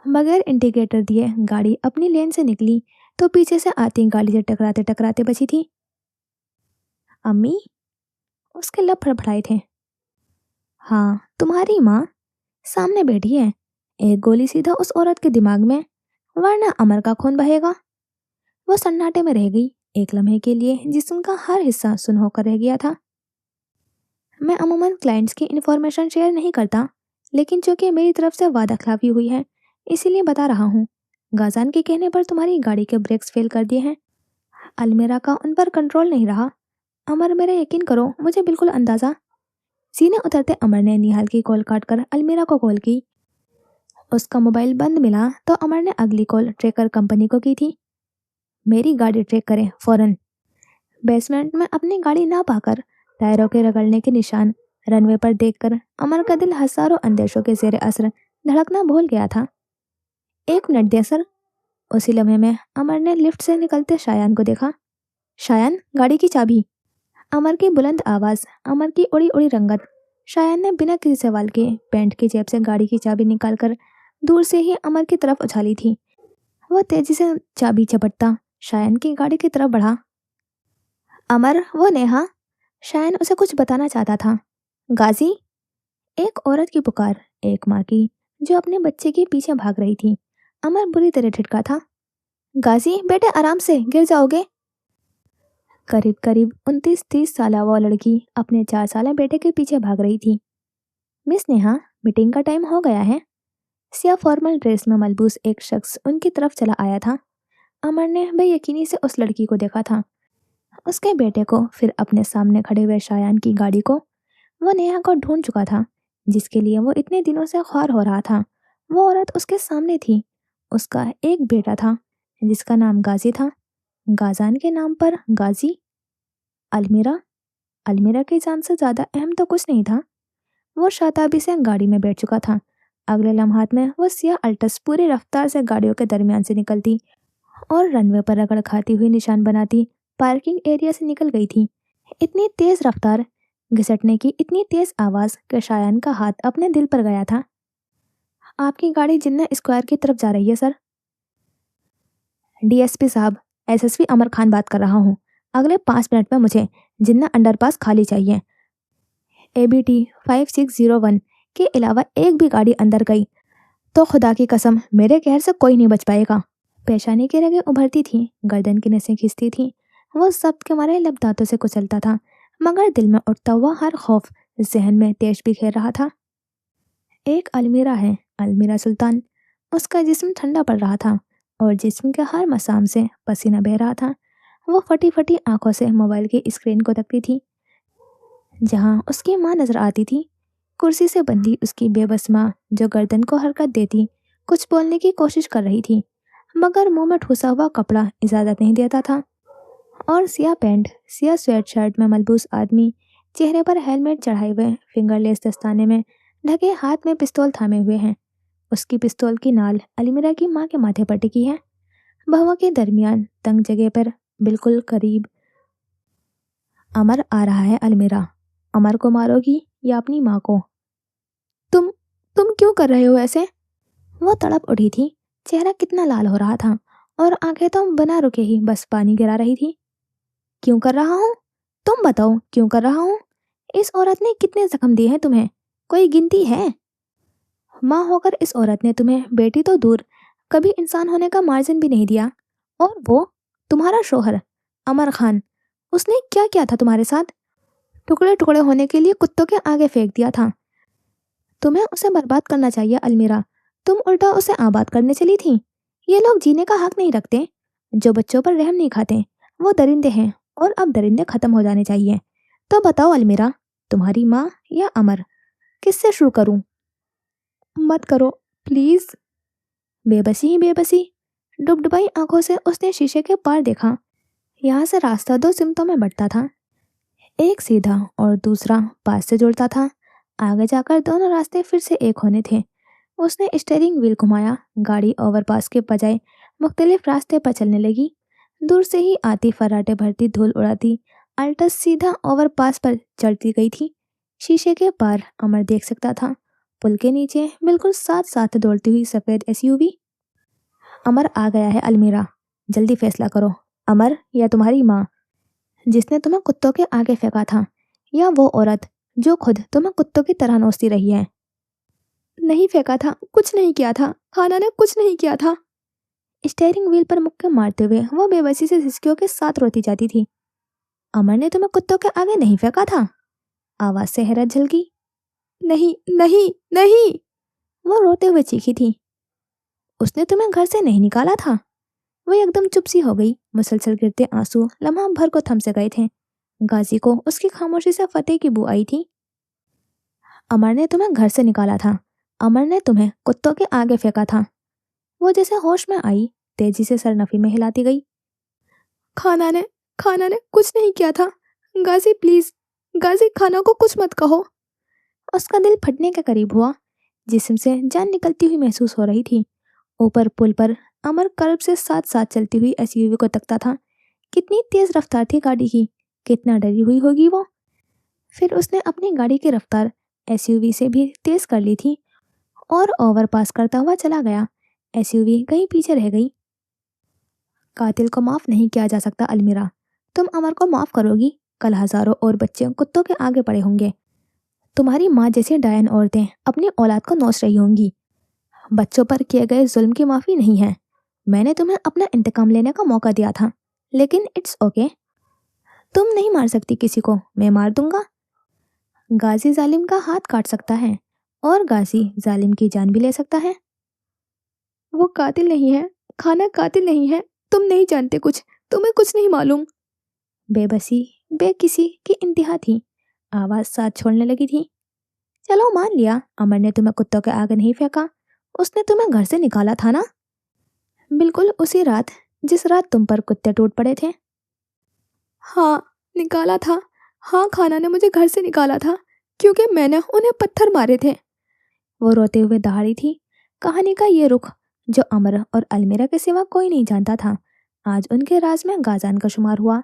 बगैर इंडिकेटर दिए गाड़ी अपनी लेन से निकली तो पीछे से आती गाड़ी से टकराते टकराते बची थी। अम्मी? उसके लब फड़फड़ाए थे। हाँ, तुम्हारी माँ सामने बैठी है। एक गोली सीधा उस औरत के दिमाग में, वरना अमर का खून बहेगा। वो सन्नाटे में रह गई। एक लम्हे के लिए जिस्म का हर हिस्सा सुन होकर रह गया था। मैं अमूमन क्लाइंट्स की इन्फॉर्मेशन शेयर नहीं करता, लेकिन चूंकि मेरी तरफ से वादा खिलाफी हुई है इसीलिए बता रहा हूँ। गाजान के कहने पर तुम्हारी गाड़ी के ब्रेक्स फेल कर दिए हैं। अलमीरा का उन पर कंट्रोल नहीं रहा। अमर, मेरा यकीन करो, मुझे बिल्कुल अंदाजा। सीने उतरते अमर ने निहाल की कॉल काटकर अलमीरा को कॉल की। उसका मोबाइल बंद मिला तो अमर ने अगली कॉल ट्रेकर कंपनी को की थी। मेरी गाड़ी ट्रैक करें फौरन। बेसमेंट में अपनी गाड़ी ना पाकर टायरों के रगड़ने के निशान रनवे पर देखकर अमर का दिल हजारों अंदेशों के जेर असर धड़कना भूल गया था। 1 मिनट दे सर। उसी लम्हे में अमर ने लिफ्ट से निकलते शायान को देखा। शायान, गाड़ी की चाबी। अमर की बुलंद आवाज, अमर की उड़ी उड़ी रंगत। शायान ने बिना किसी सवाल के पैंट की जेब से गाड़ी की चाबी निकालकर दूर से ही अमर की तरफ उछाली थी। वह तेजी से चाबी झपटता शायान की गाड़ी की तरफ बढ़ा। अमर, वो नेहा। शायान उसे कुछ बताना चाहता था। गाजी? एक औरत की पुकार, एक माँ की जो अपने बच्चे के पीछे भाग रही थी। अमर बुरी तरह ठिठका था। गाजी बेटे, आराम से, गिर जाओगे। करीब करीब 29-30 साल वो लड़की अपने 4 साल बेटे के पीछे भाग रही थी। मिस नेहा, मीटिंग का टाइम हो गया है। सिया फॉर्मल ड्रेस में मलबूस एक शख्स उनकी तरफ चला आया था। अमर ने बेयकीनी से उस लड़की को देखा था, उसके बेटे को, फिर अपने सामने खड़े हुए शायान की गाड़ी को। वो नेहा को ढूंढ चुका था, जिसके लिए वो इतने दिनों से ख्वार हो रहा था। वो औरत उसके सामने थी। उसका एक बेटा था जिसका नाम गाजी था। गाजान के नाम पर गाजी। अलमीरा? अलमीरा की जान से ज्यादा अहम तो कुछ नहीं था। वो शाताबी से गाड़ी में बैठ चुका था। अगले लम्हात में वो सिया अल्टस पूरी रफ्तार से गाड़ियों के दरमियान से निकलती और रनवे पर रगड़ खाती हुई निशान बनाती पार्किंग एरिया से निकल गई थी। इतनी तेज रफ्तार, घिसटने की इतनी तेज आवाज कि शायान का हाथ अपने दिल पर गया था। आपकी गाड़ी जिन्ना स्क्वायर की तरफ जा रही है सर। डीएसपी साहब, एसएसपी अमर खान बात कर रहा हूँ। अगले 5 मिनट में मुझे जिन्ना अंडरपास खाली चाहिए। ABT 5601 के अलावा एक भी गाड़ी अंदर गई तो खुदा की कसम मेरे कहर से कोई नहीं बच पाएगा। पेशानी की रगें उभरती थीं, गर्दन की नसें खिंचती थीं। वो जब्त के मारे लब दांतों से कुचलता था, मगर दिल में उठता हुआ हर खौफ जहन में तेज बिखेर रहा था। एक अलमीरा है, अलमीरा सुल्तान। उसका जिस्म ठंडा पड़ रहा था और जिस्म के हर मसाम से पसीना बह रहा था। वो फटी फटी आंखों से मोबाइल की स्क्रीन को तकती थी, जहां उसकी माँ नजर आती थी, कुर्सी से बंधी उसकी बेबस माँ, जो गर्दन को हरकत देती कुछ बोलने की कोशिश कर रही थी, मगर मुंह में ठूसा हुआ कपड़ा इजाजत नहीं देता था। और Siya pant, Siya sweat shirt में मलबूस आदमी, चेहरे पर हेलमेट चढ़ाए हुए, फिंगरलेस दस्ताने में ढके, हाथ में पिस्तौल थामे हुए हैं। उसकी पिस्तौल की नाल अलमीरा की माँ के माथे पर टिकी है, भौं के दरमियान तंग जगह पर, बिल्कुल करीब। अमर आ रहा है अलमीरा। अमर को मारोगी या अपनी माँ को? तुम तुम क्यों कर रहे हो ऐसे? वो तड़प उठी थी, चेहरा कितना लाल हो रहा था और आंखें तो बना रुके ही बस पानी गिरा रही थी। क्यों कर रहा हूँ? तुम बताओ, क्यों कर रहा हूँ? इस औरत ने कितने जख्म दिए हैं तुम्हें, कोई गिनती है? माँ होकर इस औरत ने तुम्हें बेटी तो दूर, कभी इंसान होने का मार्जिन भी नहीं दिया। और वो तुम्हारा शोहर अमर खान, उसने क्या किया था तुम्हारे साथ? टुकड़े टुकड़े होने के लिए कुत्तों के आगे फेंक दिया था। तुम्हें उसे बर्बाद करना चाहिए अलमीरा, तुम उल्टा उसे आबाद करने चली थी। ये लोग जीने का हक नहीं रखते, जो बच्चों पर रहम नहीं खाते वो दरिंदे हैं, और अब दरिंदे खत्म हो जाने चाहिए। तो बताओ अलमीरा, तुम्हारी माँ या अमर, किससे शुरू करूं? मत करो प्लीज। बेबसी ही बेबसी, डुबडुबाई आंखों से उसने शीशे के पार देखा। यहाँ से रास्ता दो सिमतों में बढ़ता था, एक सीधा और दूसरा पास से जुड़ता था। आगे जाकर दोनों रास्ते फिर से एक होने थे। उसने स्टीयरिंग व्हील घुमाया, गाड़ी ओवरपास के बजाय मुख्तलिफ रास्ते पर चलने लगी। दूर से ही आती फर्राटे भरती धूल उड़ाती अल्टस सीधा ओवरपास पर चढ़ती गई थी। शीशे के पार अमर देख सकता था, पुल के नीचे बिल्कुल साथ साथ दौड़ती हुई सफ़ेद एसयूवी। अमर आ गया है अलमीरा, जल्दी फैसला करो, अमर या तुम्हारी माँ, जिसने तुम्हें कुत्तों के आगे फेंका था, या वो औरत जो खुद तुम्हें कुत्तों की तरह नोचती रही है। नहीं फेंका था, कुछ नहीं किया था, खाना ने कुछ नहीं किया था। स्टीयरिंग व्हील पर मुक्के मारते हुए वो बेबसी से हिचकियों के साथ रोती जाती थी। अमर ने तुम्हें कुत्तों के आगे नहीं फेंका था? आवाज से हैरत झलकी। नहीं नहीं नहीं, वो रोते हुए चीखी थी। उसने तुम्हें घर से नहीं निकाला था? वो एकदम चुप सी हो गई, मुसलसल गिरते आंसू लम्हा भर को थम से गए थे। गाजी को उसकी खामोशी से फतेह की बू आई थी। अमर ने तुम्हें घर से निकाला था, अमर ने तुम्हें कुत्तों के आगे फेंका था। वो जैसे होश में आई, तेजी से सरनफी में हिलाती गई। खाना ने कुछ नहीं किया था। गाजी प्लीज, गाजी खाना को कुछ मत कहो। उसका दिल फटने के करीब हुआ, जिस्म से जान निकलती हुई महसूस हो रही थी। ऊपर पुल पर अमर कर्ब से साथ साथ चलती हुई एसयूवी को तकता था। कितनी तेज रफ्तार थी गाड़ी की, कितना डरी हुई होगी वो। फिर उसने अपनी गाड़ी की रफ्तार एसयूवी से भी तेज कर ली थी और ओवरपास करता हुआ चला गया। एसयूवी कहीं पीछे रह गई। कातिल को माफ नहीं किया जा सकता अलमीरा, तुम अमर को माफ करोगी, कल हजारों और बच्चे कुत्तों के आगे पड़े होंगे। तुम्हारी माँ जैसी डायन औरतें अपनी औलाद को नोच रही होंगी। बच्चों पर किए गए जुल्म की माफी नहीं है। मैंने तुम्हें अपना इंतकाम लेने का मौका दिया था, लेकिन इट्स ओके। तुम नहीं मार सकती किसी को, मैं मार दूंगा। गाजी जालिम का हाथ काट सकता है और गाजी जालिम की जान भी ले सकता है। वो कातिल नहीं है, खाना कातिल नहीं है, तुम नहीं जानते कुछ, तुम्हें कुछ नहीं मालूम। बेबसी, बेकिसी की इंतहा थी, आवाज साथ छोड़ने लगी थी। चलो मान लिया अमर ने तुम्हें कुत्तों के आगे नहीं फेंका, उसने तुम्हें घर से निकाला था ना? बिल्कुल उसी रात जिस रात तुम पर कुत्ते टूट पड़े थे। हाँ, निकाला था। हाँ, खाना ने मुझे घर से निकाला था क्योंकि मैंने उन्हें पत्थर मारे थे। वो रोते हुए दहाड़ी थी। कहानी का ये रुख जो अमर और अलमीरा के सिवा कोई नहीं जानता था, आज उनके राज में गाजान का शुमार हुआ।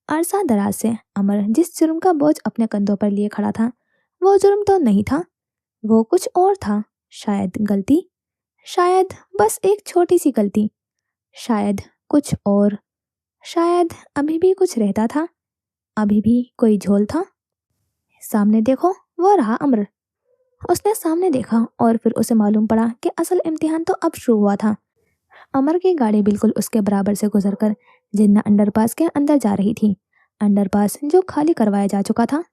अरसा दराज से अमर जिस जुर्म का बोझ अपने कंधों पर लिए खड़ा था, वो जुर्म तो नहीं था, वो कुछ और था। शायद गलती, शायद बस एक छोटी सी गलती, शायद कुछ और, शायद अभी भी कुछ रहता था, अभी भी कोई झोल था। सामने देखो, वो रहा अमर। उसने सामने देखा और फिर उसे मालूम पड़ा कि असल इम्तिहान तो अब शुरू हुआ था। अमर की गाड़ी बिल्कुल उसके बराबर से गुजरकर जिन्ना अंडरपास के अंदर जा रही थी, अंडरपास जो खाली करवाया जा चुका था।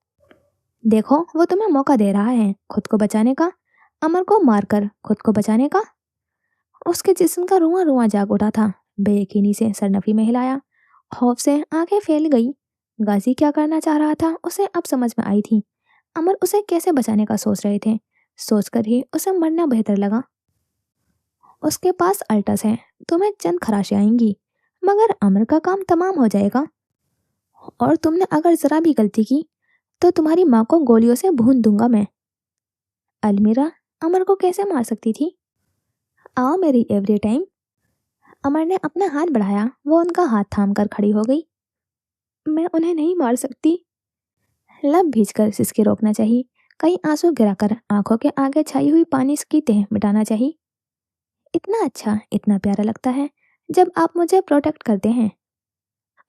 देखो, वो तुम्हें मौका दे रहा है खुद को बचाने का, अमर को मारकर खुद को बचाने का। उसके जिस्म का रुआं रुआं जाग उठा था। बेयकीनी से सरनफी में हिलाया, खौफ से आंखें फैल गई। गाजी क्या करना चाह रहा था उसे अब समझ में आई थी। अमर उसे कैसे बचाने का सोच रहे थे, सोचकर ही उसे मरना बेहतर लगा। उसके पास अल्टस है, तुम्हें चंद खराशें आएंगी, मगर अमर का काम तमाम हो जाएगा। और तुमने अगर जरा भी गलती की तो तुम्हारी माँ को गोलियों से भून दूंगा मैं। अलमीरा अमर को कैसे मार सकती थी? आओ मेरी एवरी टाइम। अमर ने अपना हाथ बढ़ाया, वो उनका हाथ थाम कर खड़ी हो गई। मैं उन्हें नहीं मार सकती। लब भींचकर सिसके रोकना चाहिए, कई आंसू गिराकर आंखों के आगे छाई हुई पानी की तह मिटाना चाहिए। इतना अच्छा, इतना प्यारा लगता है जब आप मुझे प्रोटेक्ट करते हैं।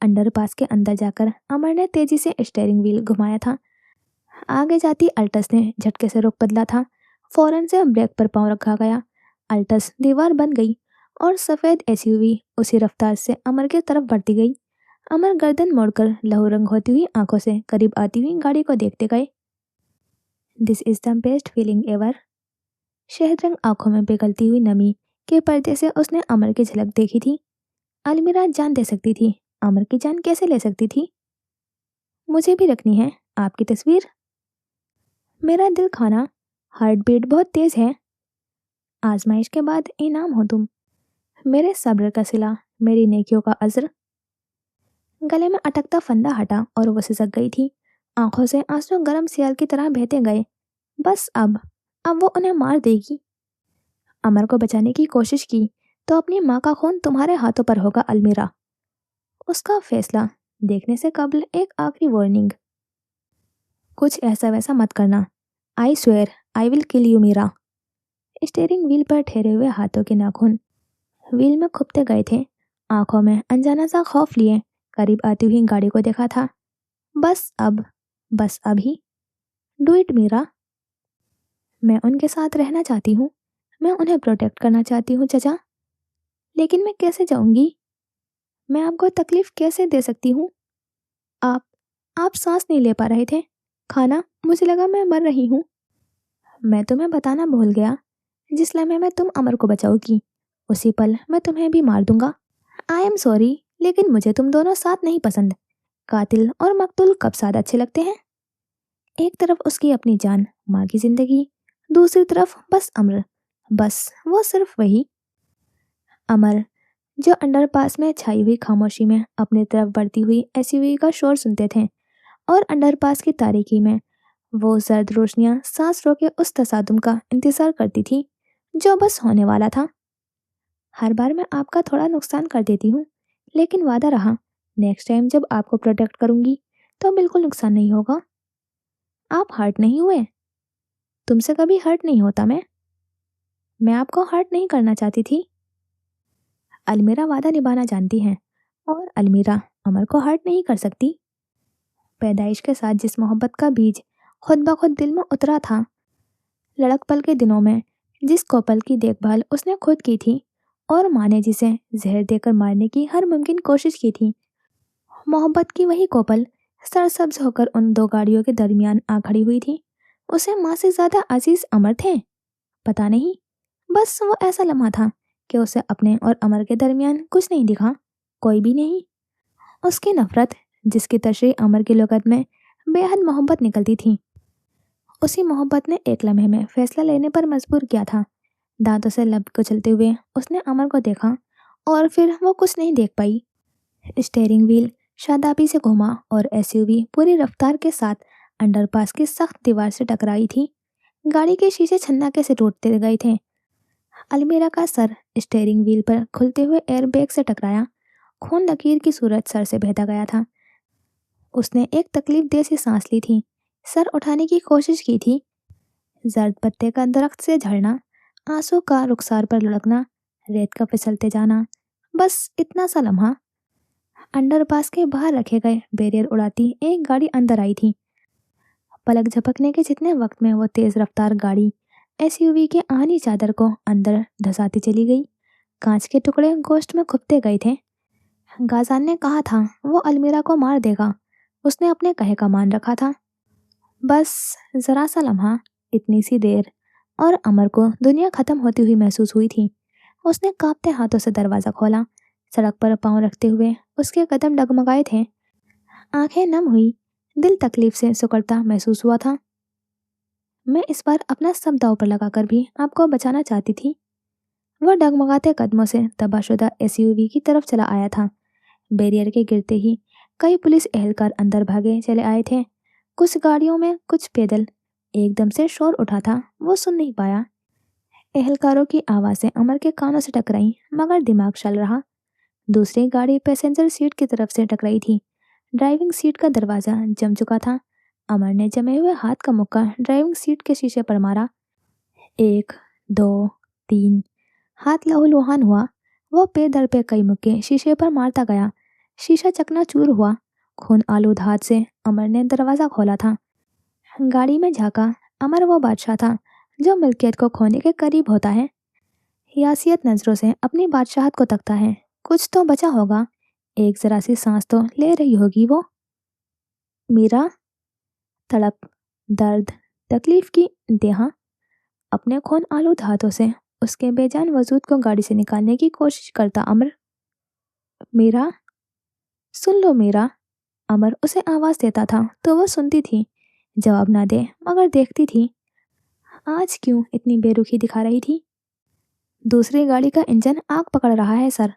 अंडरपास के अंदर जाकर अमर ने तेजी से स्टीयरिंग व्हील घुमाया था। आगे जाती अल्टस ने झटके से रुख बदला था। फौरन से ब्रेक पर पांव रखा गया। अल्टस दीवार बन गई और सफेद एसयूवी उसी रफ्तार से अमर की तरफ बढ़ती गई। अमर गर्दन मोड़कर लहू रंग होती हुई आंखों से करीब आती हुई गाड़ी को देखते गए। This is the best feeling ever. शहद रंग आंखों में पिघलती हुई नमी के पर्दे से उसने अमर की झलक देखी थी। अलमीरा जान दे सकती थी, अमर की जान कैसे ले सकती थी? मुझे भी रखनी है आपकी तस्वीर। मेरा दिल खाना, हार्ट बीट बहुत तेज है। आजमाइश के बाद इनाम हो तुम, मेरे सब्र का सिला, मेरी नेकियों का अज्र। गले में अटकता फंदा हटा और वो सिसक गई थी। आंखों से आंसू गर्म सियाल की तरह बहते गए। बस अब वो उन्हें मार देगी। अमर को बचाने की कोशिश की तो अपनी माँ का खून तुम्हारे हाथों पर होगा अलमीरा। उसका फैसला देखने से कबल एक आखिरी वार्निंग, कुछ ऐसा वैसा मत करना। I swear I will kill you Meera. Steering wheel पर ठहरे हुए हाथों के नाखून व्हील में खुपते गए थे। आंखों में अनजाना सा खौफ लिए करीब आती हुई गाड़ी को देखा था। बस अभी। Do it Meera. मैं उनके साथ रहना चाहती हूँ, मैं उन्हें प्रोटेक्ट करना चाहती हूँ चचा। लेकिन मैं कैसे जाऊंगी? मैं आपको तकलीफ कैसे दे सकती हूँ? आप आप सांस नहीं ले पा रहे थे, खाना, मुझे लगा मैं मर रही हूँ। मैं तुम्हें बताना भूल गया, जिस लम्हे में तुम अमर को बचाओगी उसी पल मैं तुम्हें भी मार दूंगा। आई एम सॉरी, लेकिन मुझे तुम दोनों साथ नहीं पसंद। कातिल और मकतूल कब साथ अच्छे लगते हैं? एक तरफ उसकी अपनी जान, माँ की जिंदगी, दूसरी तरफ बस अमर, बस वो सिर्फ वही अमर जो अंडरपास में छाई हुई खामोशी में अपनी तरफ बढ़ती हुई एसयूवी का शोर सुनते थे। और अंडरपास की तारीकी में वो जर्द रोशनियां सांस रोके उस तसादुम का इंतजार करती थी जो बस होने वाला था। हर बार मैं आपका थोड़ा नुकसान कर देती हूँ, लेकिन वादा रहा, नेक्स्ट टाइम जब आपको प्रोटेक्ट करूंगी तो बिल्कुल नुकसान नहीं होगा। आप हर्ट नहीं हुए? तुमसे कभी हर्ट नहीं होता मैं आपको हर्ट नहीं करना चाहती थी। अलमीरा वादा निभाना जानती है और अलमीरा अमर को हर्ट नहीं कर सकती। पैदाइश के साथ जिस मोहब्बत का बीज खुद ब खुद दिल में उतरा था, लड़कपल के दिनों में जिस कोपल की देखभाल उसने खुद की थी और माँ ने जिसे जहर देकर मारने की हर मुमकिन कोशिश की थी, मोहब्बत की वही कोपल सरसब्ज होकर उन दो गाड़ियों के दरमियान आ खड़ी हुई थी। उसे माँ से ज्यादा अजीज अमर थे, पता नहीं, बस वो ऐसा लम्हा था कि उसे अपने और अमर के दरमियान कुछ नहीं दिखा, कोई भी नहीं। उसकी नफरत, जिसकी तशरीह अमर की लुगत में बेहद मोहब्बत निकलती थी, उसी मोहब्बत ने एक लम्हे में फैसला लेने पर मजबूर किया था। दांतों से लब कुचलते हुए उसने अमर को देखा और फिर वो कुछ नहीं देख पाई। स्टीयरिंग व्हील शादाबी से घूमा और एसयूवी पूरी रफ्तार के साथ अंडरपास की सख्त दीवार से टकराई थी। गाड़ी के शीशे छन्नाके से टूटते गए थे। अलमीरा का सर स्टीयरिंग व्हील पर खुलते हुए एयरबैग से टकराया। खून लकीर की सूरत सर से बहता गया था। उसने एक तकलीफ दे सी सांस ली थी, सर उठाने की कोशिश की थी। जर्द पत्ते का दरख्त से झड़ना, आंसू का रुखसार पर लुढ़कना, रेत का फिसलते जाना, बस इतना सा लम्हा। अंडरपास के बाहर रखे गए बैरियर उड़ाती एक गाड़ी अंदर आई थी। पलक झपकने के जितने वक्त में वो तेज रफ्तार गाड़ी एसयूवी के आनी चादर को अंदर धसाती चली गई। कांच के टुकड़े गोश्त में खुपते गए थे। गाजान ने कहा था वो अलमीरा को मार देगा। उसने अपने कहे का मान रखा था। बस जरा सा लम्हा, इतनी सी देर, और अमर को दुनिया खत्म होती हुई महसूस हुई थी। उसने कांपते हाथों से दरवाजा खोला। सड़क पर पांव रखते हुए उसके कदम डगमगाए थे। आंखें नम हुई। दिल तकलीफ से सिकुड़ता महसूस हुआ था। मैं इस बार अपना सब दांव पर लगाकर भी आपको बचाना चाहती थी। वह डगमगाते कदमों से तबाहशुदा एसयूवी की तरफ चला आया था। बैरियर के गिरते ही कई पुलिस एहलकार अंदर भागे चले आए थे। कुछ गाड़ियों में, कुछ पैदल। एकदम से शोर उठा था, वो सुन नहीं पाया। एहलकारों की आवाज़ें अमर के कानों से टकराई, मगर दिमाग चल रहा। दूसरी गाड़ी पैसेंजर सीट की तरफ से टकराई थी। ड्राइविंग सीट का दरवाज़ा जम चुका था। अमर ने जमे हुए हाथ का मुक्का ड्राइविंग सीट के शीशे पर मारा। 1, 2, 3। हाथ लहूलुहान हुआ। वो पे दर पे कई मुक्के शीशे पर मारता गया। शीशा चकनाचूर हुआ। खून आलूद हाथ से अमर ने दरवाज़ा खोला था। गाड़ी में झांका। अमर वो बादशाह था जो मिल्कियत को खोने के करीब होता है। यासियत नज़रों से अपनी बादशाहत को तकता है। कुछ तो बचा होगा। एक जरा सी सांस तो ले रही होगी वो। मीरा। तड़प, दर्द, तकलीफ की इंतहा। अपने खून आलूद हाथों से उसके बेजान वजूद को गाड़ी से निकालने की कोशिश करता अमर। मीरा, सुन लो मीरा। अमर उसे आवाज़ देता था तो वो सुनती थी। जवाब ना दे मगर देखती थी। आज क्यों इतनी बेरुखी दिखा रही थी? दूसरी गाड़ी का इंजन आग पकड़ रहा है सर।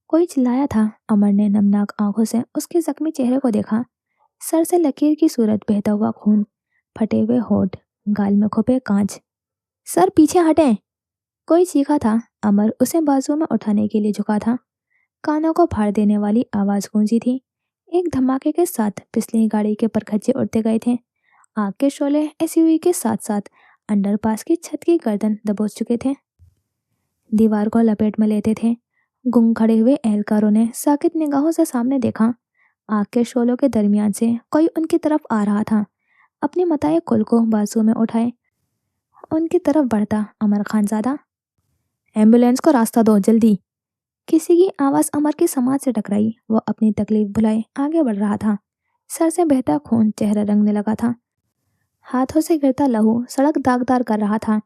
कोई चिल्लाया था। अमर ने नमनाक आंखों से उसके जख्मी चेहरे को देखा। सर से लकीर की सूरत, बहता हुआ खून, फटे हुए होठ, गाल में खुपे कांच। सर पीछे हटें, कोई चीखा था। अमर उसे बाजू में उठाने के लिए झुका था। कानों को फाड़ देने वाली आवाज गूंजी थी। एक धमाके के साथ पिछली गाड़ी के परखच्चे उड़ते गए थे। आग के शोले एसयूवी के साथ साथ अंडरपास की छत की गर्दन दबोच चुके थे, दीवार को लपेट में लेते थे। गुंग खड़े हुए एहलकारों ने साकित निगाहों से सामने देखा। आग के शोलों के दरमियान से कोई उनकी तरफ आ रहा था। अपनी मताए कुल को बाजू में उठाए उनकी तरफ बढ़ता अमर खानजादा। एम्बुलेंस को रास्ता दो जल्दी। किसी की आवाज़ अमर की समाज से टकराई। वो अपनी तकलीफ भुलाए आगे बढ़ रहा था। सर से बहता खून चेहरा रंगने लगा था। हाथों से गिरता लहू सड़क दागदार कर रहा था।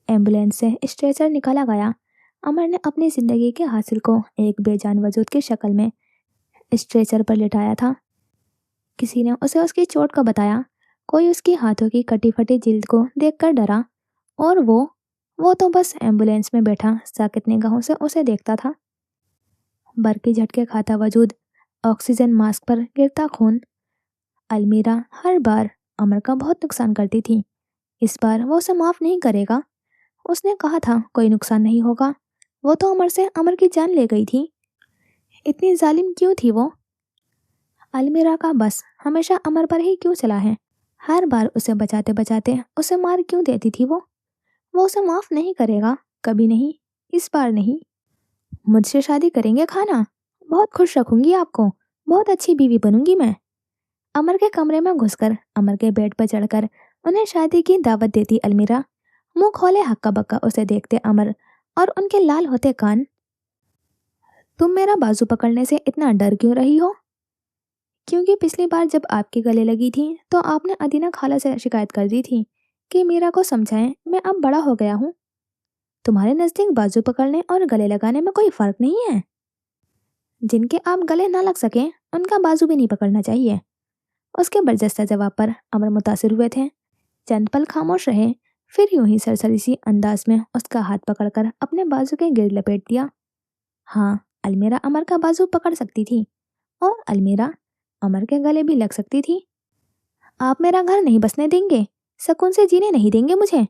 एम्बुलेंस से स्ट्रेचर निकाला गया। अमर ने अपनी जिंदगी के हासिल को एक बेजान वजूद की शक्ल में स्ट्रेचर पर लिटाया था। किसी ने उसे उसकी चोट का बताया। कोई उसकी हाथों की कटी फटी जिल्द को देखकर डरा। और वो तो बस एम्बुलेंस में बैठा साकित निगाहों से उसे देखता था। बर्फी झटके खाता वजूद, ऑक्सीजन मास्क पर गिरता खून। अलमीरा हर बार अमर का बहुत नुकसान करती थी। इस बार वो उसे माफ नहीं करेगा। उसने कहा था कोई नुकसान नहीं होगा। वो तो अमर से अमर की जान ले गई थी। इतनी जालिम क्यों थी वो? अलमीरा का बस हमेशा अमर पर ही क्यों चला है? हर बार उसे बचाते बचाते उसे मार क्यों देती थी वो? वो उसे माफ नहीं करेगा, कभी नहीं, इस बार नहीं। मुझसे शादी करेंगे खाना? बहुत खुश रखूंगी आपको, बहुत अच्छी बीवी बनूंगी मैं। अमर के कमरे में घुसकर, अमर के बेड पर चढ़कर उन्हें शादी की दावत देती अलमीरा। मुंह खोले हक्का बक्का उसे देखते अमर और उनके लाल होते कान। तुम मेरा बाजू पकड़ने से इतना डर क्यों रही हो? क्योंकि पिछली बार जब आपके गले लगी थी तो आपने अदीना खाला से शिकायत कर दी थी कि मीरा को समझाएं, मैं अब बड़ा हो गया हूँ। तुम्हारे नज़दीक बाजू पकड़ने और गले लगाने में कोई फर्क नहीं है। जिनके आप गले ना लग सके उनका बाजू भी नहीं पकड़ना चाहिए। उसके बरजस्ता जवाब पर अमर मुतासिर हुए थे। चंद पल खामोश रहे, फिर यूं ही सरसरी सी अंदाज में उसका हाथ पकड़कर अपने बाजू के गिर्द लपेट दिया। हाँ, अलमीरा अमर का बाजू पकड़ सकती थी और अलमीरा अमर के गले भी लग सकती थी। आप मेरा घर नहीं बसने देंगे, सुकून से जीने नहीं देंगे मुझे।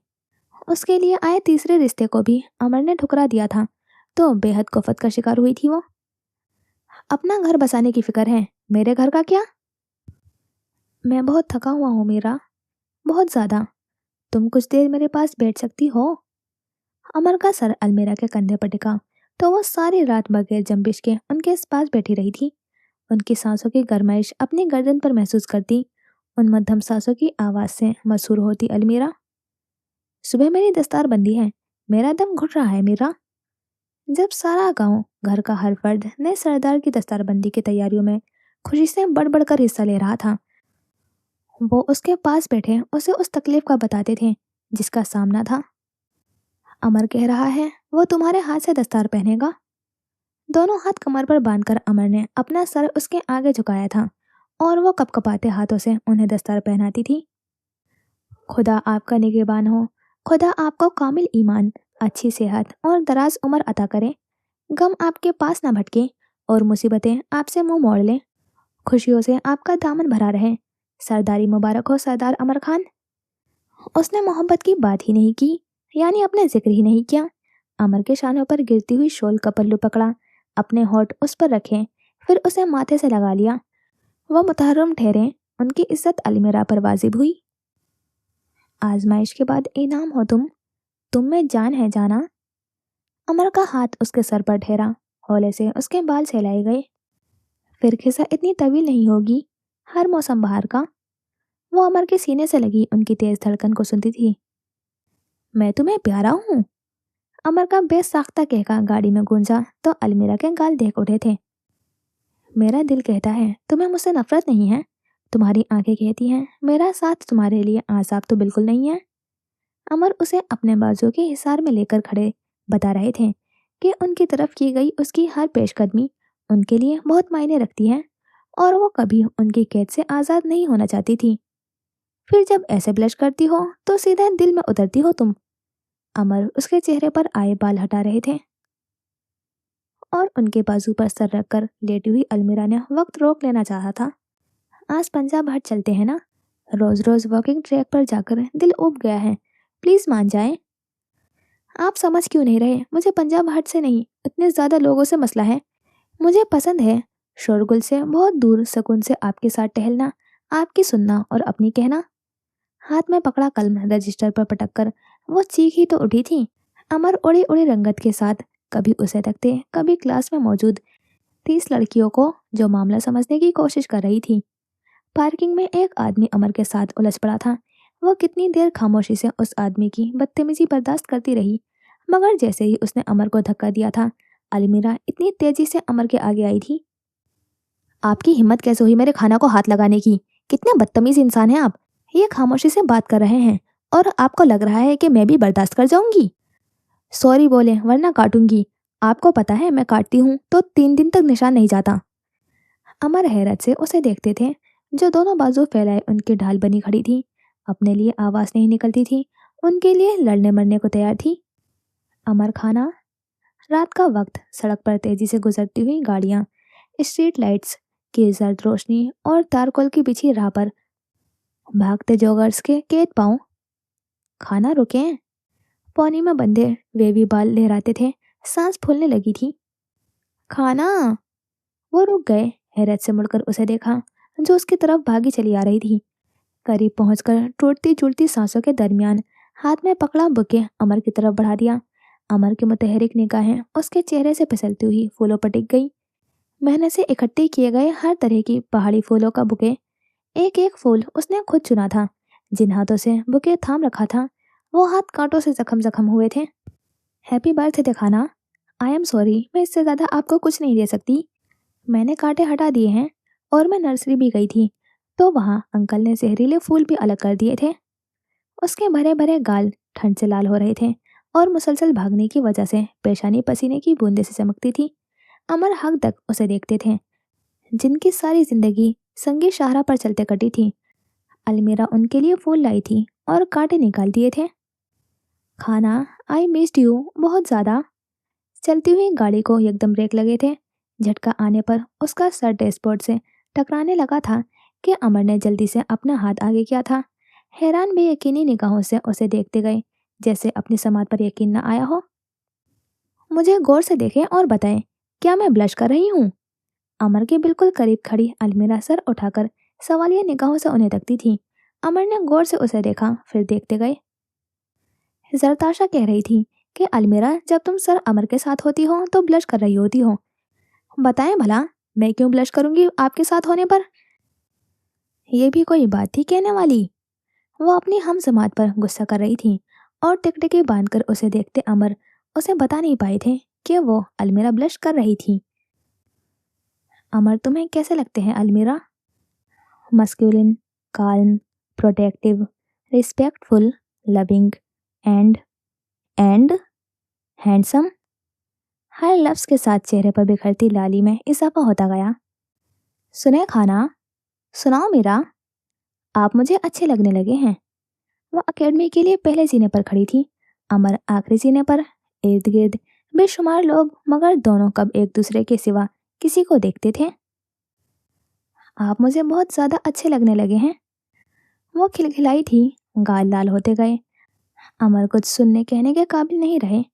उसके लिए आए तीसरे रिश्ते को भी अमर ने ठुकरा दिया था, तो बेहद कुफत का शिकार हुई थी वो। अपना घर बसाने की फिक्र है, मेरे घर का क्या? मैं बहुत थका हुआ हूँ मीरा, बहुत ज़्यादा। तुम कुछ देर मेरे पास बैठ सकती हो? अमर का सर अलमीरा के कंधे पर टिका तो वो सारी रात बगैर जंबिश के उनके पास बैठी रही थी। उनकी सांसों की गरमाइश अपनी गर्दन पर महसूस करती। उन मध्यम सांसों की आवाज़ से मशहूर होती अलमीरा। सुबह मेरी दस्तार बंदी है, मेरा दम घुट रहा है मीरा। जब सारा गांव, घर का हर फर्द नए सरदार की दस्तारबंदी की तैयारियों में खुशी से बढ़ बढ़ कर हिस्सा ले रहा था, वो उसके पास बैठे उसे उस तकलीफ का बताते थे जिसका सामना था। अमर कह रहा है वो तुम्हारे हाथ से दस्तार पहनेगा। दोनों हाथ कमर पर बांधकर अमर ने अपना सर उसके आगे झुकाया था और वो कपकपाते हाथों से उन्हें दस्तार पहनाती थी। खुदा आपका निगहबान हो। खुदा आपको कामिल ईमान, अच्छी सेहत और दराज उम्र अता करे। गम आपके पास ना भटके और मुसीबतें आपसे मुंह मोड़ लें। खुशियों से आपका दामन भरा रहे। सरदारी मुबारक हो सरदार अमर खान। उसने मोहब्बत की बात ही नहीं की, यानी अपने जिक्र ही नहीं किया। अमर के शानों पर गिरती हुई शॉल का पल्लू पकड़ा, अपने होठ उस पर रखे, फिर उसे माथे से लगा लिया। वह मुतहर्रम ठहरे, उनकी इज्जत अलमीरा पर वाजिब हुई। आजमाइश के बाद इनाम हो तुम में जान है जाना। अमर का हाथ उसके सर पर ठहरा, हौले से उसके बाल सहलाए गए। फिर खिसा इतनी तवील नहीं होगी, हर मौसम बहार का। वो अमर के सीने से लगी उनकी तेज धड़कन को सुनती थी। मैं तुम्हें प्यारा हूँ। अमर का बेसाख्ता कहका गाड़ी में गूंजा तो अलमीरा के गाल देख उठे थे। मेरा दिल कहता है तुम्हें मुझसे नफरत नहीं है। तुम्हारी आंखें कहती हैं मेरा साथ तुम्हारे लिए आसाब तो बिल्कुल नहीं है। अमर उसे अपने बाजू के हिसार में लेकर खड़े बता रहे थे कि उनकी तरफ की गई उसकी हर पेशकदमी उनके लिए बहुत मायने रखती है और वो कभी उनकी कैद से आज़ाद नहीं होना चाहती थी। फिर जब ऐसे ब्लश करती हो तो सीधा दिल में उतरती हो तुम। अमर उसके चेहरे पर आए बाल हटा रहे थे और उनके बाजू पर सर रखकर लेटी हुई अलमीरा ने वक्त रोक लेना चाहा था। आज पंजाब हट चलते हैं ना। रोज रोज वॉकिंग ट्रैक पर जाकर दिल उब गया है, प्लीज मान जाएं। आप समझ क्यों नहीं रहे, मुझे पंजाब हट से नहीं इतने ज्यादा लोगों से मसला है। मुझे पसंद है शोरगुल से बहुत दूर सुकून से आपके साथ टहलना, आपकी सुनना और अपनी कहना। हाथ में पकड़ा कलम रजिस्टर पर पटक कर वो चीख ही तो उठी थी। अमर उड़ी उड़ी रंगत के साथ कभी उसे तकते, कभी क्लास में मौजूद 30 लड़कियों को जो मामला समझने की कोशिश कर रही थी। पार्किंग में एक आदमी अमर के साथ उलझ पड़ा था। वह कितनी देर खामोशी से उस आदमी की बदतमीजी बर्दाश्त करती रही, मगर जैसे ही उसने अमर को धक्का दिया था, अलमीरा इतनी तेजी से अमर के आगे आई थी। आपकी हिम्मत कैसे हुई मेरे खाना को हाथ लगाने की? कितने बदतमीज इंसान हैं आप। ये खामोशी से बात कर रहे हैं और आपको लग रहा है कि मैं भी बर्दाश्त कर जाऊंगी? सॉरी बोले वरना काटूंगी। आपको पता है मैं काटती हूँ तो 3 दिन तक निशान नहीं जाता। अमर हैरत से उसे देखते थे, जो दोनों बाजू फैलाए उनकी ढाल बनी खड़ी थी। अपने लिए आवाज नहीं निकलती थी, उनके लिए लड़ने मरने को तैयार थी। अमर खाना। रात का वक्त, सड़क पर तेजी से गुजरती हुई गाड़ियां, स्ट्रीट लाइट्स की जर्द रोशनी और तारकोल की बिछी राह पर भागते जॉगर्स के केत पांव। खाना रुके। पौनी में बंधे वेवी बाल लहराते थे, सांस फूलने लगी थी। खाना। वो रुक गए, हैरत से मुड़कर उसे देखा जो उसकी तरफ भागी चली आ रही थी। करीब पहुंचकर टूटती जुड़ती सांसों के दरमियान हाथ में पकड़ा बुके अमर की तरफ बढ़ा दिया। अमर की मुतहरिक निगाहें उसके चेहरे से फिसलती हुई फूलों पर टिक गई। मेहनत से इकट्ठे किए गए हर तरह की पहाड़ी फूलों का बुके, एक एक फूल उसने खुद चुना था। जिन हाथों से बुके थाम रखा था वो हाथ कांटों से जख्म जख्म हुए थे। हैप्पी बर्थडे खाना। आई एम सॉरी, मैं इससे ज़्यादा आपको कुछ नहीं दे सकती। मैंने कांटे हटा दिए हैं और मैं नर्सरी भी गई थी तो वहाँ अंकल ने जहरीले फूल भी अलग कर दिए थे। उसके भरे भरे गाल ठंड से लाल हो रहे थे और मुसलसल भागने की वजह से पेशानी पसीने की बूंदे से चमकती थी। अमर हक तक उसे देखते थे, जिनकी सारी जिंदगी संगी शाहरा पर चलते कटी थी। अलमीरा उनके लिए फूल लाई थी और कांटे निकाल दिए थे। खाना। आई मिस्ड यू बहुत ज़्यादा। चलती हुई गाड़ी को एकदम ब्रेक लगे थे। झटका आने पर उसका सर डैशबोर्ड से टकराने लगा था कि अमर ने जल्दी से अपना हाथ आगे किया था। हैरान बेयकीनी निगाहों से उसे देखते गए, जैसे अपनी समात पर यकीन न आया हो। मुझे गौर से देखें और बताएं, क्या मैं ब्लश कर रही हूँ? अमर के बिल्कुल करीब खड़ी अलमीरा सर उठाकर सवालिया निगाहों से उन्हें तकती थी। अमर ने गौर से उसे देखा, फिर देखते गए। जरताशा कह रही थी कि अलमीरा, जब तुम सर अमर के साथ होती हो तो ब्लश कर रही होती हो। बताएं भला, मैं क्यों ब्लश करूंगी आपके साथ होने पर? यह भी कोई बात थी कहने वाली। वो अपनी हम जमात पर गुस्सा कर रही थी और टिकटिकी बांधकर उसे देखते अमर उसे बता नहीं पाए थे کہ وہ अलمیرا ब्लश कर रही थी। अमर, तुम्हें कैसे लगते हैं Almira? Masculine, calm, protective, respectful, loving and handsome. हर लफ्ज के साथ चेहरे पर बिखरती लाली में इजाफा होता गया। सुने खाना, सुनाओ मीरा, आप मुझे अच्छे लगने लगे हैं। वह अकेडमी के लिए पहले जीने पर खड़ी थी, अमर आखिरी जीने पर। इर्द गिर्द बेशुमार लोग, मगर दोनों कब एक दूसरे के सिवा किसी को देखते थे। आप मुझे बहुत ज़्यादा अच्छे लगने लगे हैं। वो खिलखिलाई थी, गाल लाल होते गए। अमर कुछ सुनने कहने के काबिल नहीं रहे।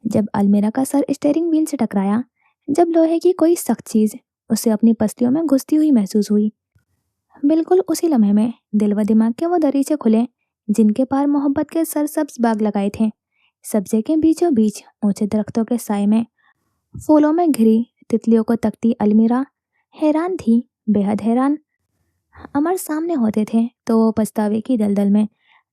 जब अलमीरा का सर स्टीयरिंग व्हील से टकराया, जब लोहे की कोई सख्त चीज़ उसे अपनी पसलियों में घुसती हुई महसूस हुई, बिल्कुल उसी लम्हे में दिल व दिमाग के वो दरीचे खुले जिनके पार मोहब्बत के सरसब्ज बाग लगाए थे। सब्जे के बीचों बीच ऊंचे दरख्तों के साए में फूलों में घिरी तितलियों को तकती अलमीरा हैरान थी, बेहद हैरान। अमर सामने होते थे तो वो पछतावे की दलदल में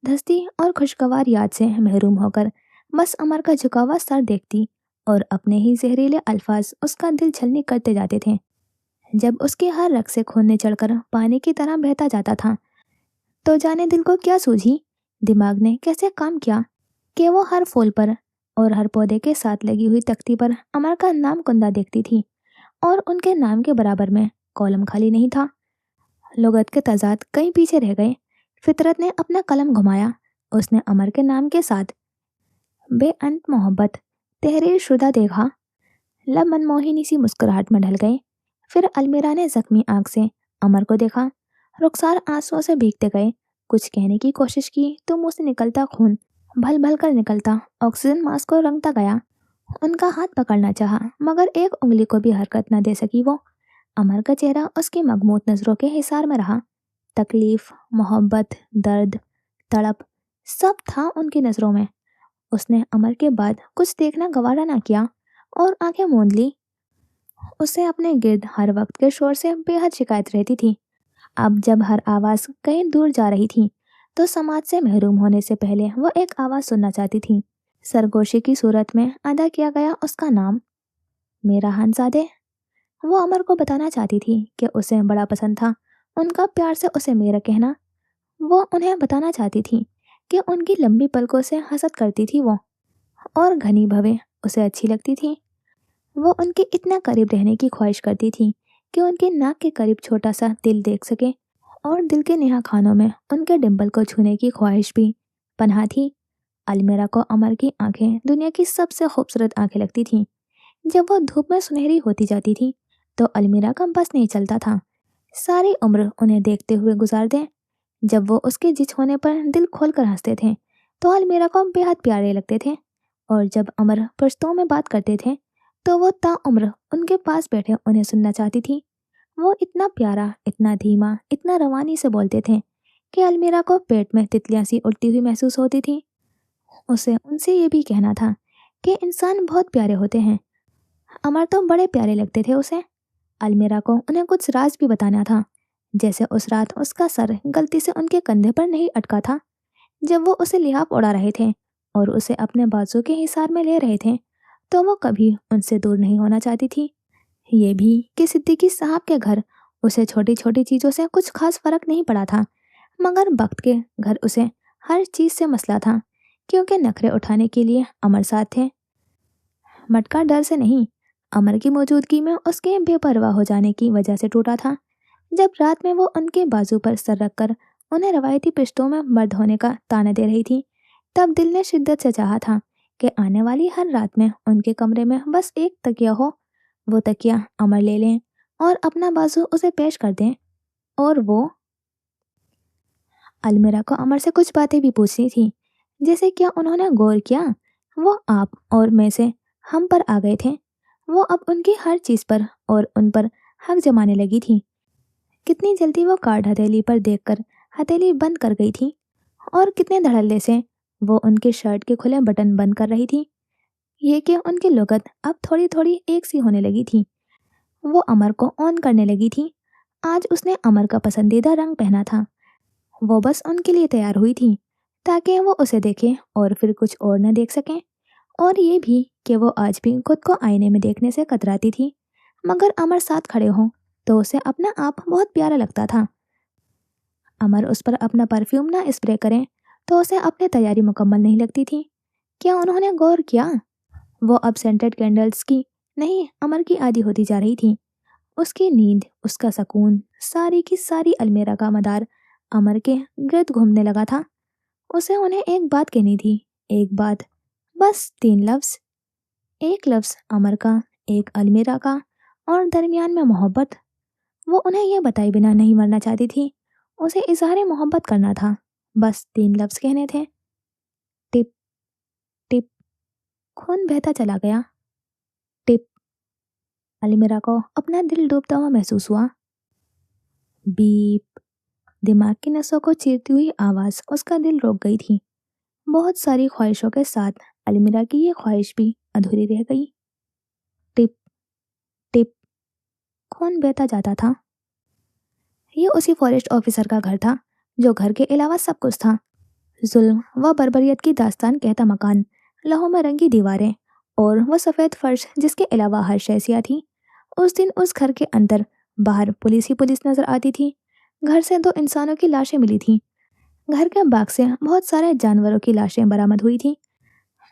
धंसती और खुशगवार याद से महरूम होकर बस अमर का झुका हुआ सर देखती और अपने ही जहरीले अल्फाज उसका दिल छलनी करते जाते थे। जब उसके हर रग से खून चढ़कर पानी की तरह बहता जाता था, तो जाने दिल को क्या सूझी, दिमाग ने कैसे काम किया कि वो हर फूल पर और हर पौधे के साथ लगी हुई तख्ती पर अमर का नाम कुंदा देखती थी, और उनके नाम के बराबर में कॉलम खाली नहीं था। लुगत के तजाद कहीं पीछे रह गए। फितरत ने अपना कलम घुमाया, उसने अमर के नाम के साथ बेअंत मोहब्बत तहरीर शुदा देखा। लब मनमोहिनी सी मुस्कुराहट में ढल गए। फिर अलमीरा ने जख्मी आंख से अमर को देखा। रुखसार आंसुओं से भीगते गए। कुछ कहने की कोशिश की तो मुंह से निकलता खून भल भल कर निकलता ऑक्सीजन मास्क को रंगता गया। उनका हाथ पकड़ना चाहा, मगर एक उंगली को भी हरकत न दे सकी वो। अमर का चेहरा उसकी मगमूत नजरों के हिसार में रहा। तकलीफ, मोहब्बत, दर्द, तड़प, सब था उनकी नजरों में। उसने अमर के बाद कुछ देखना गवारा ना किया और आंखें मूंद ली। उसे अपने गिर्द हर वक्त के शोर से बेहद शिकायत रहती थी। अब जब हर आवाज़ कहीं दूर जा रही थी, तो समाज से महरूम होने से पहले वो एक आवाज़ सुनना चाहती थी। सरगोशी की सूरत में अदा किया गया उसका नाम, मेरा हंसादे। वो अमर को बताना चाहती थी कि उसे बड़ा पसंद था उनका प्यार से उसे मेरा कहना। वो उन्हें बताना चाहती थी कि उनकी लंबी पलकों से हसद करती थी वो, और घनी भवें उसे अच्छी लगती थी। वो उनके इतना करीब रहने की ख्वाहिश करती थी कि उनके नाक के करीब छोटा सा दिल देख सके, और दिल के नेहा खानों में उनके डिंपल को छूने की ख्वाहिश भी पनाह थी। अलमीरा को अमर की आंखें दुनिया की सबसे खूबसूरत आंखें लगती थीं। जब वो धूप में सुनहरी होती जाती थी, तो अलमीरा का बस नहीं चलता था सारी उम्र उन्हें देखते हुए गुजार दें। जब वो उसके जिच होने पर दिल खोल कर हंसते थे, तो अलमीरा को बेहद प्यारे लगते थे, और जब अमर पुश्तों में बात करते थे, तो वो ताउम्र उनके पास बैठे उन्हें सुनना चाहती थी। वो इतना प्यारा, इतना धीमा, इतना रवानी से बोलते थे कि अलमीरा को पेट में तितलियां सी उड़ती हुई महसूस होती थी। उसे उनसे ये भी कहना था कि इंसान बहुत प्यारे होते हैं। अमर तो बड़े प्यारे लगते थे उसे। अलमीरा को उन्हें कुछ राज भी बताना था, जैसे उस रात उसका सर गलती से उनके कंधे पर नहीं अटका था जब वो उसे लिहाफ उड़ा रहे थे और उसे अपने बाजू के हिसार में ले रहे थे, तो वो कभी उनसे दूर नहीं होना चाहती थी। ये भी कि सिद्दीकी साहब के घर उसे छोटी छोटी चीज़ों से कुछ खास फर्क नहीं पड़ा था, मगर वक्त के घर उसे हर चीज़ से मसला था, क्योंकि नखरे उठाने के लिए अमर साथ थे। मटका डर से नहीं, अमर की मौजूदगी में उसके बेपरवाह हो जाने की वजह से टूटा था। जब रात में वो उनके बाजू पर सर रखकर उन्हें रवायती पिश्तों में मर्द होने का ताना दे रही थी, तब दिल ने शिद्दत से चाहा था कि आने वाली हर रात में उनके कमरे में बस एक तकिया हो। वो तकिया अमर ले लें और अपना बाजू उसे पेश कर दें, और वो अलमीरा को अमर से कुछ बातें भी पूछनी थी, जैसे क्या उन्होंने गौर किया वो आप और मैं से हम पर आ गए थे। वो अब उनकी हर चीज़ पर और उन पर हक जमाने लगी थी। कितनी जल्दी वो कार्ड हथेली पर देखकर हथेली बंद कर गई थी, और कितने धड़ल्ले से वो उनके शर्ट के खुले बटन बंद कर रही थी। ये कि उनकी लुगत अब थोड़ी थोड़ी एक सी होने लगी थी। वो अमर को ऑन करने लगी थी। आज उसने अमर का पसंदीदा रंग पहना था। वो बस उनके लिए तैयार हुई थी ताकि वो उसे देखे और फिर कुछ और न देख सकें। और ये भी कि वो आज भी खुद को आईने में देखने से कतराती थी, मगर अमर साथ खड़े हों तो उसे अपना आप बहुत प्यारा लगता था। अमर उस पर अपना परफ्यूम ना स्प्रे करें तो उसे अपनी तैयारी मुकम्मल नहीं लगती थी। क्या उन्होंने गौर किया? वो अब सेंटेड कैंडल्स की नहीं, अमर की आदी होती जा रही थी। उसकी नींद, उसका सुकून, सारी की सारी अलमीरा का मदार अमर के गिर्द घूमने लगा था। उसे उन्हें एक बात कहनी थी, एक बात, बस 3 लफ्ज। एक लफ्ज अमर का, एक अलमीरा का, और दरमियान में मोहब्बत। वो उन्हें यह बताए बिना नहीं मरना चाहती थी। उसे इजहार मोहब्बत करना था, बस 3 लफ्ज कहने थे। टिप टिप, खून बहता चला गया। टिप, अलमीरा को अपना दिल डूबता हुआ महसूस हुआ। बीप, दिमाग की नसों को चीरती हुई आवाज उसका दिल रोक गई थी। बहुत सारी ख्वाहिशों के साथ अलमीरा की ये ख्वाहिश भी अधूरी रह गई। टिप टिप, खून बहता जाता था। ये उसी फॉरेस्ट ऑफिसर का घर था जो घर के अलावा सब कुछ था। जुल्म व बर्बरियत की दास्तान कहता मकान, लहू में रंगी दीवारें, और वह सफ़ेद फर्श जिसके अलावा हर शैसिया थी। उस दिन उस घर के अंदर बाहर पुलिस ही पुलिस नजर आती थी। घर से 2 इंसानों की लाशें मिली थीं। घर के बाग से बहुत सारे जानवरों की लाशें बरामद हुई थीं।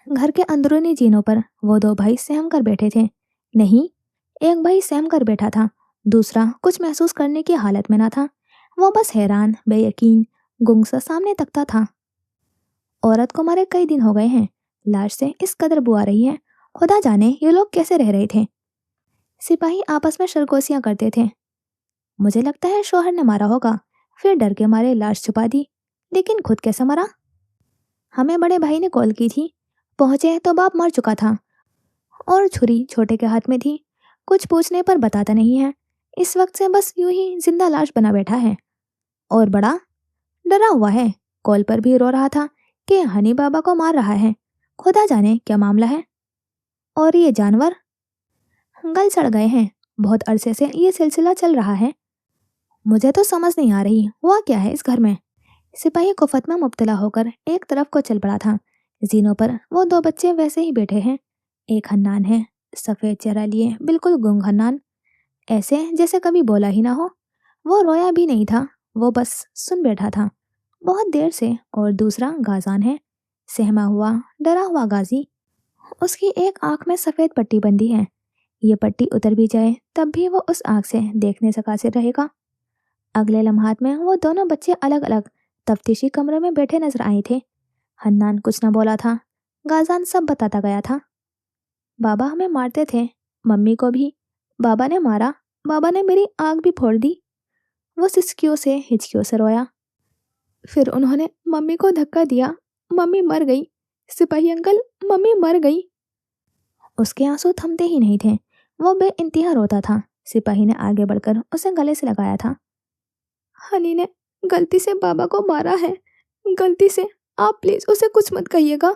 घर के अंदरूनी जीनों पर वो 2 भाई सहम कर बैठे थे। नहीं, एक भाई सहम कर बैठा था, दूसरा कुछ महसूस करने की हालत में ना था। वो बस हैरान, बेयकीन, गुंग सा सामने तकता था। औरत को मारे कई दिन हो गए हैं, लाश से इस कदर बू आ रही है, खुदा जाने ये लोग कैसे रह रहे थे। सिपाही आपस में सरगोशियां करते थे। मुझे लगता है शौहर ने मारा होगा, फिर डर के मारे लाश छुपा दी, लेकिन खुद कैसे मरा? हमें बड़े भाई ने कॉल की थी, पहुंचे तो बाप मर चुका था और छुरी छोटे के हाथ में थी। कुछ पूछने पर बताता नहीं है, इस वक्त से बस यूं ही जिंदा लाश बना बैठा है और बड़ा डरा हुआ है। कॉल पर भी रो रहा था कि हनी बाबा को मार रहा है, खुदा जाने क्या मामला है। और ये जानवर गल सड़ गए हैं, बहुत अरसे से ये सिलसिला चल रहा है। मुझे तो समझ नहीं आ रही हुआ क्या है इस घर में। सिपाही कुफत में मुब्तला होकर एक तरफ को चल पड़ा था। जीनों पर वो 2 बच्चे वैसे ही बैठे हैं। एक हन्नान है, सफ़ेद चेहरा लिए बिल्कुल गुंग हन्नान, ऐसे जैसे कभी बोला ही ना हो। वो रोया भी नहीं था, वो बस सुन बैठा था बहुत देर से। और दूसरा गाजान है, सहमा हुआ, डरा हुआ गाजी। उसकी एक आंख में सफ़ेद पट्टी बंधी है। ये पट्टी उतर भी जाए तब भी वो उस आंख से देखने से कासिर रहेगा। अगले लम्हात में वो दोनों बच्चे अलग अलग तफ्तीशी कमरे में बैठे नजर आए थे। हन्नान कुछ न बोला था, गाजान सब बताता गया था। बाबा हमें मारते थे, मम्मी को भी। बाबा ने मारा, बाबा ने मेरी आँख भी फोड़ दी। वो सिसकियों से हिचकियों से रोया। फिर उन्होंने मम्मी को धक्का दिया, मम्मी मर गई। सिपाही अंकल, मम्मी मर गई। उसके आंसू थमते ही नहीं थे, वो बेइंतहा रोता था। सिपाही ने आगे बढ़कर उसे गले से लगाया था। हनी ने गलती से बाबा को मारा है, गलती से। आप प्लीज उसे कुछ मत कहिएगा।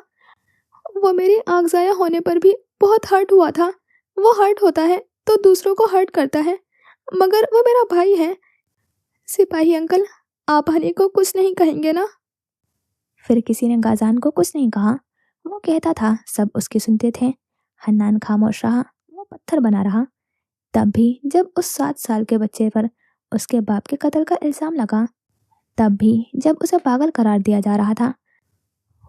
वो मेरी आँख ज़ाया होने पर भी बहुत हर्ट हुआ था। वो हर्ट होता है तो दूसरों को हर्ट करता है, मगर वो मेरा भाई है। सिपाही अंकल, आप हनी को कुछ नहीं कहेंगे ना? फिर किसी ने गाजान को कुछ नहीं कहा। वो कहता था, सब उसकी सुनते थे। हन्नान खामोश रहा, वो पत्थर बना रहा। तब भी जब उस 7 साल के बच्चे पर उसके बाप के कत्ल का इल्ज़ाम लगा, तब भी जब उसे पागल करार दिया जा रहा था,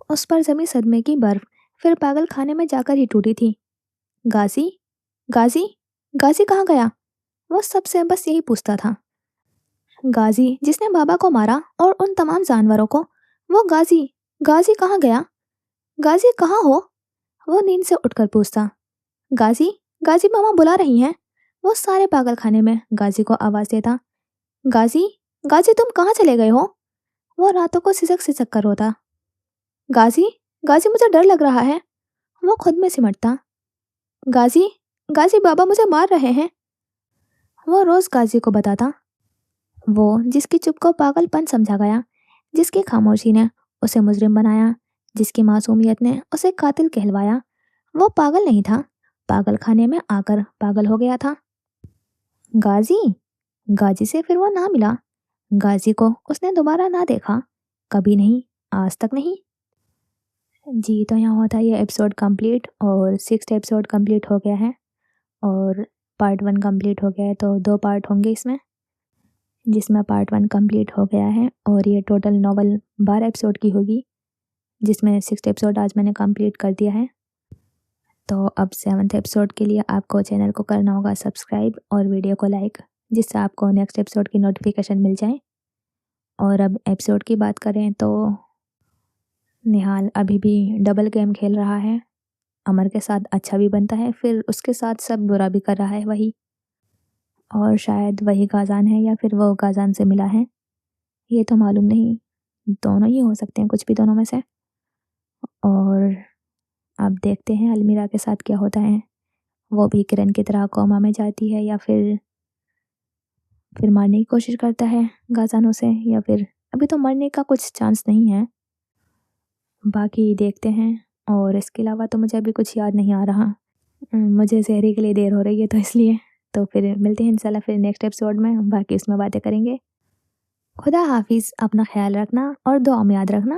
उस पर जमी सदमे की बर्फ फिर पागल खाने में जाकर ही टूटी थी। गाजी, गाजी, गाजी कहाँ गया? वो सबसे बस यही पूछता था। गाजी जिसने बाबा को मारा और उन तमाम जानवरों को, वो गाजी, गाजी कहाँ गया? गाजी कहाँ हो? वो नींद से उठकर पूछता। गाजी, गाजी मामा बुला रही हैं। वो सारे पागल खाने में गाजी को आवाज देता। गाजी, गाजी तुम कहाँ चले गए हो? वो रातों को सिसक सिसक कर रोता। गाजी, गाजी मुझे डर लग रहा है। वो खुद में सिमटता। गाजी, गाजी बाबा मुझे मार रहे हैं। वो रोज गाजी को बताता। वो जिसकी चुप को पागलपन समझा गया, जिसकी खामोशी ने उसे मुजरिम बनाया, जिसकी मासूमियत ने उसे कातिल कहलवाया, वो पागल नहीं था, पागल खाने में आकर पागल हो गया था। गाजी, गाजी से फिर वो ना मिला। गाजी को उसने दोबारा ना देखा, कभी नहीं, आज तक नहीं। جی تو یہاں ہوتا ہے یہ ایپیسوڈ کمپلیٹ، اور 6 ایپیسوڈ کمپلیٹ ہو گیا ہے، اور پارٹ 1 کمپلیٹ ہو گیا ہے، تو 2 پارٹ ہوں گے اس میں، جس میں پارٹ 1 کمپلیٹ ہو گیا ہے، اور یہ ٹوٹل ناول 12 ایپیسوڈ کی ہوگی، جس میں 6 ایپیسوڈ آج میں نے کمپلیٹ کر دیا ہے۔ تو اب 7 ایپیسوڈ کے لیے آپ کو چینل کو کرنا ہوگا سبسکرائب اور ویڈیو کو لائک، جس سے آپ کو نیکسٹ ایپیسوڈ کی نوٹیفیکیشن مل جائے۔ اور اب ایپیسوڈ کی بات کریں تو نہال ابھی بھی ڈبل گیم کھیل رہا ہے، امر کے ساتھ اچھا بھی بنتا ہے، پھر اس کے ساتھ سب برا بھی کر رہا ہے وہی، اور شاید وہی غازان ہے یا پھر وہ غازان سے ملا ہے، یہ تو معلوم نہیں، دونوں ہی ہو سکتے ہیں، کچھ بھی دونوں میں سے۔ اور اب دیکھتے ہیں المیرا کے ساتھ کیا ہوتا ہے، وہ بھی کرن کی طرح کوما میں جاتی ہے یا پھر مارنے کی کوشش کرتا ہے غازانوں سے، یا پھر ابھی تو مرنے کا کچھ چانس نہیں ہے، باقی دیکھتے ہیں۔ اور اس کے علاوہ تو مجھے ابھی کچھ یاد نہیں آ رہا، مجھے سحری کے لیے دیر ہو رہی ہے تو اس لیے، تو پھر ملتے ہیں انشاءاللہ پھر نیکسٹ ایپیسوڈ میں، باقی اس میں باتیں کریں گے۔ خدا حافظ، اپنا خیال رکھنا اور دعا میں یاد رکھنا۔